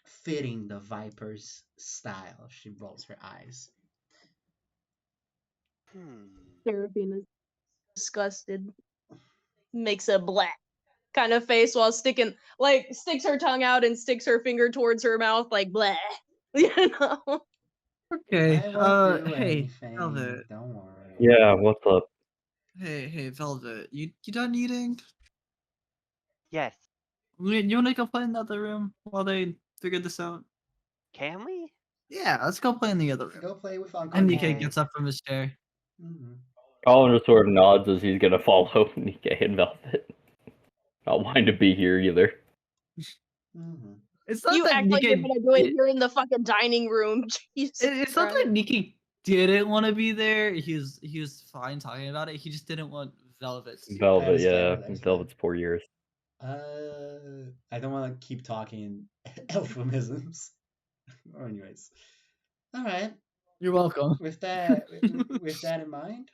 fitting the Viper's style. She rolls her eyes. Seraphine is disgusted. Makes a black kind of face while sticks her tongue out and sticks her finger towards her mouth like blah. You know? Okay. I won't do Hey, anything. Velvet. Don't worry. Yeah, what's up? Hey, Velvet. You done eating? Yes. You wanna go play in the other room while they figure this out? Can we? Yeah, let's go play in the other room. Go play with Uncle And Nick. Nikkei gets up from his chair. Mm-hmm. Colin just sort of nods as he's gonna follow Nikkei and Velvet. Not wanting to be here either. Mm-hmm. It's not You that act like you're Nikkei. gonna do it here in the fucking dining room. Jesus It's not Christ. that Nikkei didn't want to be there. He was fine talking about it. He just didn't want Velvet. to. Velvet, That is fair, yeah. that is Velvet's 4 years. I don't want to keep talking euphemisms. Anyways, all right. You're welcome. With that, with that in mind,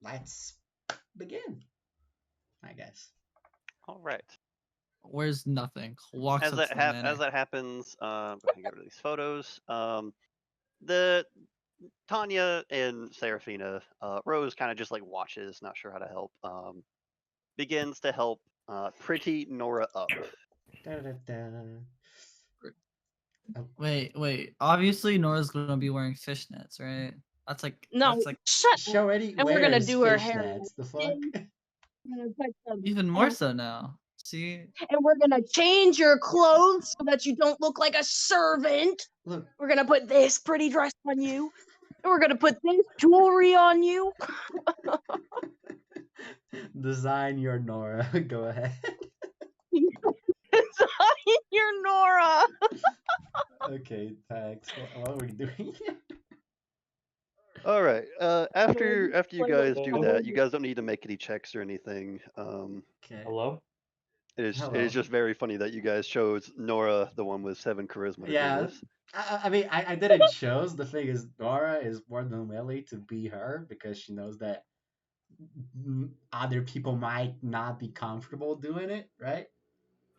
let's begin. I guess. All right. Where's nothing? Walks As up that to the manor. as that happens, I'm gonna get rid of these photos. The Tanya and Serafina, Rose kind of just like watches, not sure how to help. Begins to help pretty Nora up. Wait. Obviously, Nora's gonna be wearing fishnets, right? That's like No, That's like shut She up. already And we're gonna wears do her hair. fishnets. The fuck? We're gonna put some- even more so now. See, And we're gonna change your clothes so that you don't look like a servant. Look, We're gonna put this pretty dress on you. And we're gonna put this jewelry on you. design your Nora. Go ahead. You're Nora. Okay, thanks. What are we doing? All right. After you Like, guys do hello? that, you guys don't need to make any checks or anything. Okay. Hello? It is Hello. just very funny that you guys chose Nora, the one with 7 charisma, to Yeah, do this. I mean, I didn't choose. The thing is, Nora is more than willing to be her because she knows that other people might not be comfortable doing it, right?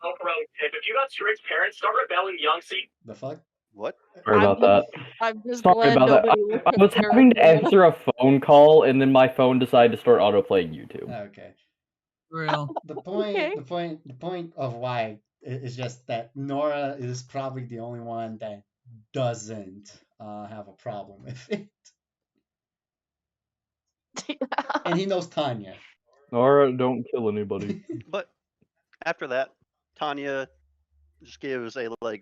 If you got strict parents, start rebelling young. See, The fuck? What? Sorry about that. I'm just Sorry glad about that. nobody I looked was at her. having to answer a phone call, and then my phone decided to start autoplaying YouTube. Okay. for real. The point, Okay. the point of why is just that Nora is probably the only one that doesn't have a problem with it, and he knows Tanya. Nora, don't kill anybody. But after that, Tanya just gives a like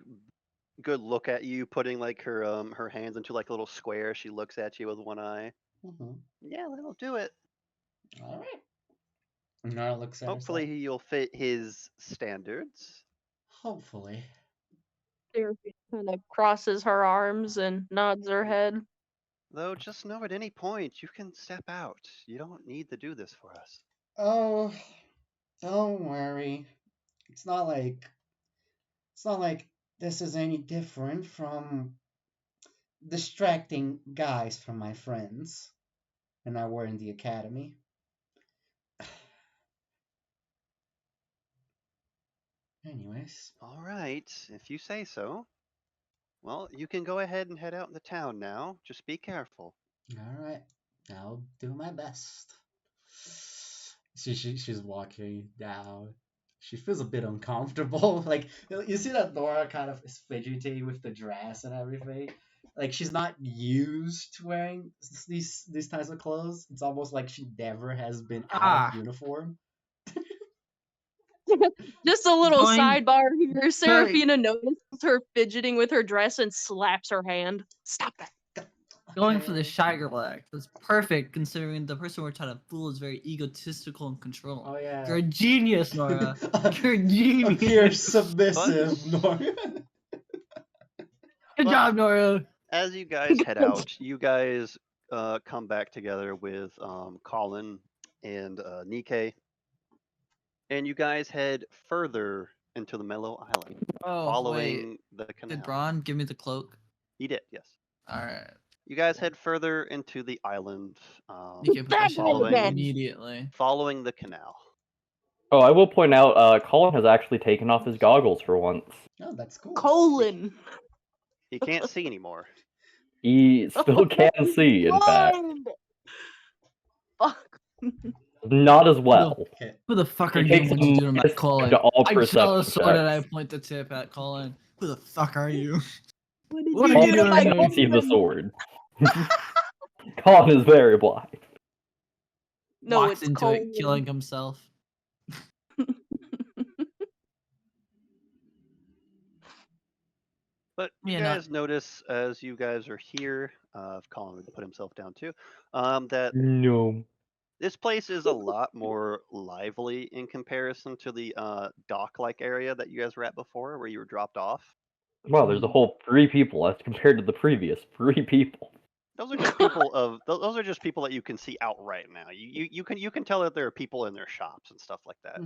good look at you, putting like her hands into like a little square. She looks at you with one eye. Mhm. Yeah, that'll do it. All right. Nora looks at Hopefully herself. you'll fit his standards. Hopefully. Seraphine kind of crosses her arms and nods her head. Though, just know at any point you can step out. You don't need to do this for us. Oh, don't worry. It's not like this is any different from distracting guys from my friends when I were in the academy. Anyways. All right, if you say so. Well, you can go ahead and head out in the town now. Just be careful. All right. I'll do my best. She's walking down. She feels a bit uncomfortable. Like, you see that Nora kind of is fidgety with the dress and everything. Like, she's not used to wearing these types of clothes. It's almost like she never has been out of uniform. Just a little Going- sidebar here. Seraphina notices her fidgeting with her dress and slaps her hand. Stop that. Going for the Shiger act was perfect, considering the person we're trying to fool is very egotistical and controlling. Oh yeah. You're a genius, Nora. You're a genius. Appear submissive, Nora. Good job, Nora. As you guys head out, you guys come back together with Colin and Nikkei, and you guys head further into the Mellow Island, Oh, following the wait. canal. Did Braun give me the cloak? He did, yes. Alright. You guys head further into the island, You can put that shit on following immediately. following the canal. Oh, I will point out, Colin has actually taken off his goggles for once. Oh, that's cool. Colon. He can't see anymore. He still can see, in fact. Blind! Fuck. Not as well. Okay. Who the fuck He are you? takes What a you doing minus at Colin? to all I tell a perception sword and I checks. point the tip at Colin. Who the fuck are you? What did What you are do you to doing? my You can see the Colin? sword. Colin is very blind. No, Walks it's into Colin. it, killing himself. But you Yeah, guys notice as you guys are here, if Colin would put himself down too, that No. this place is a lot more lively in comparison to the dock-like area that you guys were at before, where you were dropped off. Wow, there's a whole 3 people as compared to the previous 3 people. Those are just people those are just people that you can see out right now. You can tell that there are people in their shops and stuff like that.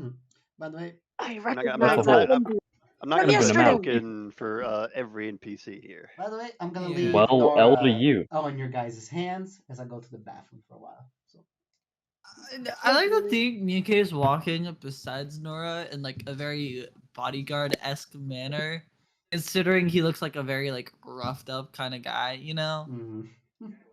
By the way, I I'm recognize whole- that window. I'm not From going to put yesterday. token for every NPC here. by the way, I'm gonna Yeah. leave Well, Nora L to you. in your guys' hands as I go to the bathroom for a while. So I like to think Nikkei is walking besides Nora in like a very bodyguard-esque manner, considering he looks like a very like roughed up kind of guy, you know?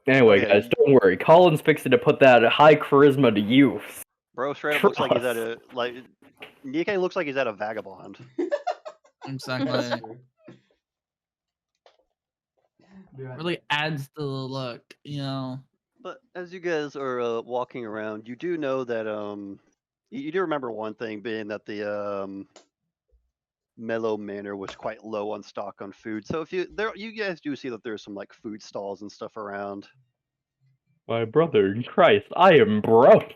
Anyway, yeah, guys, don't worry. Colin's fixing to put that high charisma to use. Bro, straight up looks like he's at Trust. Nikkei looks like he's at a vagabond. that's Exactly. true. Be right Really back. adds to the look, you know? But as you guys are walking around, you do know that you do remember one thing being that the Mellow Manor was quite low on stock on food. So if you guys do see that there's some like food stalls and stuff around. My brother in Christ, I am broke.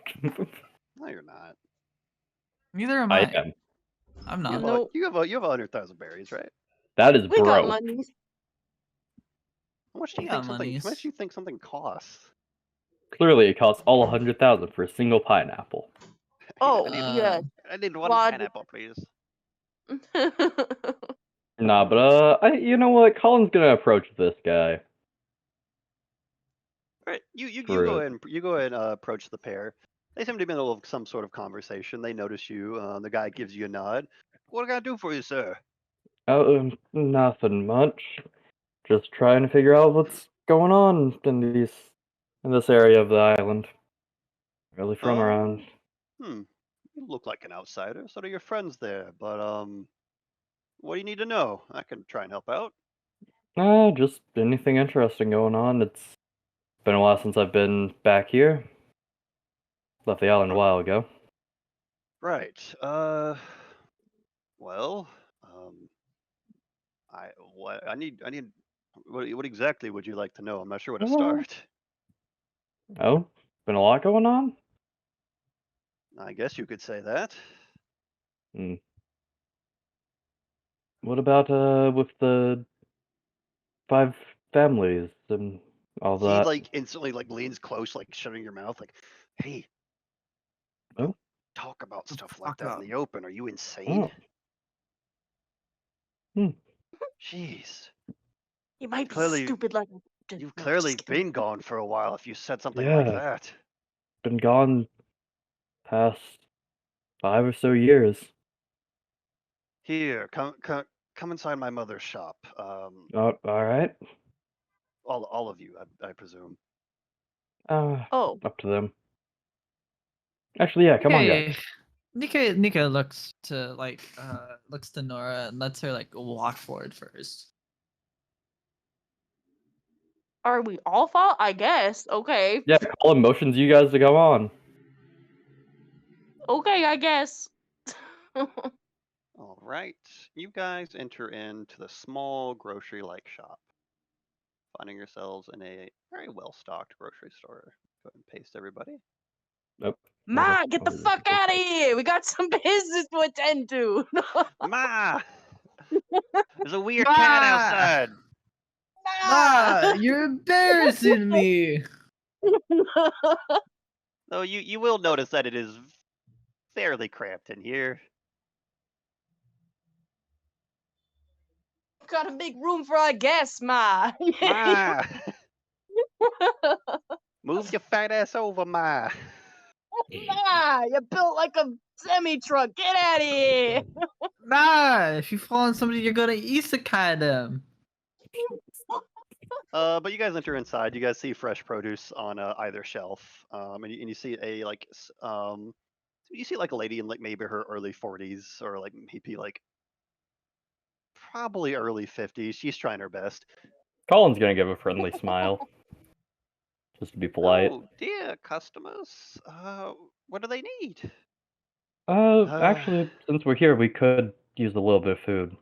No, you're not. Neither am I I. am. I'm You not. have, Nope. you have 100,000 berries, right? That is We got broke. money. How much do We you got think something? How monies. much do you think something costs? Clearly, it costs all 100,000 for a single pineapple. Oh, Uh, I need one Log- pineapple, please. Nah, but you know what? Colin's gonna approach this guy. All right, you For go it. ahead and approach the pair. They seem to be in the middle of some sort of conversation. They notice you. The guy gives you a nod. What can I do for you, sir? Nothing much. Just trying to figure out what's going on in this area of the island. Really from around. You look like an outsider. So do your friends there. But what do you need to know? I can try and help out. Just anything interesting going on. It's been a while since I've been back here. Left the island a while ago. Right. Well, what exactly would you like to know? I'm not sure where to start. Oh, been a lot going on? I guess you could say that. What about with the 5 families and all He that? like instantly like leans close, like shutting your mouth, like, hey, Oh? don't talk about stuff like fuck that up. in the open. Are you insane? Oh. Jeez. You might be Clearly- stupid like. You've No, clearly just kidding. been gone for a while if you said something like Yeah. that. Been gone past 5 or so years. Here, come inside my mother's shop. Oh, alright. All of you, I presume. Oh, Up to them. Actually, yeah, come on, guys. Nikkei looks to Nora and lets her like walk forward first. are we all fault? I guess. Okay. Yeah, Colin motions you guys to go on. Okay, I guess. All right, you guys enter into the small grocery-like shop, finding yourselves in a very well-stocked grocery store. Go ahead and paste everybody. Nope. Ma, get the fuck out of here! We got some business to attend to. Ma! There's a weird Ma! cat outside. Ah, you're embarrassing me. Though you will notice that it is fairly cramped in here. Gotta make room for our guests, Ma. Ma, move your fat ass over, Ma. Ma, you're built like a semi truck. Get out of here. Nah, if you fall on somebody, you're gonna isekai them. But you guys enter inside. You guys see fresh produce on either shelf, and you see you see like a lady in like maybe her early 40s or like maybe like probably early 50s. She's trying her best. Colin's gonna give a friendly smile. Just to be polite. Oh dear, customers. What do they need? Actually, since we're here, we could use a little bit of food.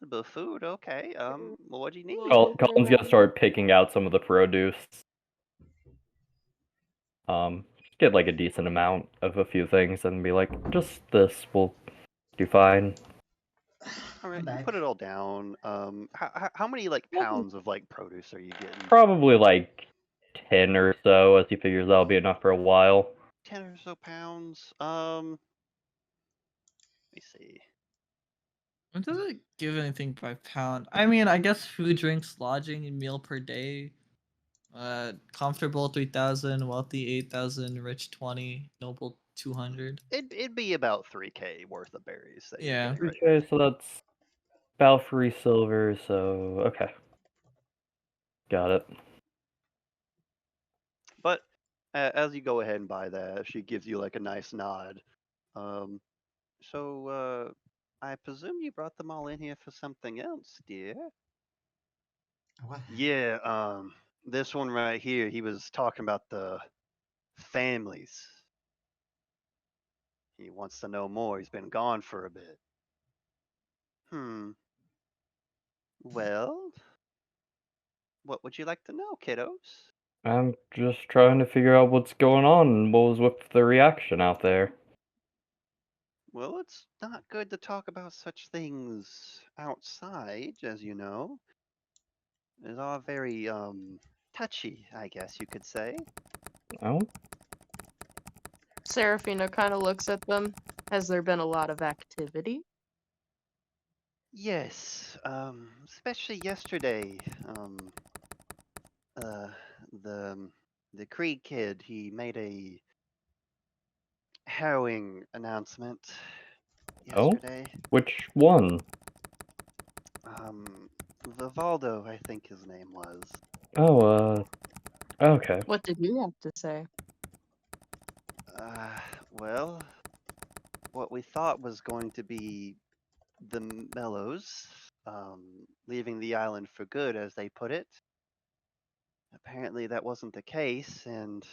A bit of food, okay. Well, what do you need? Colin's gonna start picking out some of the produce. Just get like a decent amount of a few things and be like, just this will do fine. All right, you put it all down. How many like pounds of like produce are you getting? Probably like 10 or so, as he figures that'll be enough for a while. 10 or so pounds. Let me see. It doesn't give anything by pound. I mean, I guess food, drinks, lodging, and meal per day. Comfortable 3,000, wealthy 8,000, rich 20, noble 200. It'd be about 3K worth of berries. That you're Yeah. getting right Okay, so that's about 3 silver, so okay. Got it. But as you go ahead and buy that, she gives you like a nice nod. So I presume you brought them all in here for something else, dear. What? Yeah, this one right here, he was talking about the families. He wants to know more. He's been gone for a bit. Well, what would you like to know, kiddos? I'm just trying to figure out what's going on and what was with the reaction out there. Well, it's not good to talk about such things outside, as you know. It's all very touchy, I guess you could say. Oh? Seraphina kind of looks at them. Has there been a lot of activity? Yes, especially yesterday. The Krieg kid, he made a harrowing announcement yesterday. Which one? Vivaldo, I think his name was. Oh, okay. What did you have to say? Well, what we thought was going to be the Mellows, leaving the island for good, as they put it. Apparently that wasn't the case, and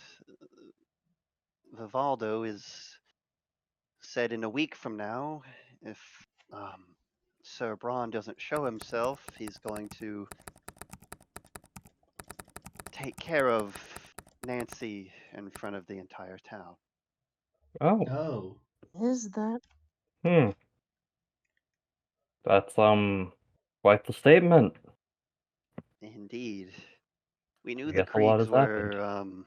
Vivaldo is said in a week from now, if Sir Braun doesn't show himself, he's going to take care of Nancy in front of the entire town. Oh. Oh. Is that? That's, quite the statement. Indeed. We knew I the guess a lot Kriegs has happened. were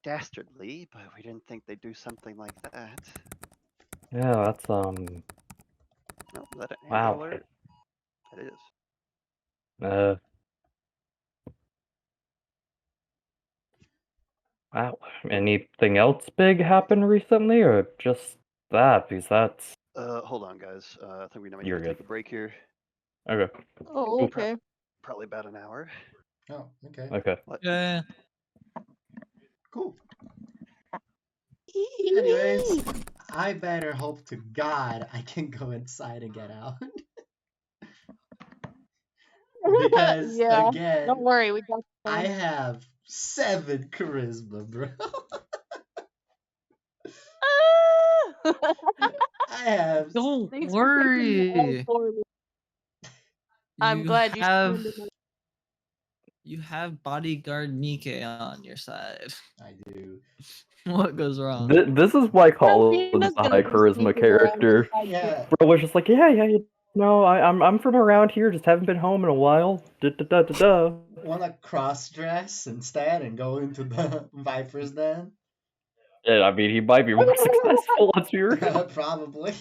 dastardly, but we didn't think they'd do something like that. Yeah, that's, Oh, is that an Amber wow. Alert? It is. Wow. Anything else big happen recently, or just that? Because that's... Hold on, guys. I think we might need You're to good. take a break here. Okay. Oh, okay. Probably about an hour. Oh, okay. Okay. What? Yeah. Cool. Anyways, I better hope to God I can go inside and get out. Because, yeah. again, Don't worry, we got. I have 7 charisma, bro. I have. Don't Thanks for taking all worry. for me. I'm glad you have surrendered. you have bodyguard Nike on your side. I do. What goes wrong? This is why Colin's Seraphina's a gonna high be charisma sneaking around character. inside Yeah. Bro was just like, yeah, no, I'm from around here, just haven't been home in a while. Da da da da da. wanna cross dress instead and go into the Viper's den? Yeah, I mean, he might be more successful. Let's be real. Probably.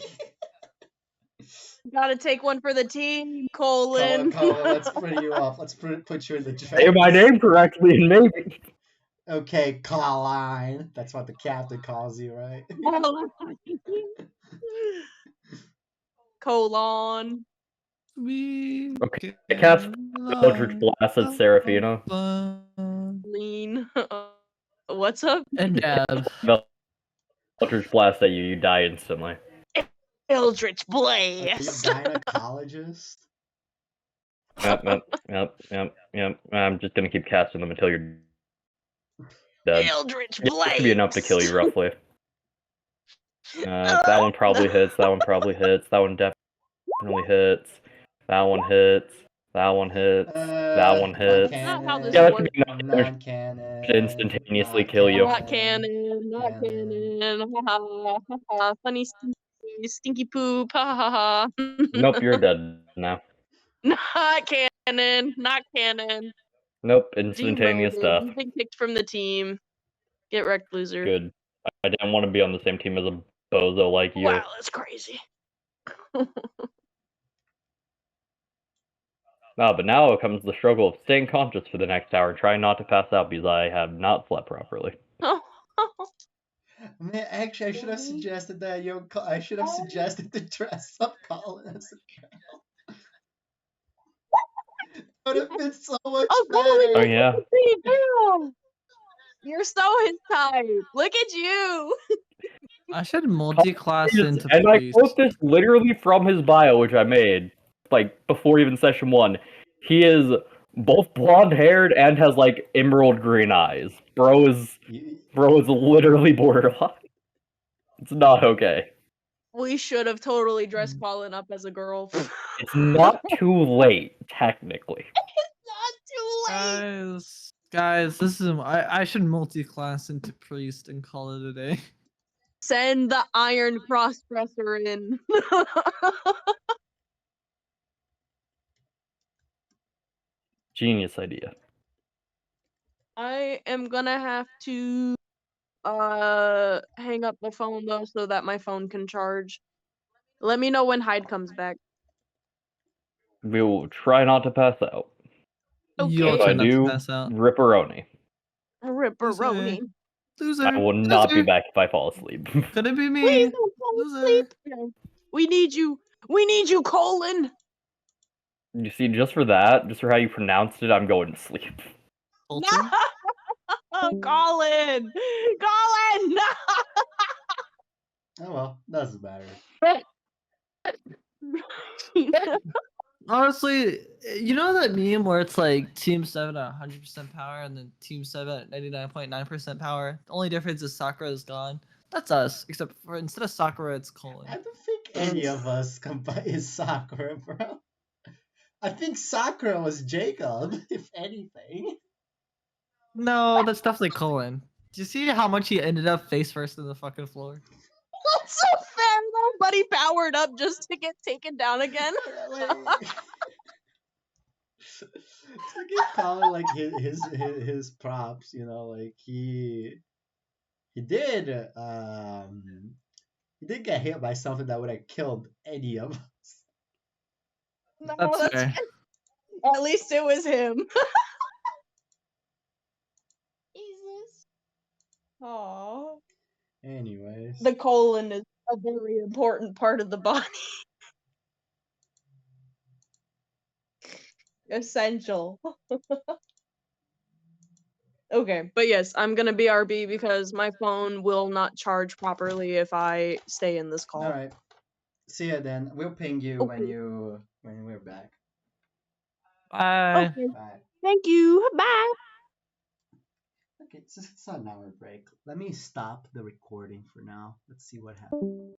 Gotta take one for the team, Colin. Colin, let's put you up. Let's put you in the dress. Say my name correctly, and maybe. Okay, Colin. That's what the captain calls you, right? Colon. We Okay, I cast Eldritch Blast at Serafina. Lean. What's up? And Dab. Eldritch Blast at you, you die instantly. Eldritch Are you a Blast. gynecologist? Yep. I'm just gonna keep casting them until you're dead. Eldritch It Blast. should be enough to kill you, roughly. That one probably hits. That one probably hits. That one definitely hits. That one hits. That one hits. That one hits. That's not how this Yeah, that should works. be enough damage Non-canon. to instantaneously kill you. Not canon. Not canon. Ha ha ha ha. Funny stinky poop. Ha ha ha. Nope, you're dead now. Not canon. Not canon. Nope, instantaneous Demoted. death. You've been kicked from the team. Get wrecked, loser. Good. I didn't want to be on the same team as a bozo like you. Wow, that's crazy. But now comes the struggle of staying conscious for the next hour and trying not to pass out because I have not slept properly. Man, actually, I should have suggested that. I should have suggested to dress up Colin as a girl. Would have been so much better. Oh yeah. You're so his type. Look at you. I should multi-class into And I priest. quote this literally from his bio, which I made like before even session 1. He is both blonde-haired and has like emerald green eyes. Bro is literally borderline. It's not okay. We should have totally dressed Colin up as a girl. It's not too late, technically. It's not too late. Guys, this is I should multi-class into priest and call it a day. Send the iron crossdresser in. Genius idea. I am gonna have to hang up the phone though so that my phone can charge. Let me know when Hyde comes back. We will try not to pass out. You'll If I try not to do, pass out. ripperoni. Ripperoni. Loser. I will not be back if I fall asleep. Could it be me? Please don't fall asleep. We need you. We need you, Colin. You see, just for that, just for how you pronounced it, I'm going to sleep. No! Colin! Colin! No! Oh well, doesn't matter. Honestly, you know that meme where it's like Team 7 at 100% power and then Team 7 at 99.9% power? The only difference is Sakura is gone. That's us, except for instead of Sakura, it's Colin. I don't think any of us is Sakura, bro. I think Sakura was Jacob, if anything. No, that's definitely Colin. Do you see how much he ended up face first in the fucking floor? That's so fair though, but he powered up just to get taken down again. To give Colin like his props, you know, like he did get hit by something that would have killed any of us. No, That's fair. At least it was him. Jesus. Aww. Anyways. The colon is a very important part of the body. Essential. Okay, but yes, I'm gonna BRB because my phone will not charge properly if I stay in this call. All right. See ya then. We'll ping you Okay. when we're back. Bye. Okay. Bye. Thank you. Bye. Okay, it's an hour break. Let me stop the recording for now. Let's see what happens.